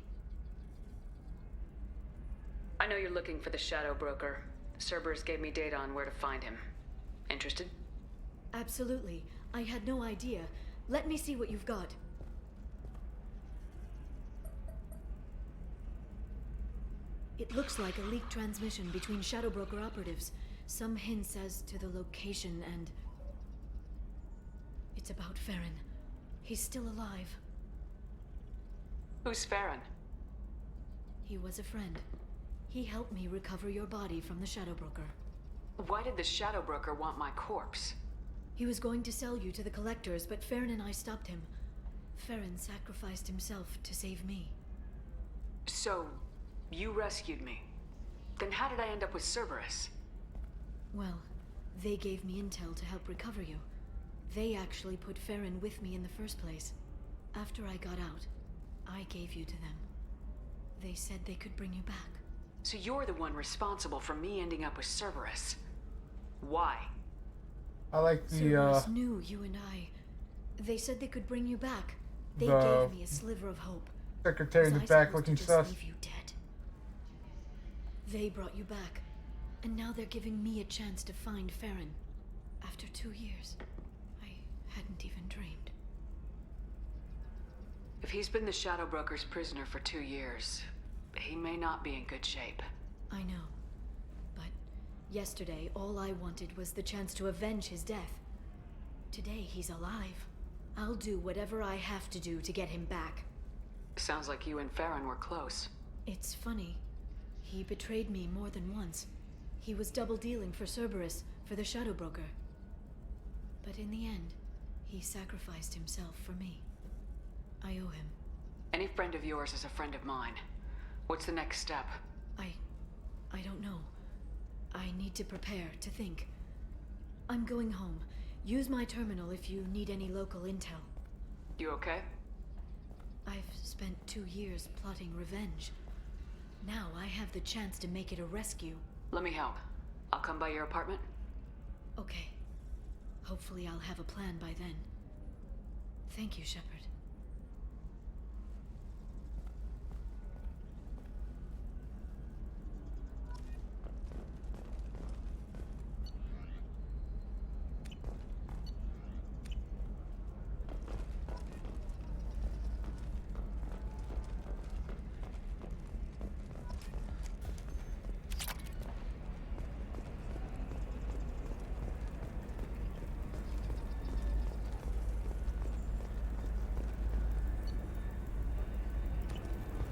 I know you're looking for the Shadow Broker. Cerberus gave me data on where to find him. Interested? Absolutely. I had no idea. Let me see what you've got. It looks like a leaked transmission between Shadow Broker operatives. Some hints as to the location and... It's about Farron. He's still alive. Who's Farron? He was a friend. He helped me recover your body from the Shadow Broker. Why did the Shadow Broker want my corpse? He was going to sell you to the Collectors, but Farron and I stopped him. Farron sacrificed himself to save me. So, you rescued me. Then how did I end up with Cerberus? Well, they gave me intel to help recover you. They actually put Farron with me in the first place. After I got out, I gave you to them. They said they could bring you back. So you're the one responsible for me ending up with Cerberus. Why? I like the, Cerberus knew you and I. They said they could bring you back. They gave me a sliver of hope. Secretary in the back looking sus. Leave you dead. They brought you back. And now they're giving me a chance to find Farron. After 2 years. I hadn't even dreamed. If he's been the Shadow Broker's prisoner for 2 years, he may not be in good shape. I know. But yesterday, all I wanted was the chance to avenge his death. Today, he's alive. I'll do whatever I have to do to get him back. Sounds like you and Farron were close. It's funny. He betrayed me more than once. He was double-dealing for Cerberus, for the Shadow Broker. But in the end, he sacrificed himself for me. I owe him. Any friend of yours is a friend of mine. What's the next step? I don't know. I need to prepare, to think. I'm going home. Use my terminal if you need any local intel. You okay? I've spent 2 years plotting revenge. Now I have the chance to make it a rescue. Let me help. I'll come by your apartment. Okay. Hopefully I'll have a plan by then. Thank you, Shepard.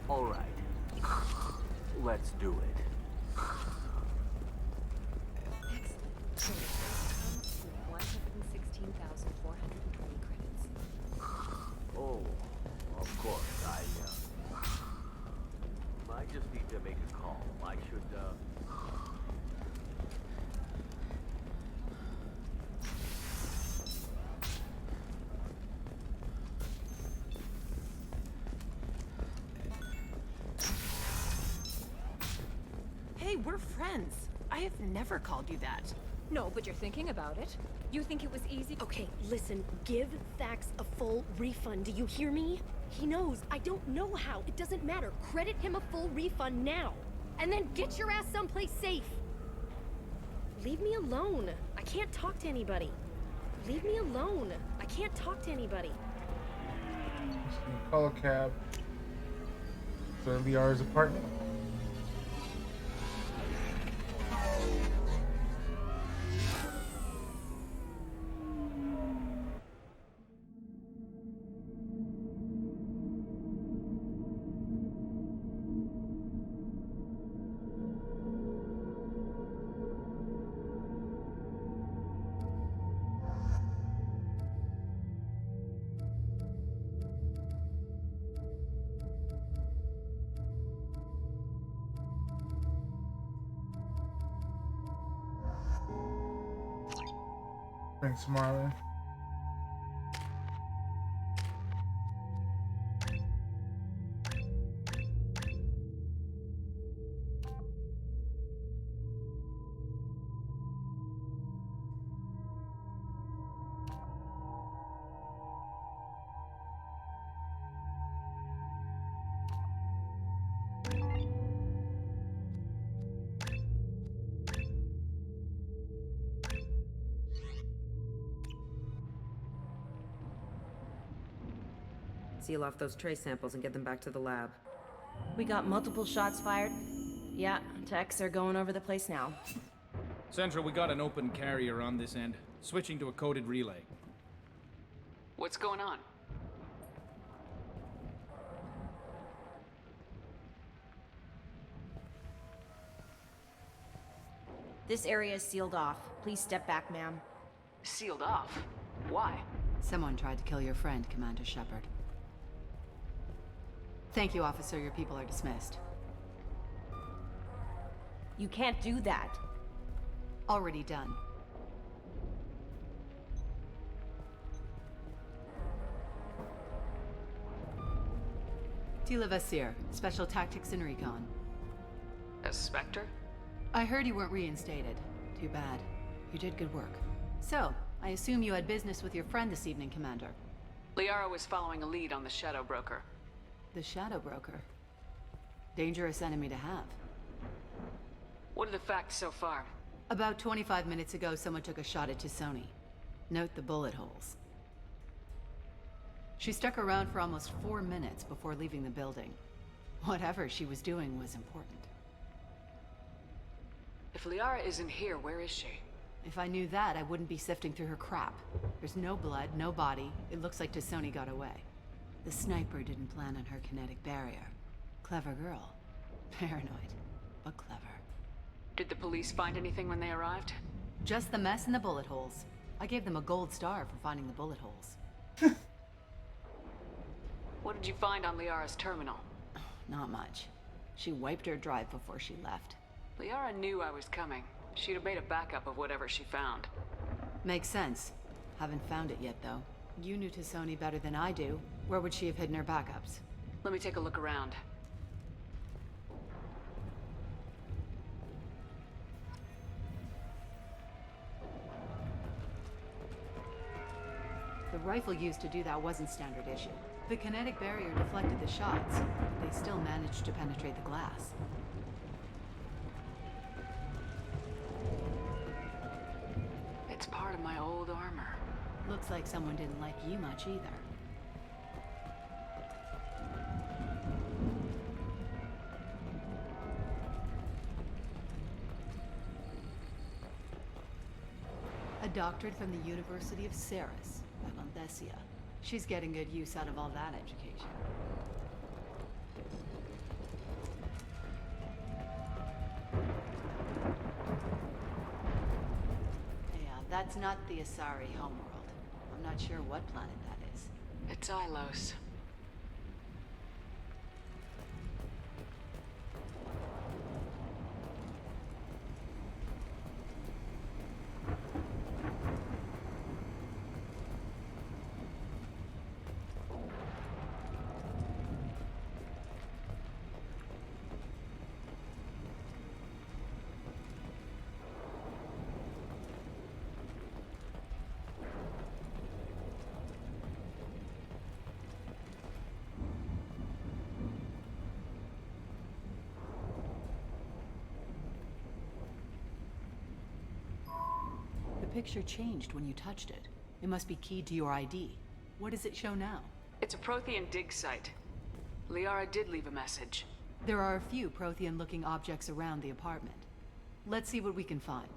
All right. Let's do it. Excellent. So the comes to 116,420 credits. Oh, of course. I just need to make a call. I should, Hey, we're friends. I have never called you that. No, but you're thinking about it. You think it was easy? Okay, listen, give Thax a full refund. Do you hear me? He knows. I don't know how. It doesn't matter. Credit him a full refund now. And then get your ass someplace safe. Leave me alone. I can't talk to anybody. Leave me alone. I can't talk to anybody. Call a cab to Liara's apartment. Bring Samara in. Seal off those trace samples and get them back to the lab. We got multiple shots fired. Yeah, techs are going over the place now. Central, we got an open carrier on this end. Switching to a coded relay. What's going on? This area is sealed off. Please step back, ma'am. Sealed off? Why? Someone tried to kill your friend, Commander Shepard. Thank you, officer. Your people are dismissed. You can't do that. Already done. Tila Vasir, Special Tactics and Recon. A Spectre? I heard you weren't reinstated. Too bad. You did good work. So, I assume you had business with your friend this evening, Commander. Liara was following a lead on the Shadow Broker. The Shadow Broker. Dangerous enemy to have. What are the facts so far? About 25 minutes ago, someone took a shot at T'Soni. Note the bullet holes. She stuck around for almost 4 minutes before leaving the building. Whatever she was doing was important. If Liara isn't here, where is she? If I knew that, I wouldn't be sifting through her crap. There's no blood, no body. It looks like T'Soni got away. The sniper didn't plan on her kinetic barrier. Clever girl. Paranoid, but clever. Did the police find anything when they arrived? Just the mess and the bullet holes. I gave them a gold star for finding the bullet holes. What did you find on Liara's terminal? Not much. She wiped her drive before she left. Liara knew I was coming. She'd have made a backup of whatever she found. Makes sense. Haven't found it yet, though. You knew Tassoni better than I do. Where would she have hidden her backups? Let me take a look around. The rifle used to do that wasn't standard issue. The kinetic barrier deflected the shots, but they still managed to penetrate the glass. It's part of my old armor. Looks like someone didn't like you much either. A doctorate from the University of Ceres, Avanthesia. She's getting good use out of all that education. Yeah, that's not the Asari homeworld. I'm not sure what planet that is. It's Ilos. The picture changed when you touched it. It must be keyed to your ID. What does it show now? It's a Prothean dig site. Liara did leave a message. There are a few Prothean-looking objects around the apartment. Let's see what we can find.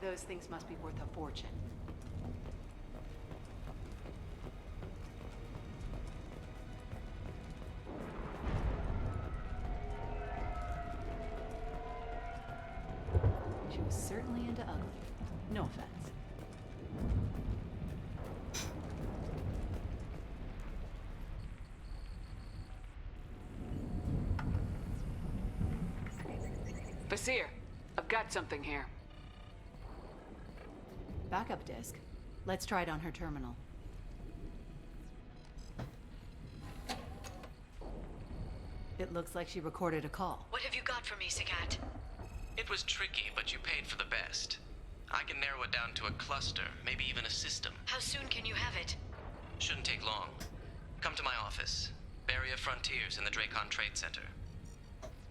Those things must be worth a fortune. She was certainly into ugly. No offense. Vasir, I've got something here. Backup disk. Let's try it on her terminal. It looks like she recorded a call. What have you got for me, Sagat? It was tricky, but you paid for the best. I can narrow it down to a cluster, maybe even a system. How soon can you have it? Shouldn't take long. Come to my office. Barrier Frontiers in the Dracon Trade Center.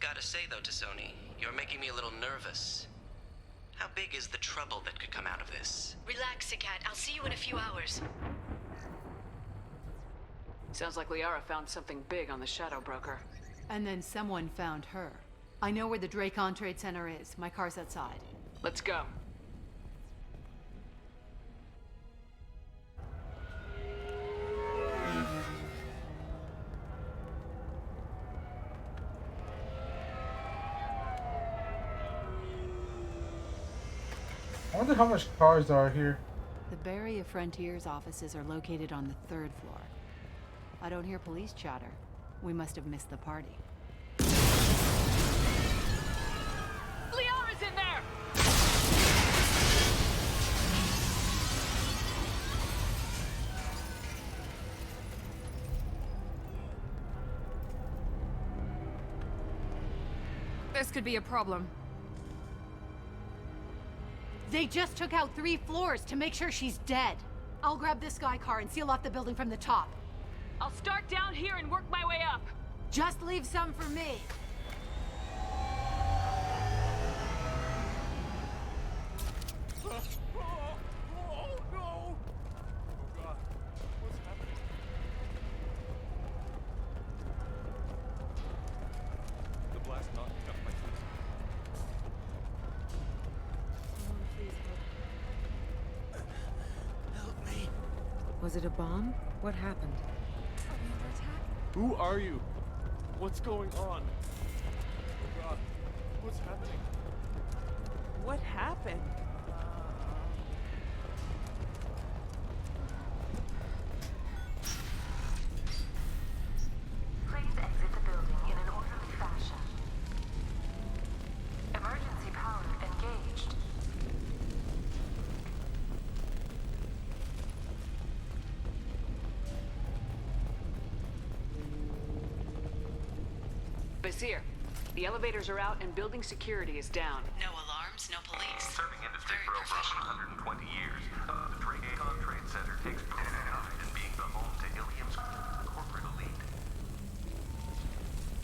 Gotta say though, Tassoni, you're making me a little nervous. How big is the trouble that could come out of this? Relax, Sagat. I'll see you in a few hours. Sounds like Liara found something big on the Shadow Broker. And then someone found her. I know where the Dracon Trade Center is. My car's outside. Let's go. I wonder how much cars there are here. The Barrier Frontiers offices are located on the 3rd floor. I don't hear police chatter. We must have missed the party. Liara's in there! This could be a problem. They just took out 3 floors to make sure she's dead. I'll grab this Sky car and seal off the building from the top. I'll start down here and work my way up. Just leave some for me. Oh no! Oh god, what's happening? The blast knocked me up my Help me. Was it a bomb? What happened? Who are you? What's going on? Oh god, what's happening? What happened? Bazir, the elevators are out and building security is down. No alarms, no police. Serving industry for over 120 years, the Dracon Trade Center takes pride in being the home to Ilium's corporate elite.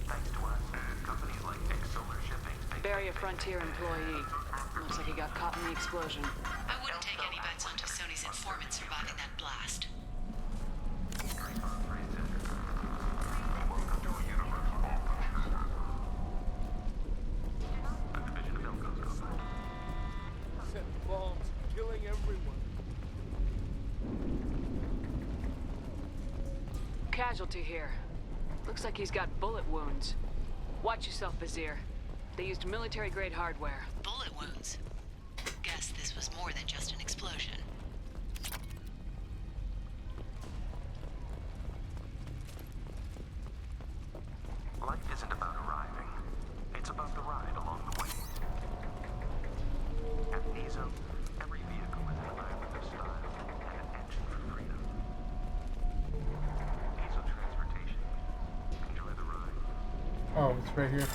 Thanks to us, companies like Exolar Shipping... Barrier Frontier employee. Looks like he got caught in the explosion. I wouldn't take any bets on Sony's informant surviving that blast. Set bombs, killing everyone. Casualty here. Looks like he's got bullet wounds. Watch yourself, Bazir. They used military-grade hardware. Bullet wounds? Guess this was more than just an explosion. Life isn't about arriving. It's about the ride along the way. At Nizo, every vehicle is designed with a style and an engine for freedom. Nizo Transportation. Enjoy the ride. Oh, it's right here.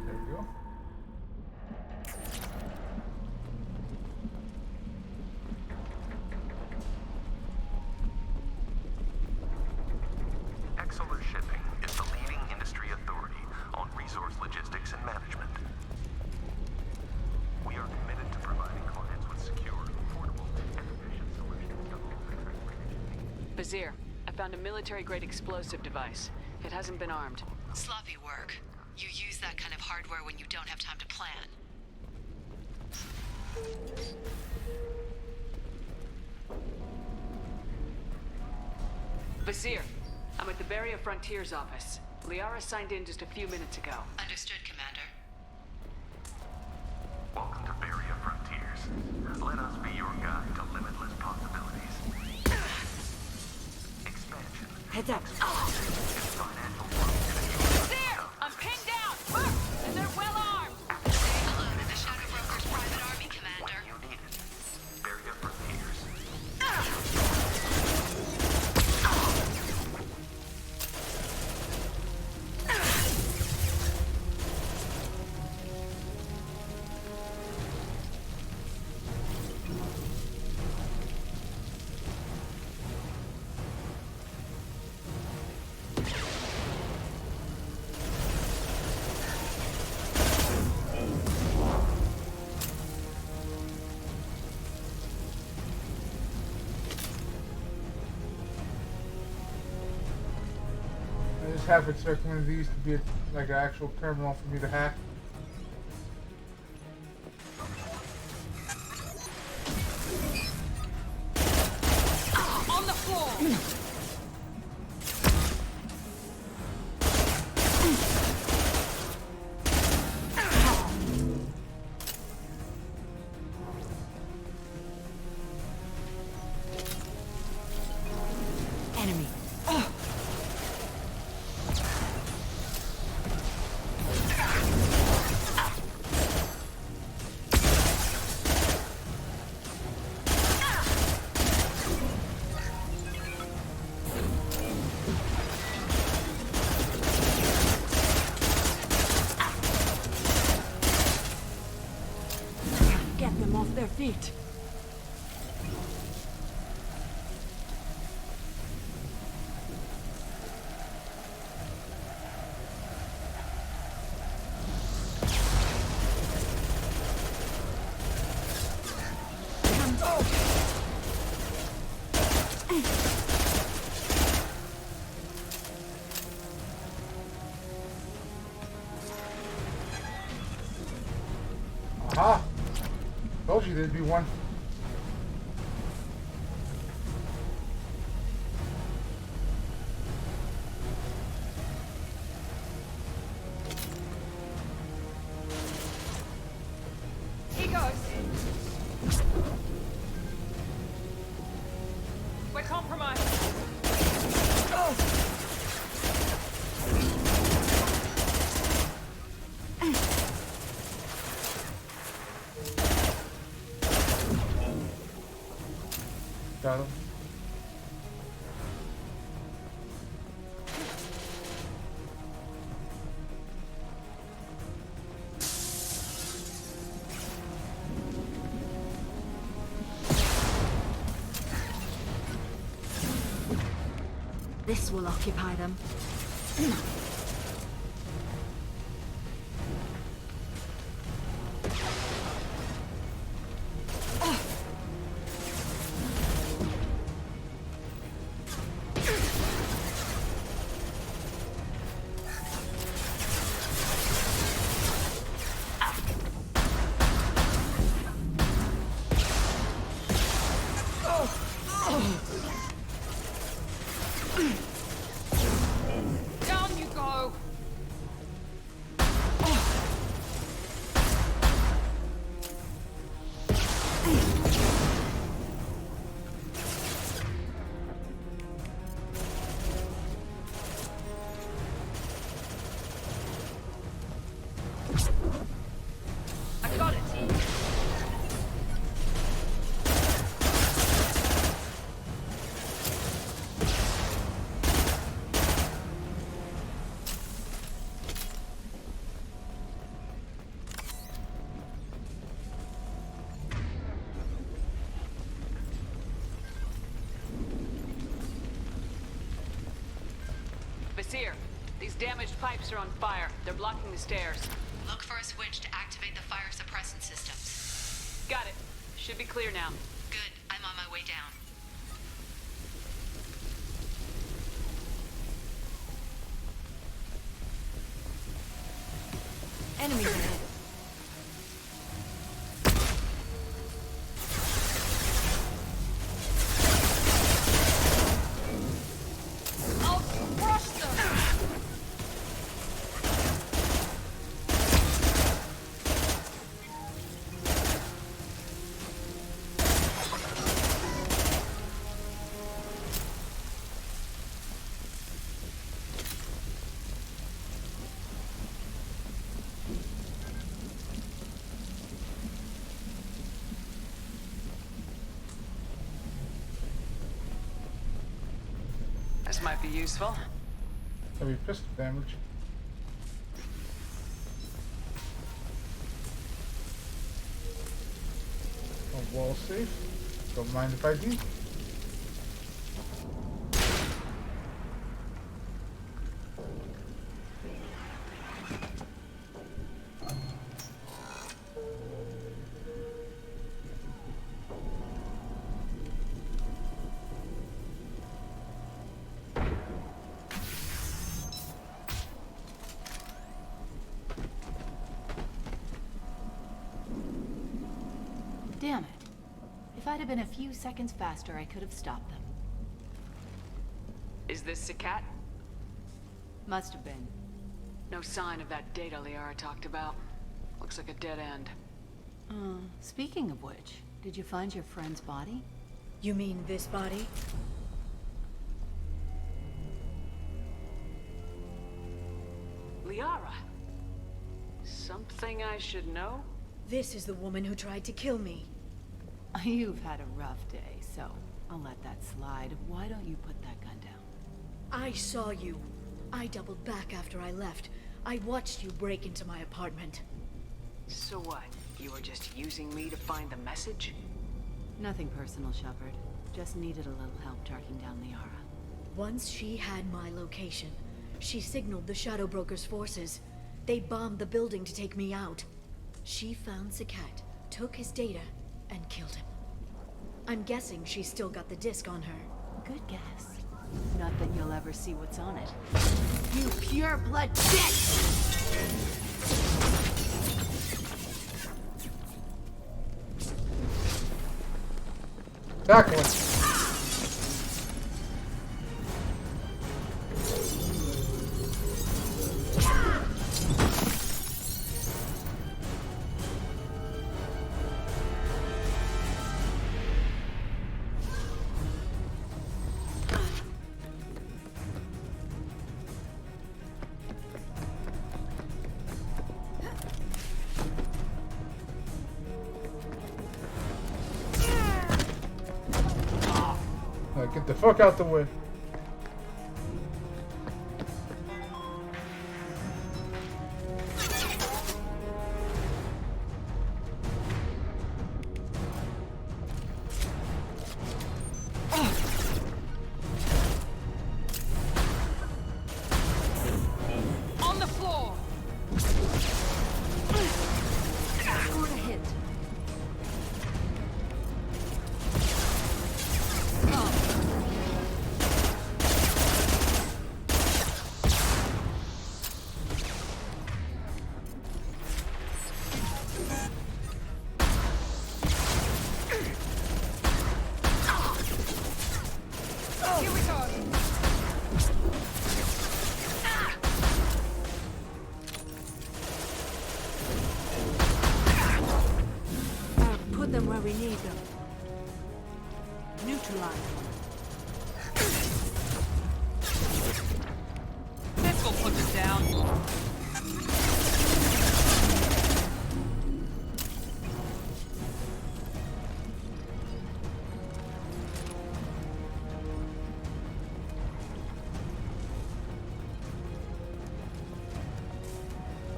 There we go. Exolar Shipping is the leading industry authority on resource logistics and management. We are committed to providing clients with secure, affordable, and efficient solutions to all their transportation needs. Bazir, I found a military-grade explosive device. It hasn't been armed. Sloppy work. You use that kind of hardware when you don't have time to plan. Bazir, I'm at the Barrier Frontiers office. Liara signed in just a few minutes ago. Understood, Commander. Welcome to Barrier Frontiers. Let us be your guide to limitless possibilities. Expansion. Heads up. Financial growth. Bazir! I'm pinned down! Look! And they're well armed! Say hello to the Shadow Broker's private army, Commander. You need it. Barrier Frontiers. I just half expect one of these to be like an actual terminal for me to hack. On the floor! Enemy. Get them off their feet. Aha! Told you there'd be one. He goes! We're compromised! Charlie. This will occupy them. Down you go! I got it! Basir, these damaged pipes are on fire. They're blocking the stairs. Look for a switch to activate the fire suppressant systems. Got it. Should be clear now. Good. I'm on my way down. Enemies ahead. I'll crush them! This might be useful. Heavy pistol damage. A wall safe. Don't mind if I do. Damn it. If I'd have been a few seconds faster, I could have stopped them. Is this Sakat? Must have been. No sign of that data Liara talked about. Looks like a dead end. Speaking of which, did you find your friend's body? You mean this body? Liara? Something I should know? This is the woman who tried to kill me. You've had a rough day, so I'll let that slide. Why don't you put that gun down? I saw you. I doubled back after I left. I watched you break into my apartment. So what? You were just using me to find the message? Nothing personal, Shepard. Just needed a little help tracking down Liara. Once she had my location, she signaled the Shadow Broker's forces. They bombed the building to take me out. She found Sakat, took his data, and killed him. I'm guessing she's still got the disc on her. Good guess. Not that you'll ever see what's on it. You pure blood bitch! Tackle. fuck out the way. On the floor! Scored a hit. Here we go! Put them where we need them. Neutralize. This will put us down.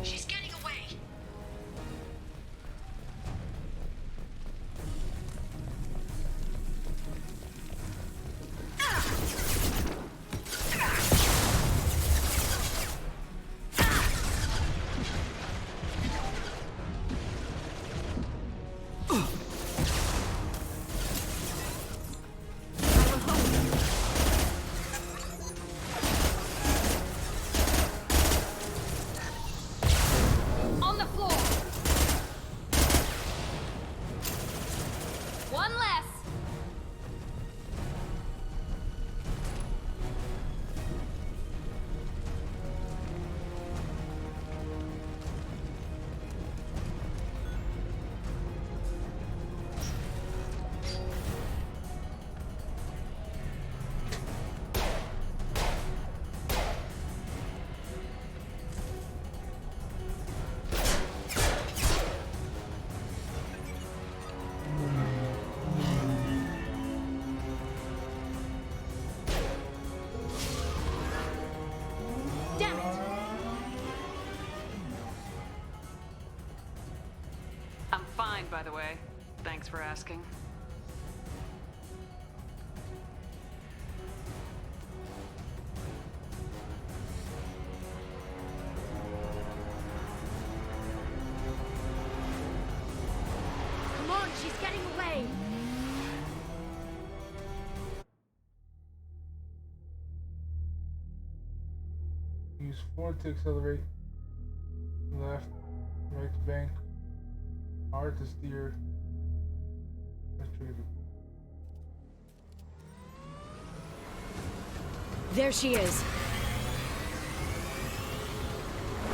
She's getting away. On the floor! One less! Damn it! I'm fine, by the way. Thanks for asking. Come on, she's getting away! Use forward to accelerate. Left, right to bank. R to steer. Left trigger. There she is.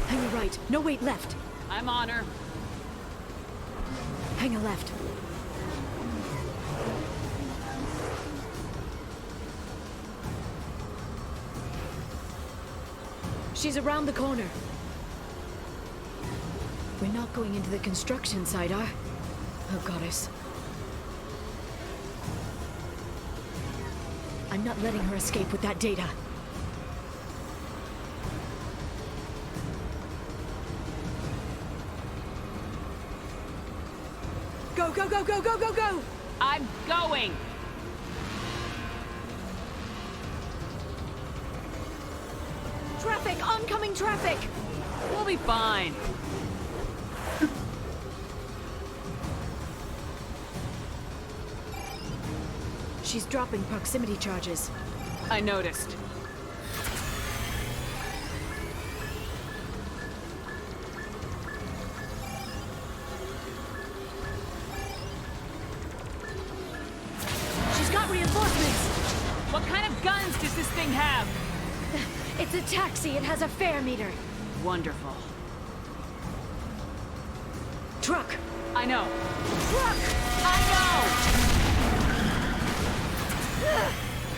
Hang a right. No, wait, left. I'm on her. Hang a left. She's around the corner. We're not going into the construction site, are? Oh, goddess. I'm not letting her escape with that data. Go, go, go, go, go, go, go! I'm going! Traffic! Oncoming traffic! We'll be fine. She's dropping proximity charges. I noticed. She's got reinforcements! What kind of guns does this thing have? It's a taxi. It has a fare meter. Wonderful. Truck! I know. Truck! I know!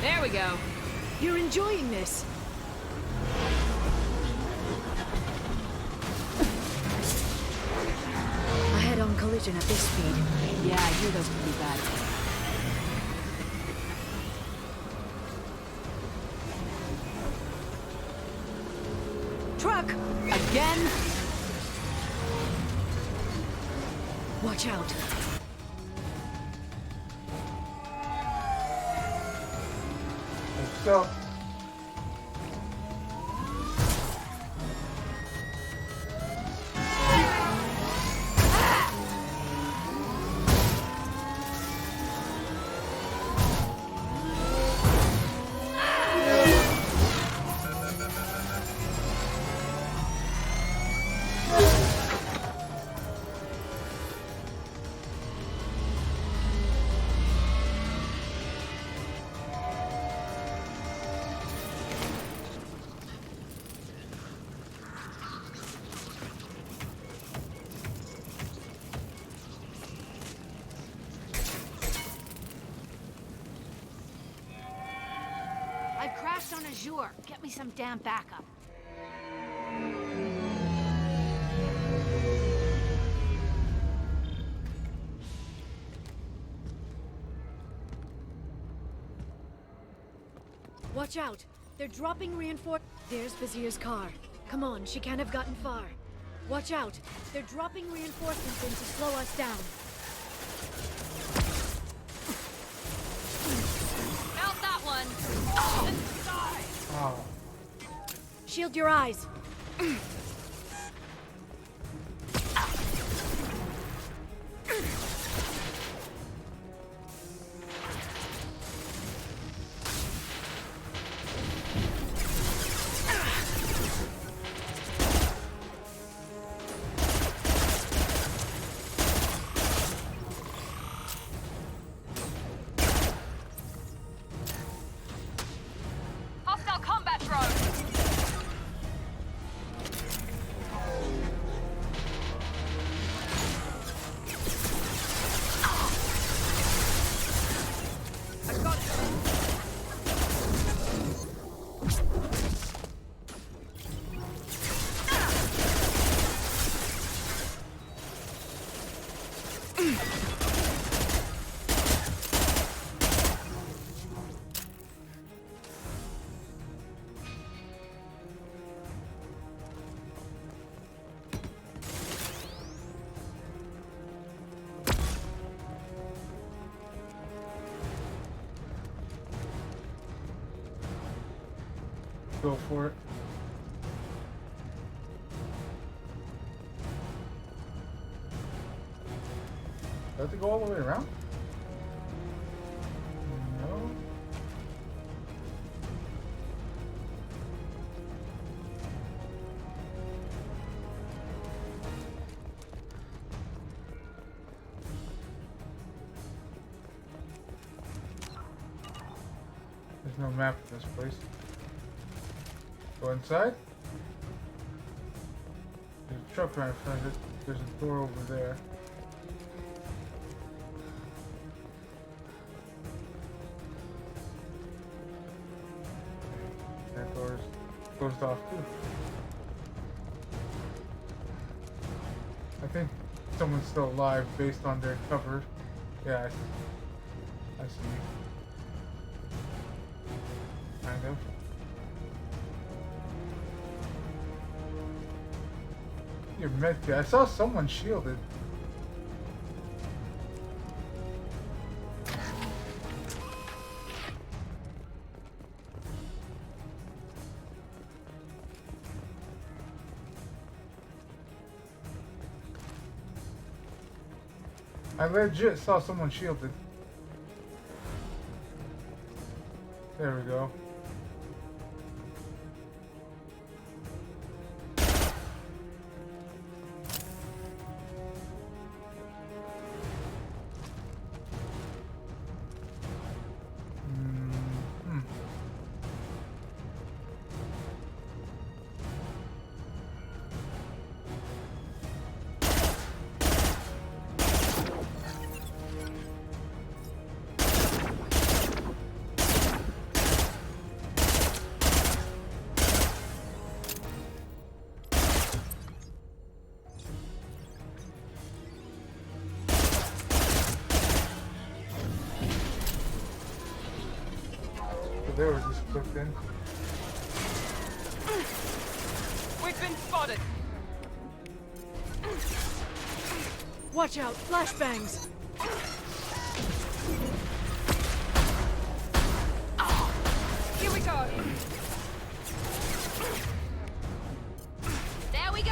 There we go. You're enjoying this. A head-on collision at this speed. Yeah, I hear those pretty bad. Again? Watch out. Let's go. I've crashed on Azure. Get me some damn backup. Watch out! They're dropping reinforce. There's Vizier's car. Come on, she can't have gotten far. Watch out! They're dropping reinforcements in to slow us down. Out that one! Oh. Shield your eyes. Hostile combat drone! Go for it. Do I have to go all the way around? No. There's no map for this place. Go inside. There's a truck right in front of it. There's a door over there. That door's closed off too. I think someone's still alive based on their cover. Yeah, I see. Kind of. Your medkit. I saw someone shielded. I legit saw someone shielded. There we go. They were just clicked in. We've been spotted! Watch out! Flashbangs! Here we go. There we go.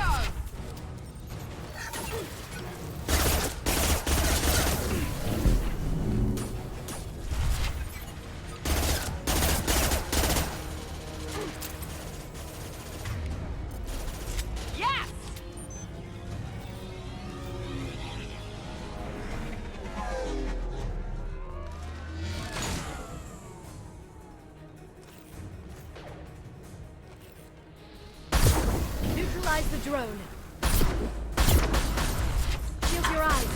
Yes! Neutralize the drone. Shield your eyes.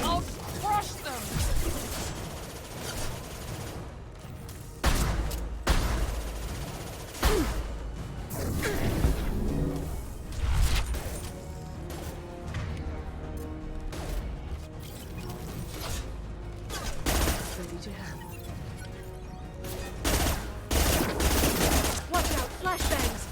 I'll crush them. Ready to help. Watch out! Flashbangs!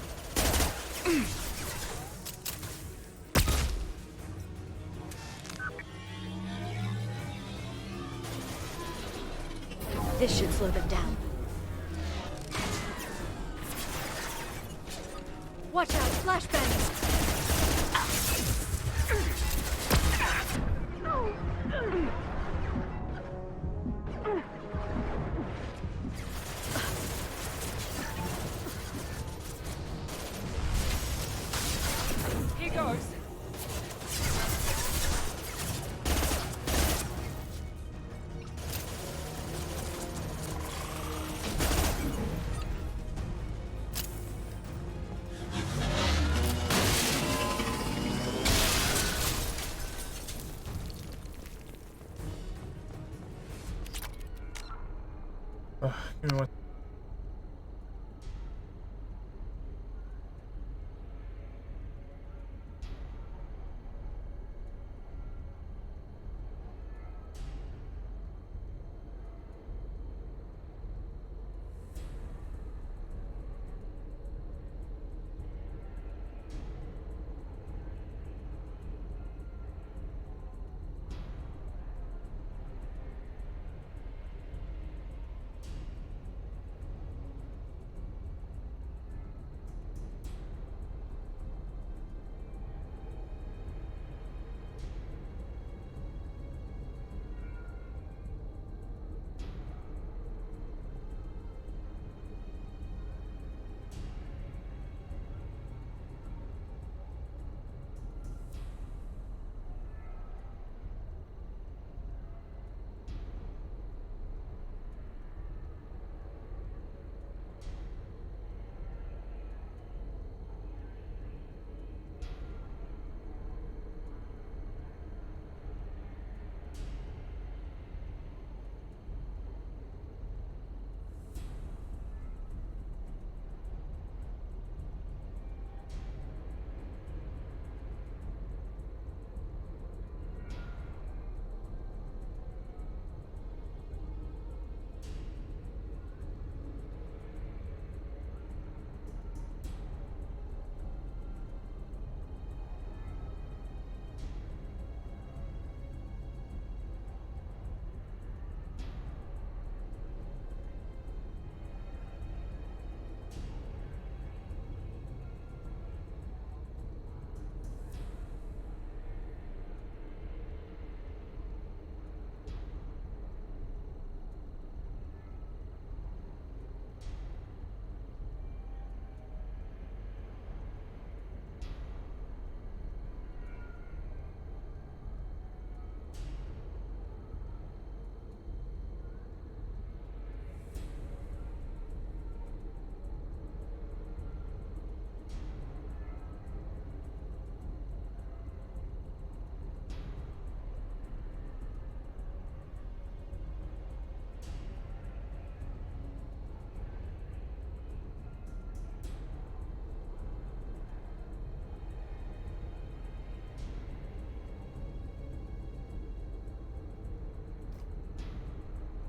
This should slow them down. Watch out! Flashbangs! Here goes. Give me one.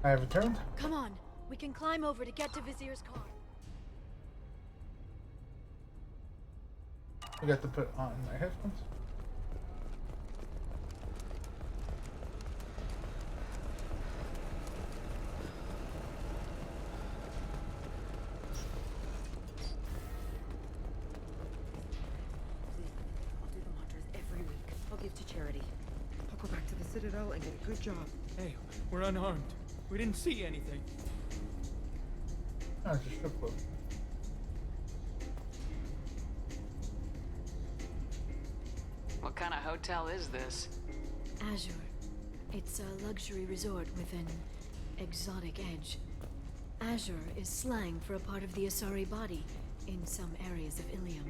I have returned. Come on, we can climb over to get to Vizier's car. I got to put on my headphones. I'll do the mantras every week. I'll give to charity. I'll go back to the Citadel and get a good job. Hey, we're unarmed. We didn't see anything. Oh, it's a strip club. What kind of hotel is this? Azure. It's a luxury resort with an exotic edge. Azure is slang for a part of the Asari body in some areas of Ilium.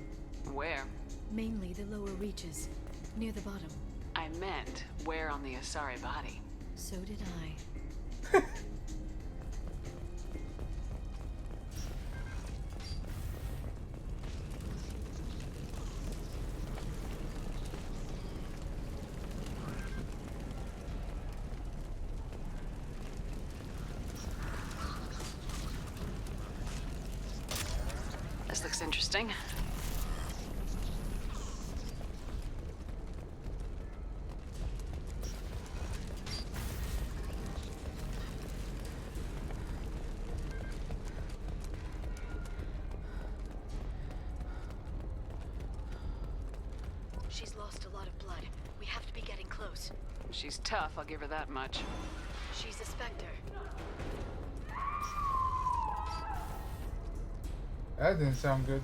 Where? Mainly the lower reaches, near the bottom. I meant, where on the Asari body? So did I. This looks interesting. She's lost a lot of blood. We have to be getting close. She's tough, I'll give her that much. She's a Spectre. That didn't sound good.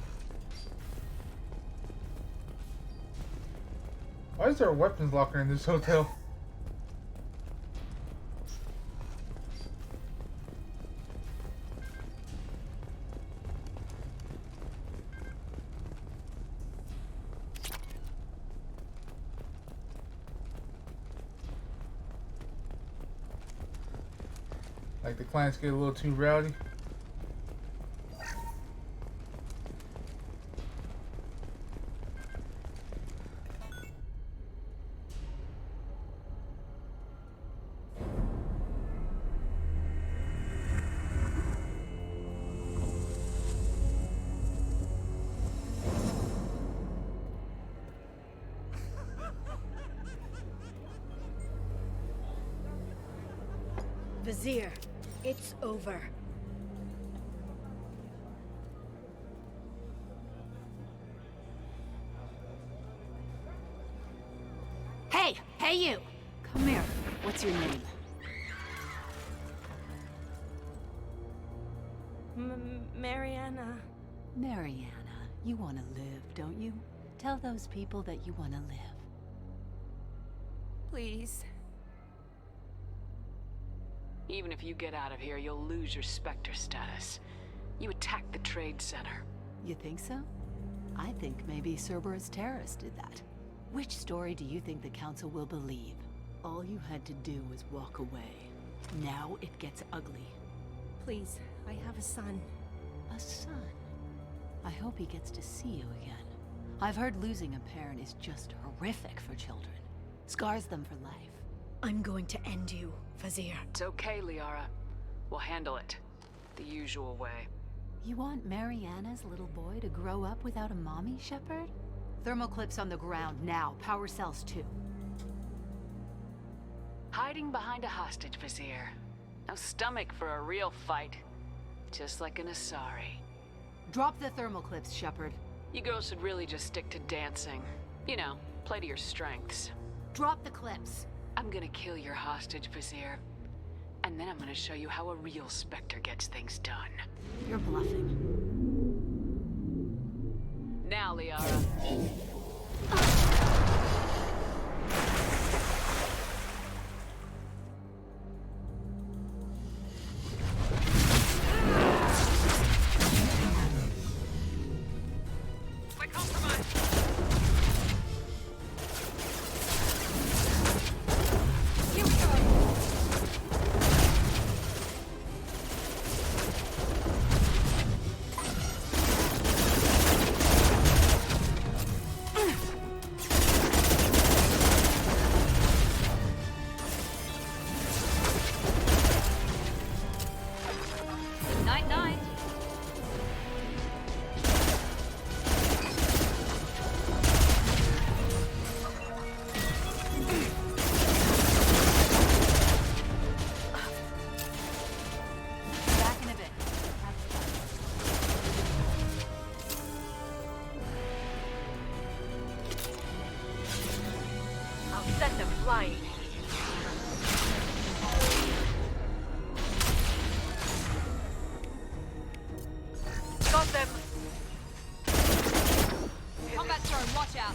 Why is there a weapons locker in this hotel? Like the clients get a little too rowdy. Vizier, it's over. Hey! Hey, you! Come here. What's your name? Mariana. Mariana, you want to live, don't you? Tell those people that you want to live. Please. Even if you get out of here, you'll lose your Spectre status. You attacked the trade center. You think so? I think maybe Cerberus terrorists did that. Which story do you think the Council will believe? All you had to do was walk away. Now it gets ugly. Please, I have a son. A son? I hope he gets to see you again. I've heard losing a parent is just horrific for children. Scars them for life. I'm going to end you, Vizier. It's okay, Liara. We'll handle it. The usual way. You want Mariana's little boy to grow up without a mommy, Shepard? Thermal clips on the ground now. Power cells too. Hiding behind a hostage, Vizier. No stomach for a real fight. Just like an Asari. Drop the thermal clips, Shepard. You girls should really just stick to dancing. You know, play to your strengths. Drop the clips. I'm gonna kill your hostage, Vizier. And then I'm gonna show you how a real Spectre gets things done. You're bluffing. Now, Liara. flying. Got them. Combat drone, watch out.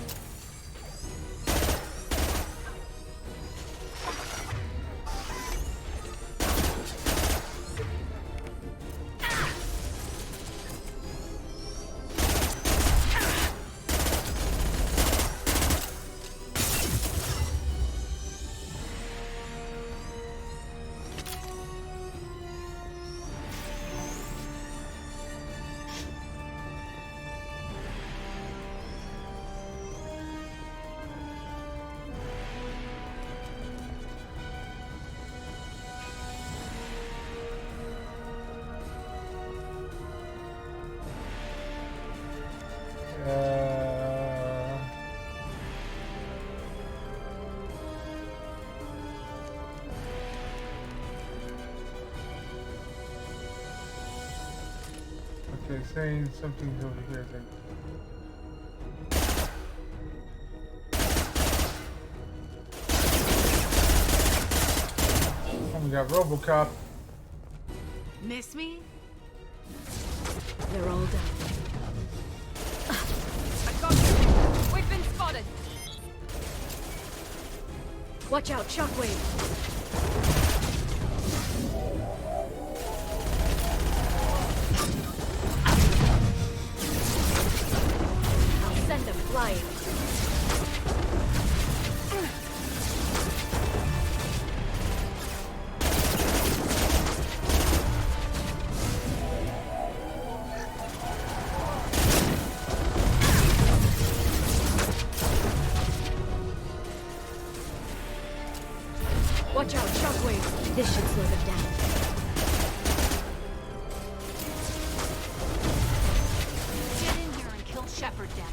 Okay, saying something's over here. Oh, we got RoboCop. Miss me? They're all down. I got you. We've been spotted. Watch out, shockwave. I'll send them flying. Watch out, shockwave. This should slow them down. Get in here and kill Shepard, damn it.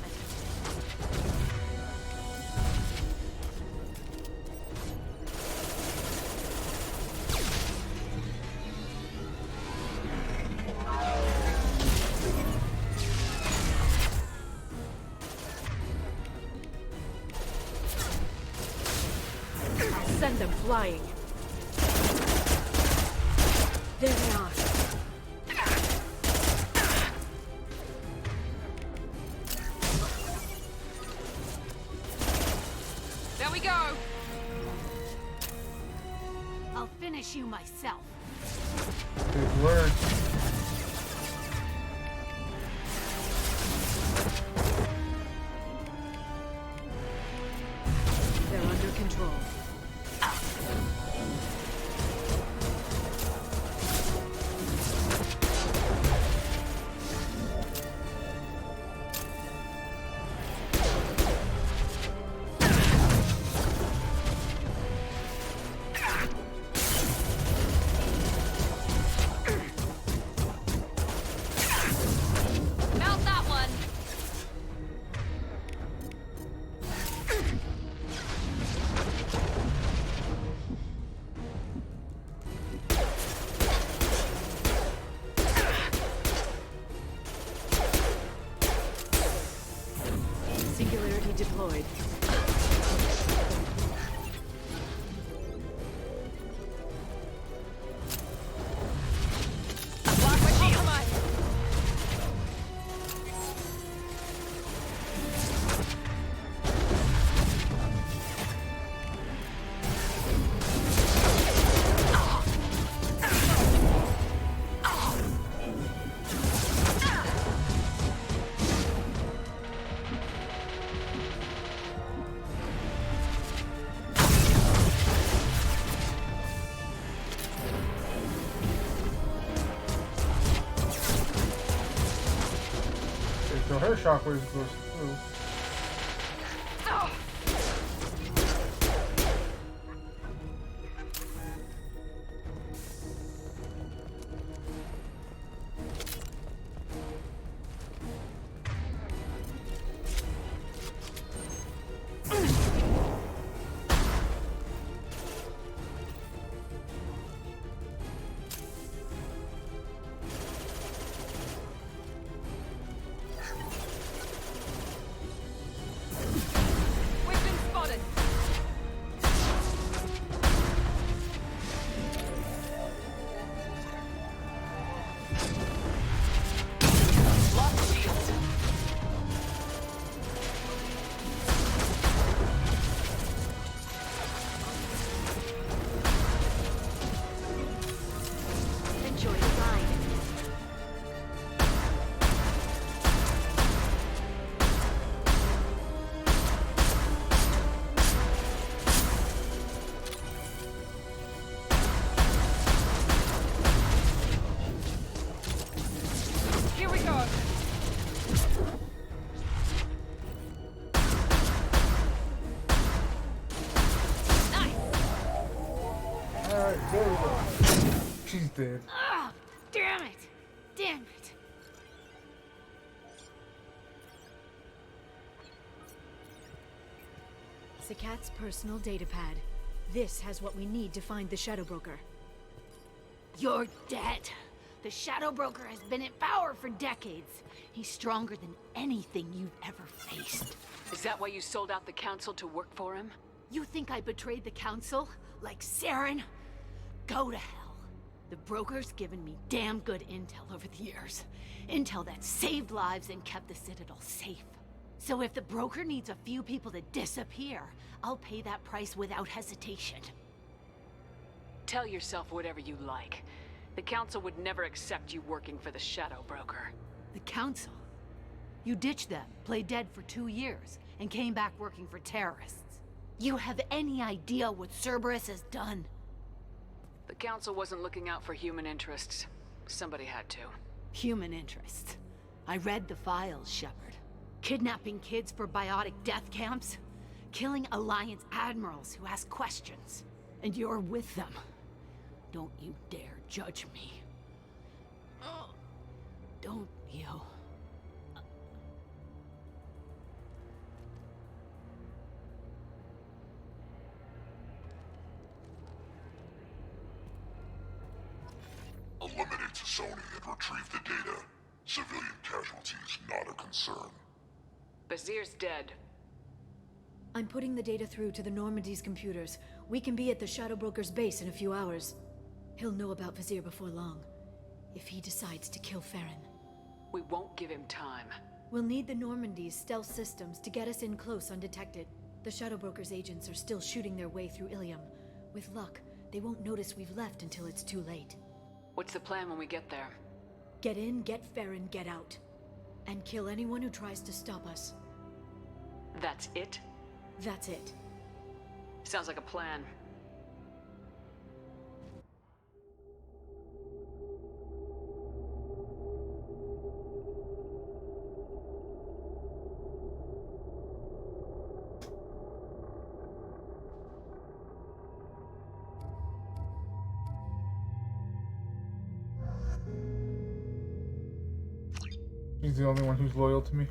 I'll send them flying. There they are. There we go. I'll finish you myself. Good word. They're under control. Mount that one. Singularity deployed. Block my compromise. Okay, so her shockwave goes through. Alright, there we go. She's dead. Ah, damn it! Damn it! Sakat's personal datapad. This has what we need to find the Shadow Broker. You're dead. The Shadow Broker has been in power for decades. He's stronger than anything you've ever faced. Is that why you sold out the Council to work for him? You think I betrayed the Council? Like Saren? Go to hell. The Broker's given me damn good intel over the years. Intel that saved lives and kept the Citadel safe. So if the Broker needs a few people to disappear, I'll pay that price without hesitation. Tell yourself whatever you like. The Council would never accept you working for the Shadow Broker. The Council? You ditched them, played dead for 2 years, and came back working for terrorists. You have any idea what Cerberus has done? The Council wasn't looking out for human interests. Somebody had to. Human interests. I read the files, Shepard. Kidnapping kids for biotic death camps? Killing Alliance admirals who ask questions. And you're with them. Don't you dare judge me. Don't you? Eliminate Sony and retrieve the data. Civilian casualties not a concern. Bazir's dead. I'm putting the data through to the Normandy's computers. We can be at the Shadow Broker's base in a few hours. He'll know about Vazir before long. If he decides to kill Farron. We won't give him time. We'll need the Normandy's stealth systems to get us in close undetected. The Shadow Broker's agents are still shooting their way through Ilium. With luck, they won't notice we've left until it's too late. What's the plan when we get there? Get in, get Farron, get out. And kill anyone who tries to stop us. That's it? That's it. Sounds like a plan. He's the only one who's loyal to me.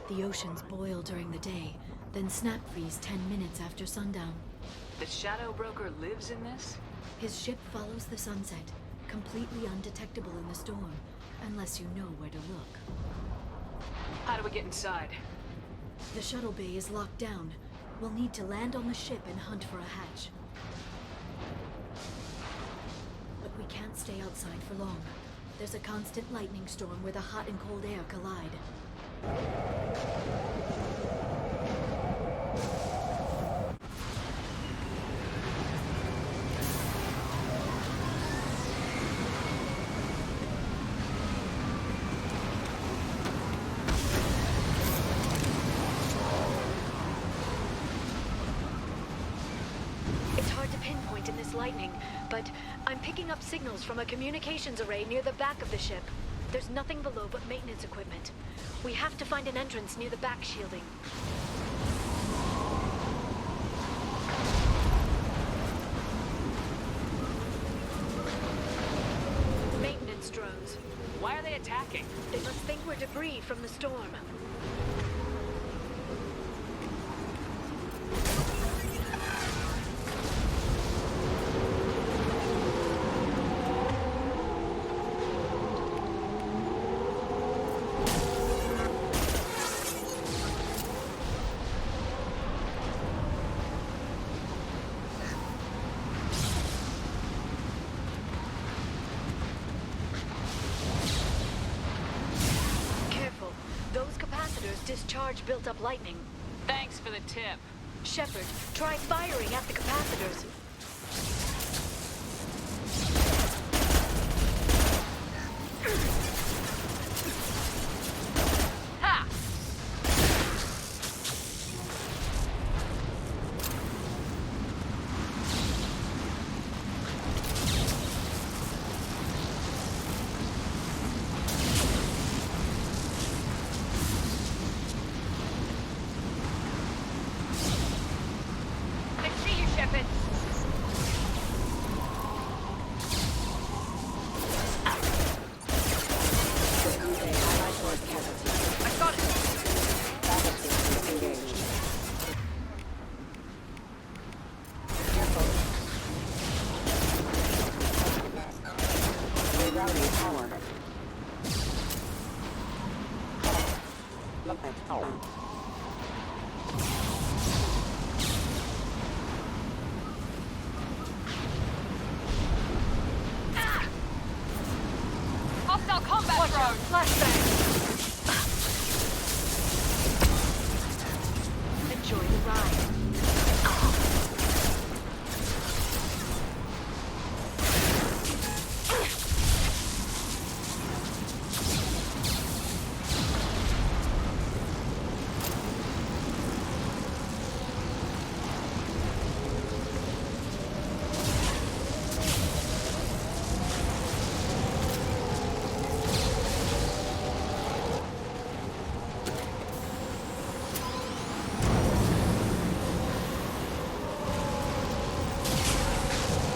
The oceans boil during the day, then snap freeze 10 minutes after sundown. The Shadow Broker lives in this? His ship follows the sunset, completely undetectable in the storm, unless you know where to look. How do we get inside? The shuttle bay is locked down. We'll need to land on the ship and hunt for a hatch. But we can't stay outside for long. There's a constant lightning storm where the hot and cold air collide. It's hard to pinpoint in this lightning, but I'm picking up signals from a communications array near the back of the ship. There's nothing below but maintenance equipment. We have to find an entrance near the back shielding. Maintenance drones. Why are they attacking? They must think we're debris from the storm. charge built up lightning. Thanks for the tip. Shepard, try firing at the capacitors. Ha! I see you, Shepard. I got it. Hostile combat drone! Flashbang. Enjoy the ride.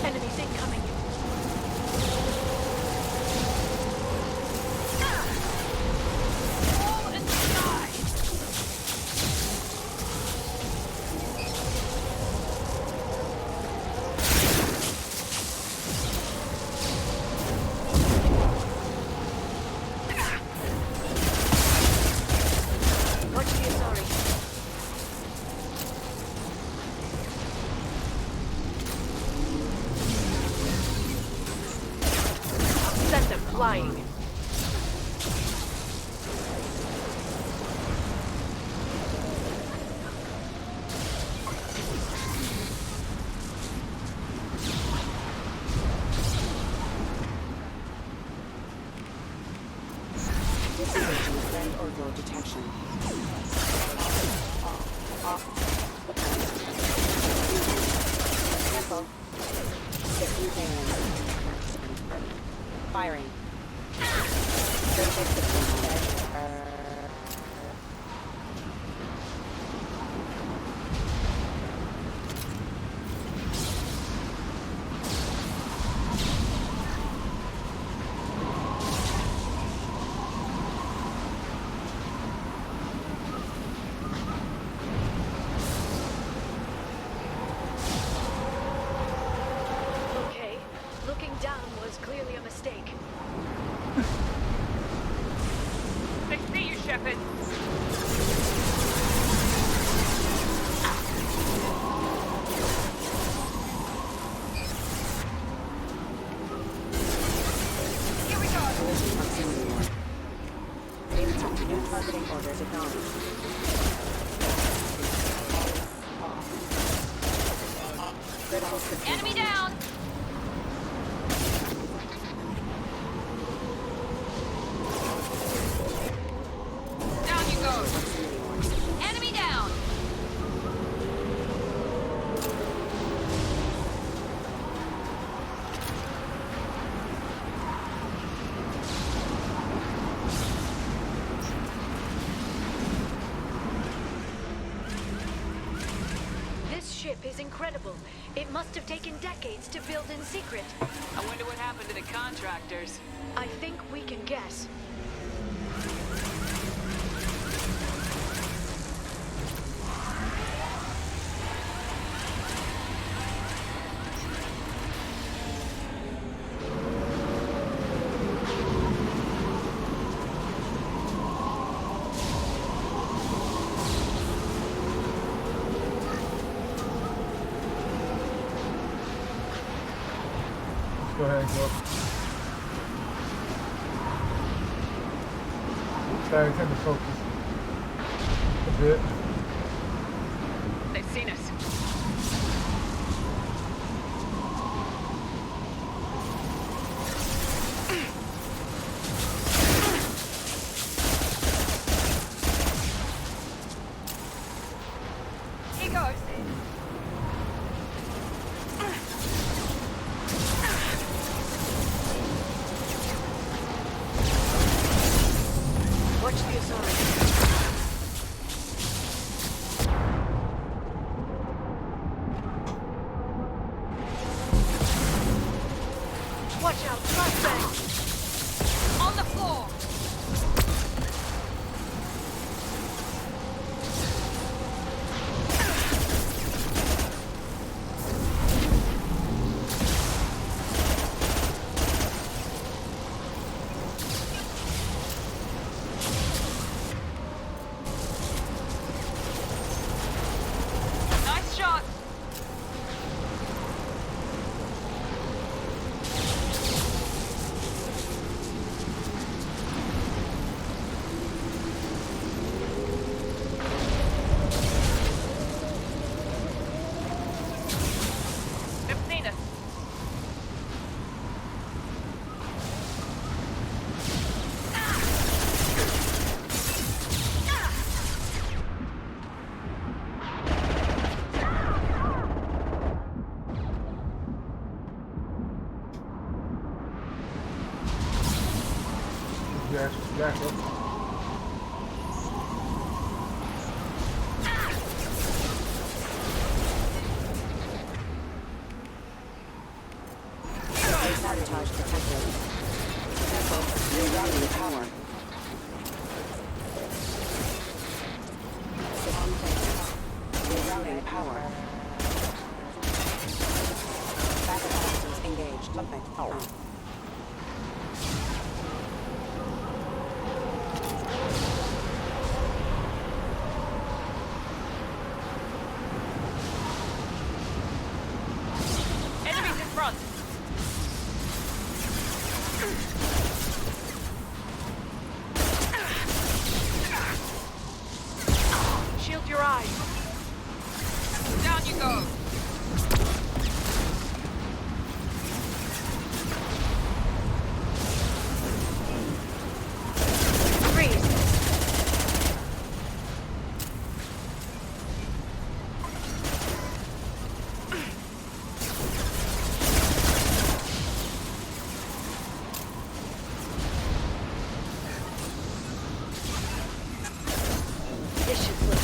Enemies incoming. Fall and die! Watch the Asari. Send them flying. Disengaging friend or foe detection. Careful. Diffusing. Firing. Okay, looking down was clearly a mistake. I see you, Shepard! Here we go! Collision proximity warning. New targeting orders acknowledged. Critical system. Enemy down! Down you go! Enemy down! This ship is incredible. It must have taken decades to build in secret. I wonder what happened to the contractors. I think we can guess. Go ahead, go. Sorry, I tend to focus. bit. They've seen us. He goes. Watch the Asari. Watch out, flashbang! On the floor! Nice shot! They've seen us. Yes, back up. Sabotage detected. Rerouting the power. System failed. Rerouting power. Backup systems engaged. Perfect. Enemies in front! Shield your eyes! Down you go! Freeze! This should work.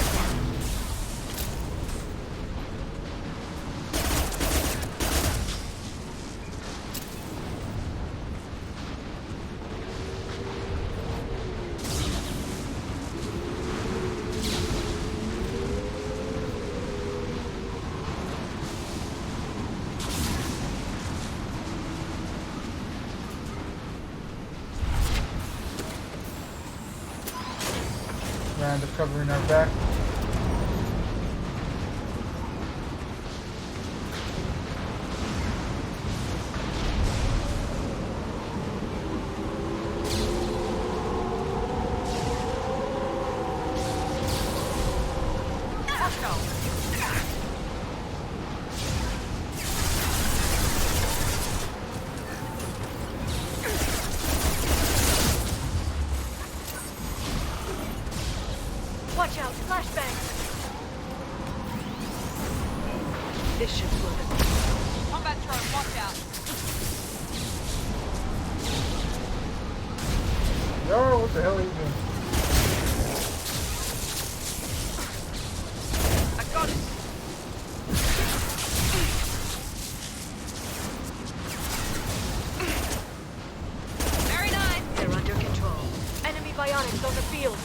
Round of covering our back. Watch out, flashbang! This should work. Combat drone, watch out! Yo, what the hell are you doing? I got it! Very nice! They're under control. Enemy bionics on the field.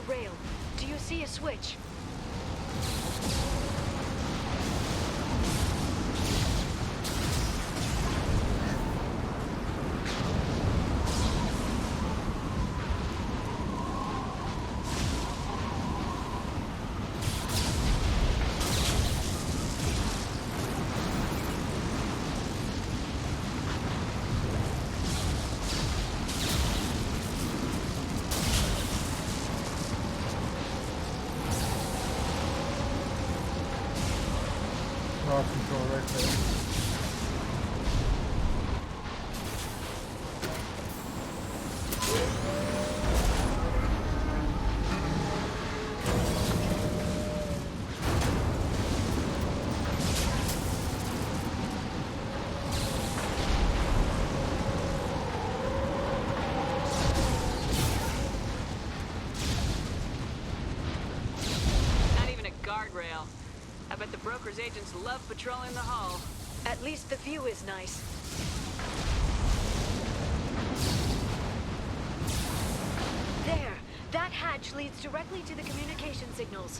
the rail. Do you see a switch? Raw control right there. Not even a guardrail. I bet the broker's agents love patrolling the hull. At least the view is nice. There! That hatch leads directly to the communication signals.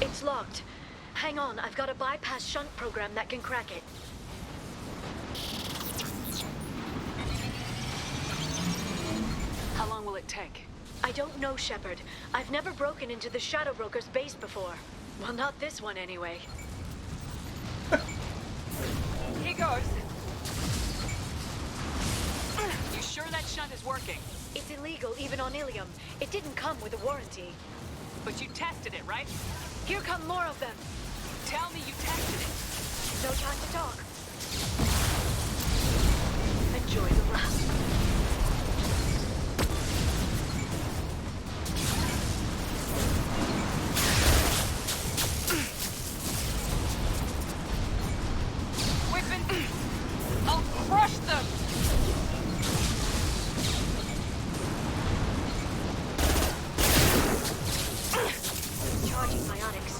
It's locked. Hang on, I've got a bypass shunt program that can crack it. How long will it take? I don't know, Shepard. I've never broken into the Shadow Broker's base before. Well, not this one anyway. Here goes. You sure that shunt is working? It's illegal even on Ilium. It didn't come with a warranty. But you tested it, right? Here come more of them. Tell me you tested it. No time to talk. Enjoy the ride. I'll crush them! Charging bionics.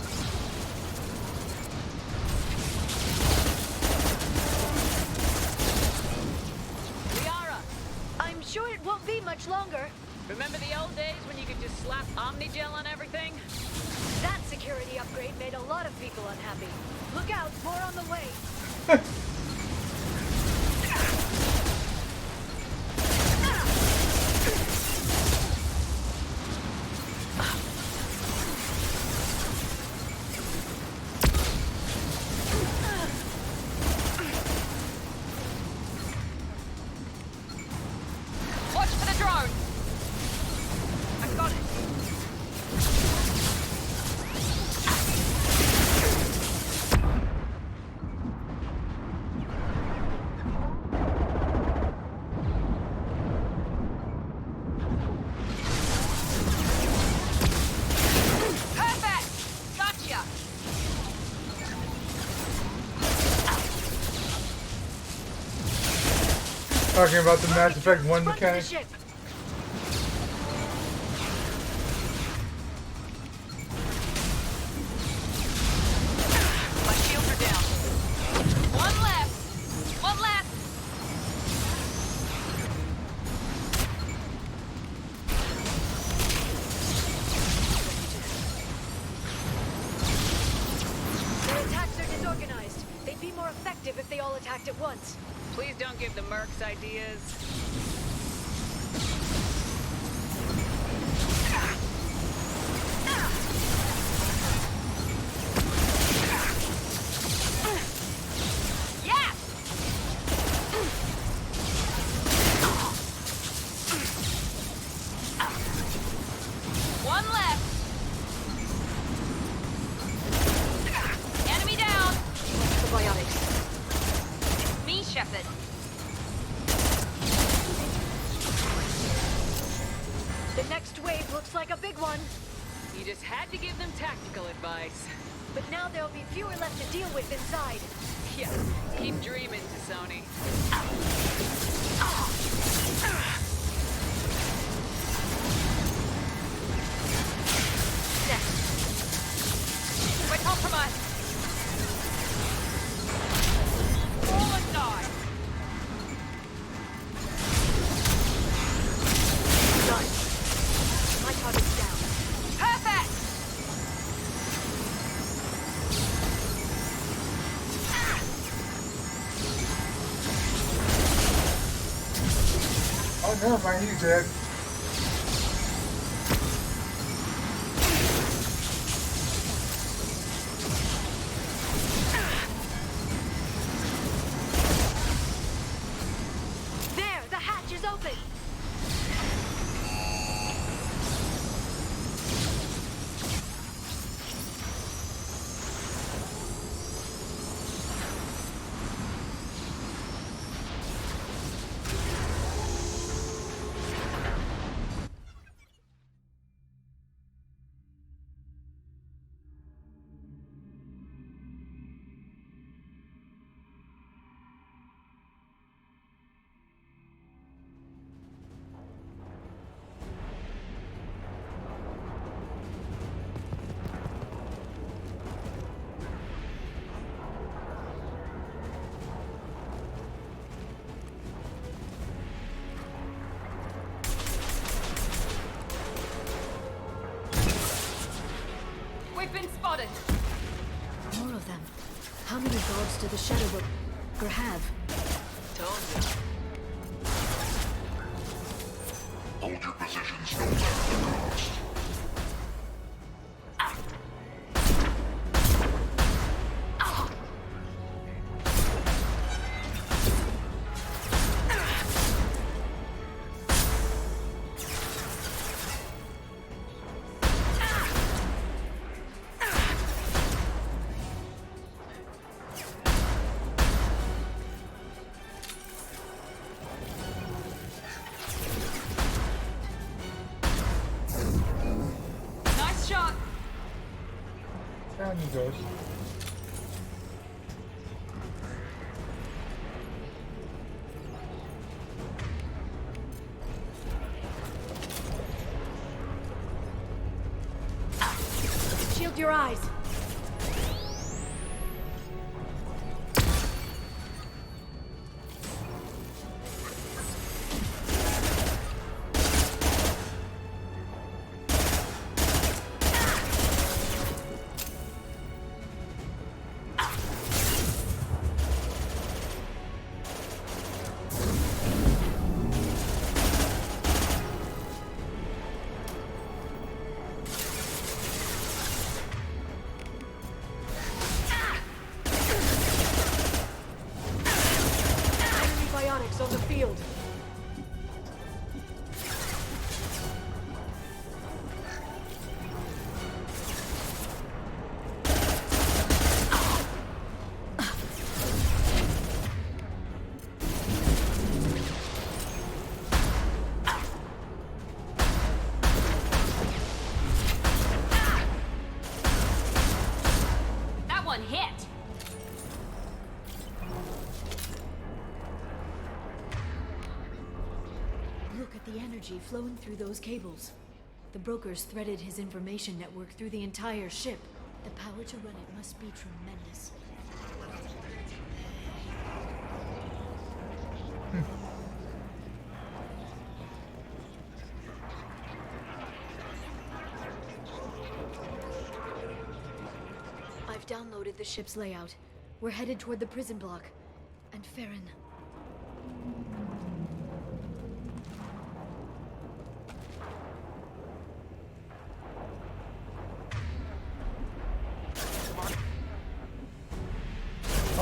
Liara! I'm sure it won't be much longer. Remember the old days when you could just slap Omnigel on everything? That security upgrade made a lot of people unhappy. Look out, more on the way. Watch for the drone! I got it. Perfect! Gotcha! Talking about the Mass Effect 1 mechanic. My shields are down. One left! One left! Their attacks are disorganized. They'd be more effective if they all attacked at once. Please don't give the mercs ideas. Yeah! One left! Enemy down! The bionics. Me, Shepard. The next wave looks like a big one. You just had to give them tactical advice. But now there'll be fewer left to deal with inside. Yeah, keep dreaming, Sony. We're compromised. All Never mind, he's dead. There, the hatch is open. We've been spotted! More of them. How many guards do the Shadow Broker have? Told you. Hold your positions no matter the cost. Nice shot! Down he goes. Shield your eyes. Enemy bionics on the field. That one hit! Look at the energy flowing through those cables. The brokers threaded his information network through the entire ship. The power to run it must be tremendous. I've downloaded the ship's layout. We're headed toward the prison block. And Farron.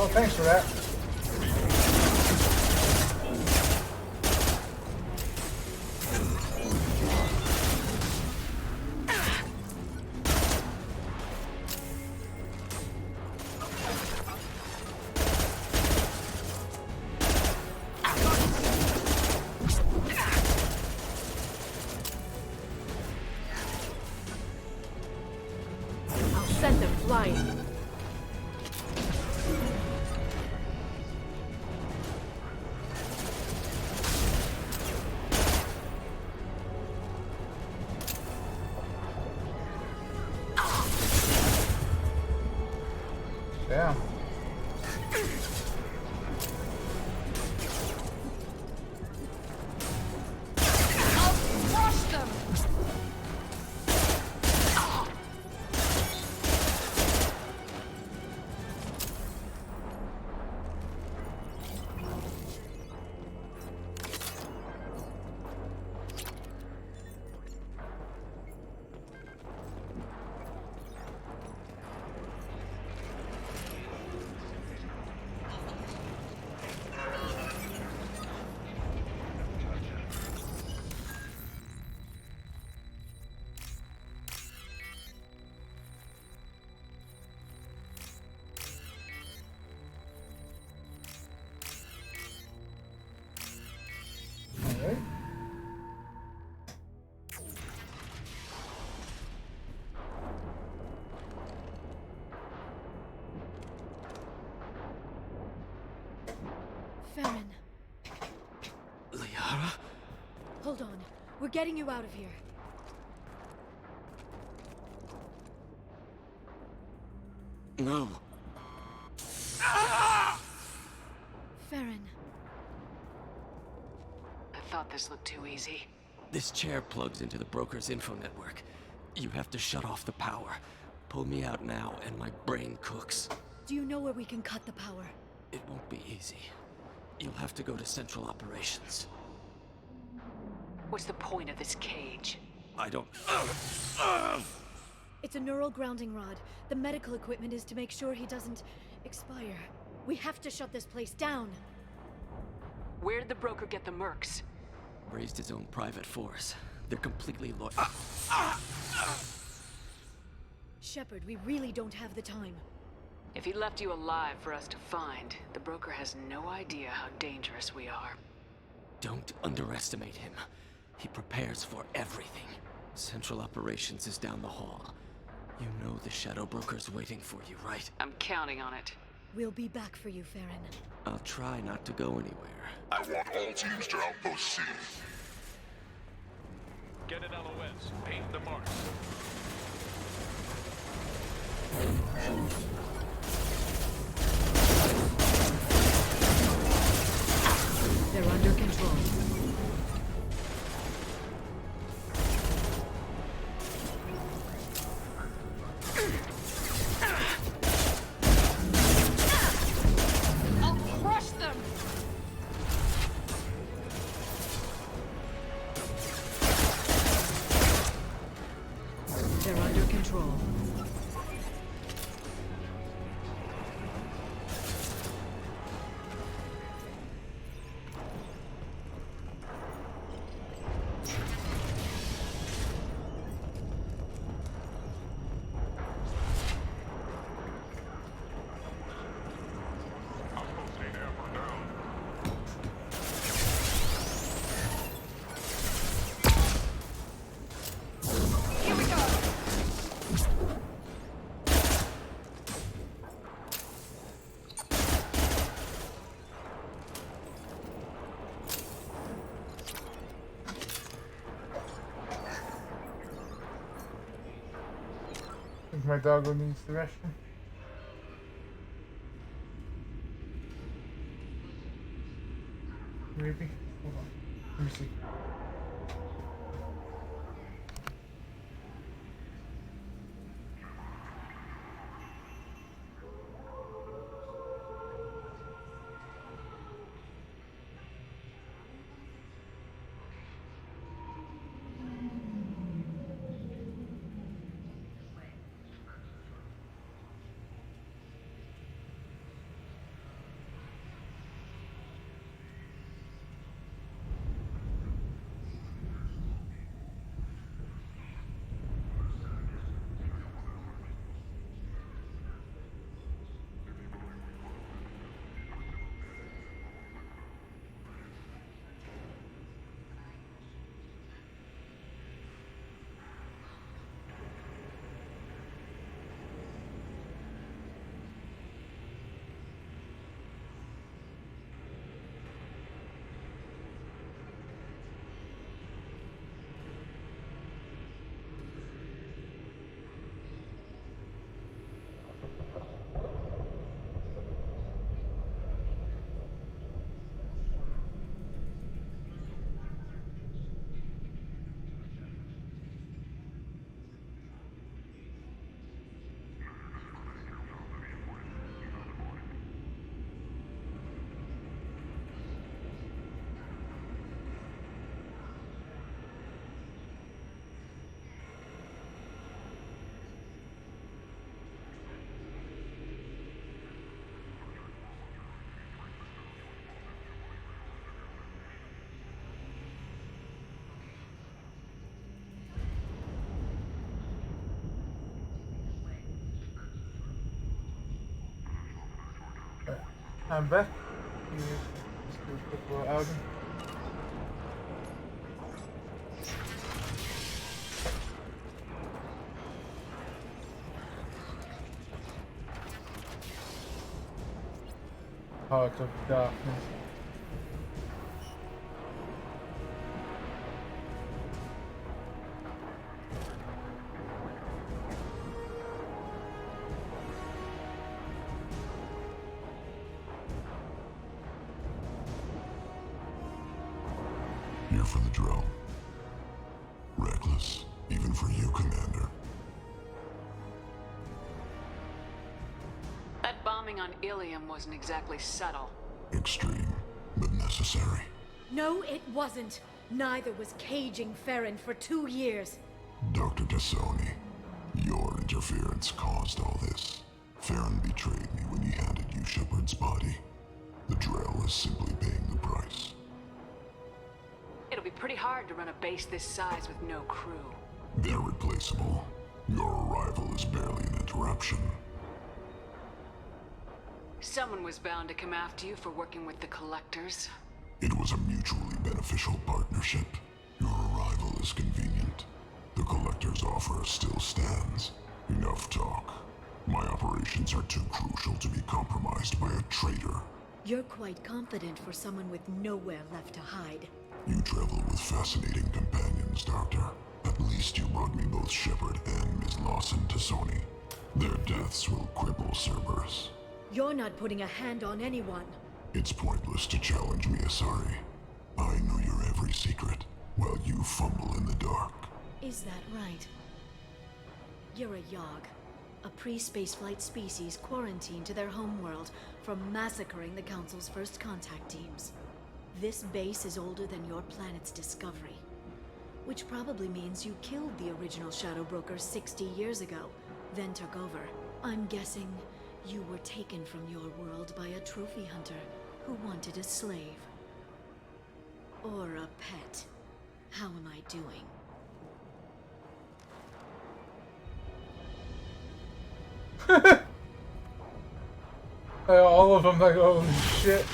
Oh, thanks for that. I'll send them flying. Damn. I'll crush them! Farron, Liara? hold on. We're getting you out of here. No. Farron. I thought this looked too easy. This chair plugs into the broker's info network. You have to shut off the power. Pull me out now, and my brain cooks. Do you know where we can cut the power? It won't be easy. You'll have to go to Central Operations. What's the point of this cage? I don't... It's a neural grounding rod. The medical equipment is to make sure he doesn't expire. We have to shut this place down. Where did the broker get the mercs? Raised his own private force. They're completely loyal. Shepard, we really don't have the time. If he left you alive for us to find, the broker has no idea how dangerous we are. Don't underestimate him. He prepares for everything. Central Operations is down the hall. You know the Shadow Broker's waiting for you, right? I'm counting on it. We'll be back for you, Farron. I'll try not to go anywhere. I want all teams to Outpost C. Get an LOS. Paint the marks. They're under control. I'll crush them! They're under control. I think my doggo needs the restroom. Maybe. Hold on. Let me see. I'm back. Just do a quick little outing. Heart of Darkness. here for the drill. Reckless, even for you, Commander. That bombing on Ilium wasn't exactly subtle. Extreme, but necessary. No, it wasn't. Neither was caging Farron for 2 years. Dr. Tassoni, your interference caused all this. Farron betrayed me when he handed you Shepard's body. The Drell is simply paying the price. It'll be pretty hard to run a base this size with no crew. They're replaceable. Your arrival is barely an interruption. Someone was bound to come after you for working with the Collectors. It was a mutually beneficial partnership. Your arrival is convenient. The Collector's offer still stands. Enough talk. My operations are too crucial to be compromised by a traitor. You're quite confident for someone with nowhere left to hide. You travel with fascinating companions, Doctor. At least you brought me both Shepard and Ms. Lawson Tassoni. Their deaths will cripple Cerberus. You're not putting a hand on anyone. It's pointless to challenge me, Asari. I know your every secret, while you fumble in the dark. Is that right? You're a Yogg, a pre-spaceflight species quarantined to their homeworld from massacring the Council's first contact teams. This base is older than your planet's discovery, which probably means you killed the original Shadow Broker 60 years ago, then took over. I'm guessing you were taken from your world by a trophy hunter who wanted a slave. Or a pet. How am I doing? All of them like, oh shit.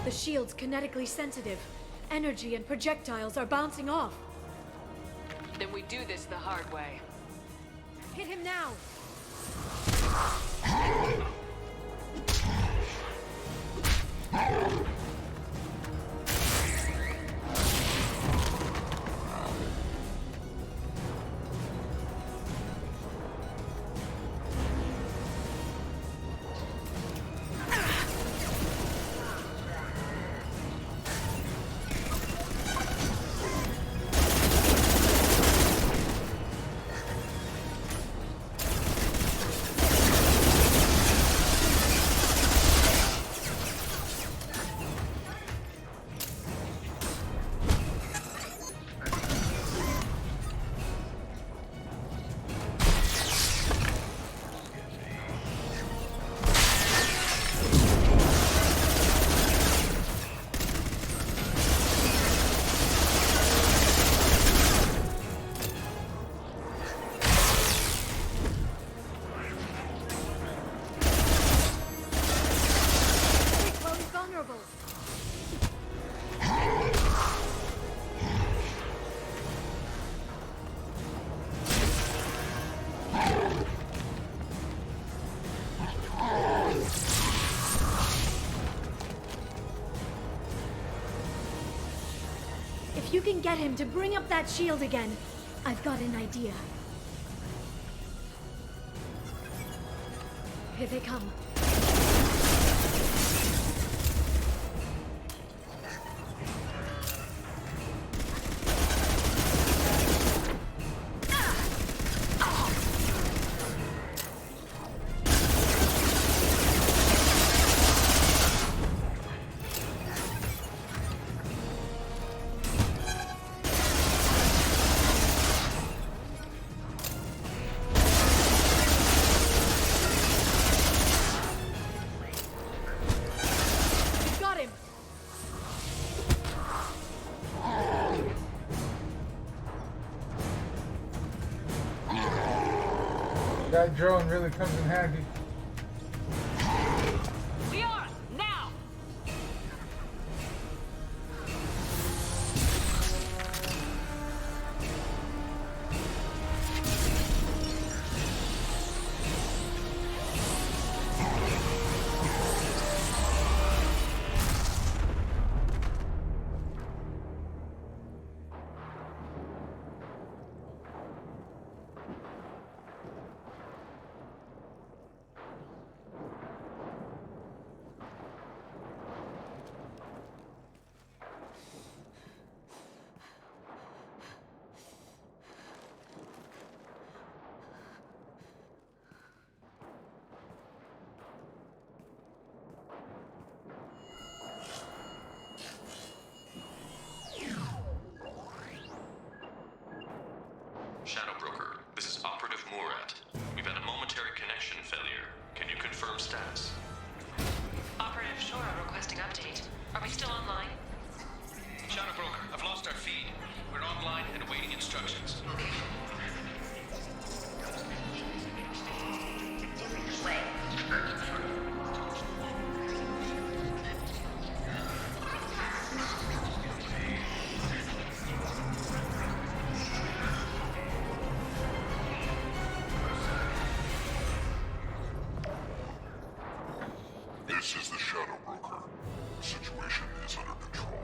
The shield's kinetically sensitive. Energy and projectiles are bouncing off. Then we do this the hard way. Hit him now! If you can get him to bring up that shield again, I've got an idea. Here they come. That drone really comes in handy. We are now. Shadow Broker, this is Operative Murat. We've had a momentary connection failure. Can you confirm status? Operative Shora requesting update. Are we still online? Shadow Broker, I've lost our feed. We're online and awaiting instructions. This is the Shadow Broker. The situation is under control.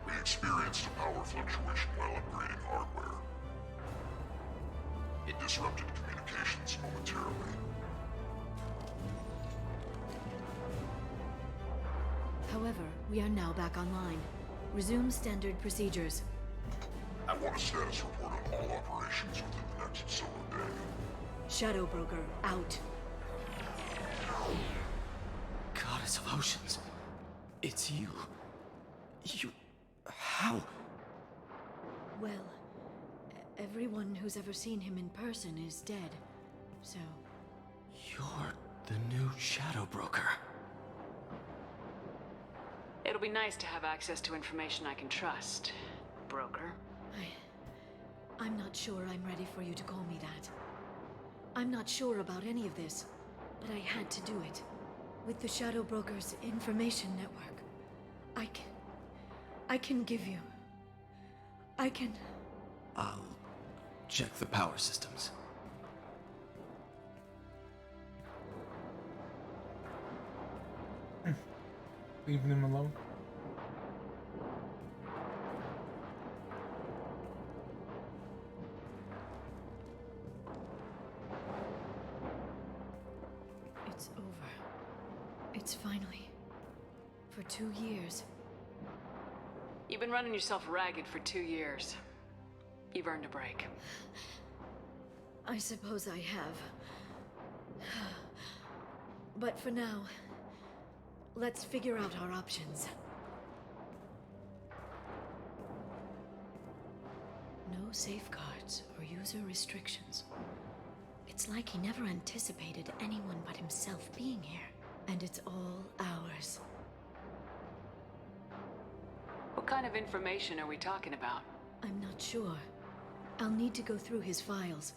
We experienced a power fluctuation while upgrading hardware. It disrupted communications momentarily. However, we are now back online. Resume standard procedures. I want a status report on all operations within the next solar day. Shadow Broker, out. Goddess of Oceans. It's you. You... How? Well, everyone who's ever seen him in person is dead. So... You're the new Shadow Broker. It'll be nice to have access to information I can trust, broker. I'm not sure I'm ready for you to call me that. I'm not sure about any of this, but I had to do it. With the Shadow Broker's information network, I can give you... I can... I'll check the power systems. Leaving him alone. It's over. It's finally... For 2 years. You've been running yourself ragged for 2 years. You've earned a break. I suppose I have. But for now, let's figure out our options. No safeguards or user restrictions. It's like he never anticipated anyone but himself being here. And it's all ours. What kind of information are we talking about? I'm not sure. I'll need to go through his files.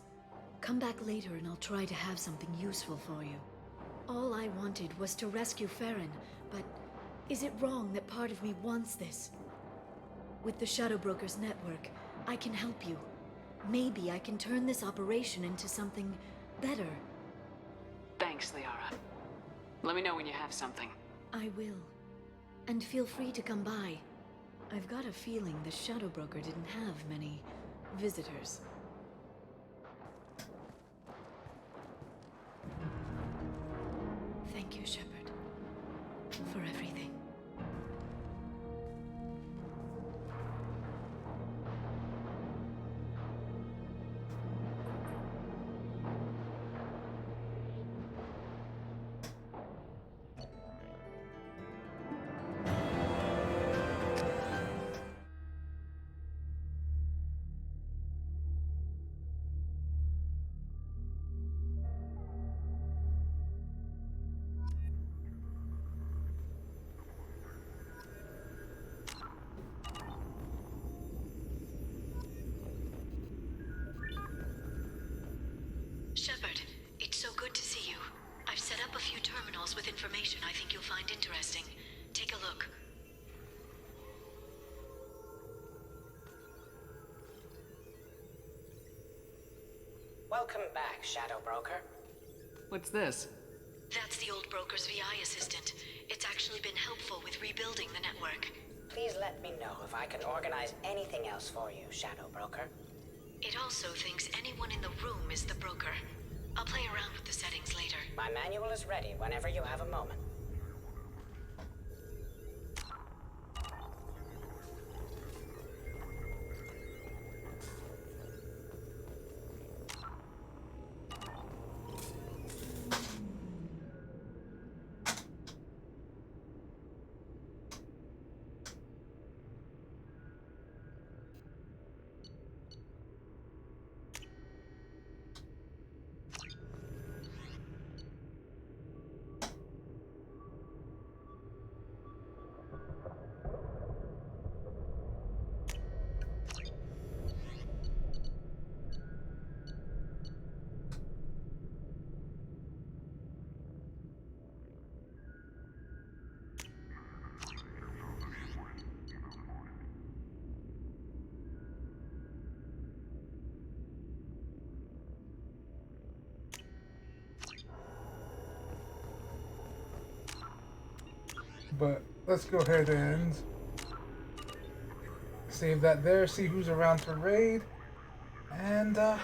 Come back later and I'll try to have something useful for you. All I wanted was to rescue Farron, but is it wrong that part of me wants this? With the Shadow Broker's network, I can help you. Maybe I can turn this operation into something better. Thanks, Liara. Let me know when you have something. I will. And feel free to come by. I've got a feeling the Shadow Broker didn't have many Visitors. Thank you, Shepard, for everything. Shepard, it's so good to see you. I've set up a few terminals with information I think you'll find interesting. Take a look. Welcome back, Shadow Broker. What's this? That's the old broker's VI assistant. It's actually been helpful with rebuilding the network. Please let me know if I can organize anything else for you, Shadow Broker. It also thinks anyone in the room is the broker. I'll play around with the settings later. My manual is ready whenever you have a moment. But let's go ahead and save that there, see who's around to raid, and go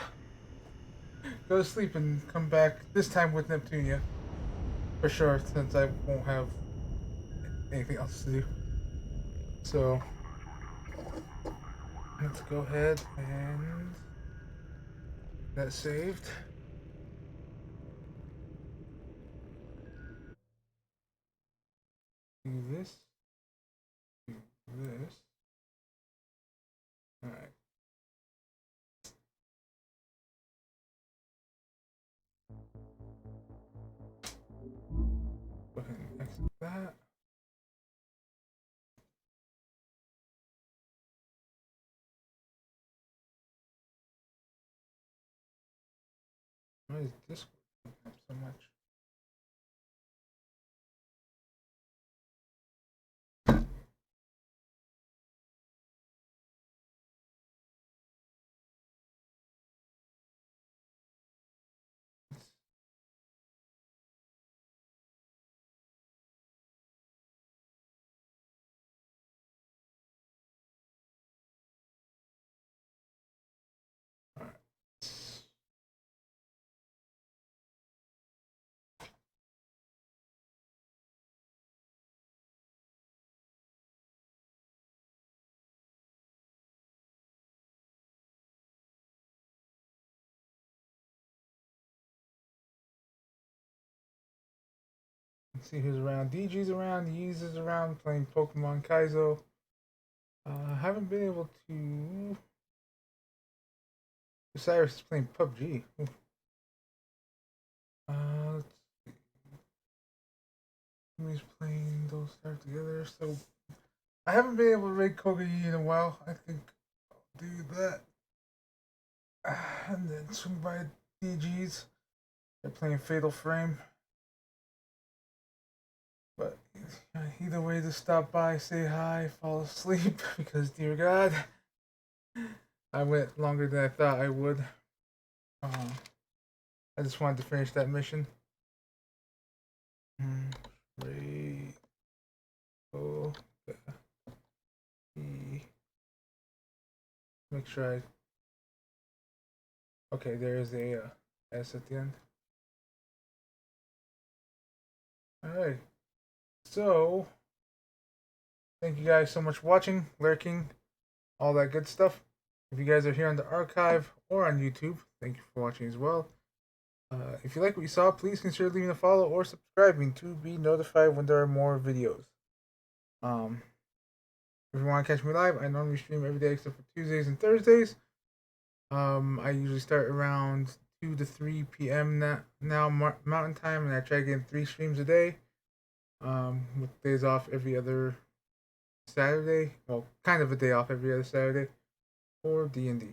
to sleep and come back, this time with Neptunia. For sure, since I won't have anything else to do. So, let's go ahead and get that saved. Do this. Do this. Alright. Go ahead and exit that. Why is this taking up so much? Let's see who's around. DG's around, Yeez is around, playing Pokemon Kaizo. Haven't been able to. Cyrus is playing PUBG. Let's see. He's playing those start together, so I haven't been able to raid Kogi in a while. I think I'll do that. And then swing by DG's. They're playing Fatal Frame. But either way, to stop by, say hi, fall asleep, because dear God, I went longer than I thought I would. I just wanted to finish that mission. Raid. Oh, make sure I Okay, there is a S at the end. Alright. So, thank you guys so much for watching, lurking, all that good stuff. If you guys are here on the archive or on YouTube, thank you for watching as well. If you like what you saw, please consider leaving a follow or subscribing to be notified when there are more videos. If you want to catch me live, I normally stream every day except for Tuesdays and Thursdays. I usually start around 2 to 3 p.m. now Mountain Time, and I try to get in 3 streams a day. With days off every other Saturday. Well, kind of a day off every other Saturday for D&D.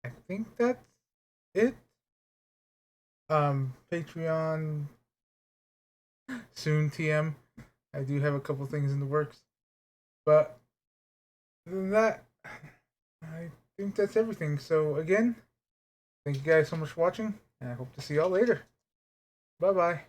I think that's it. Patreon soon, TM. I do have a couple things in the works, but other than that, I think that's everything. So again, thank you guys so much for watching, and I hope to see y'all later. Bye bye.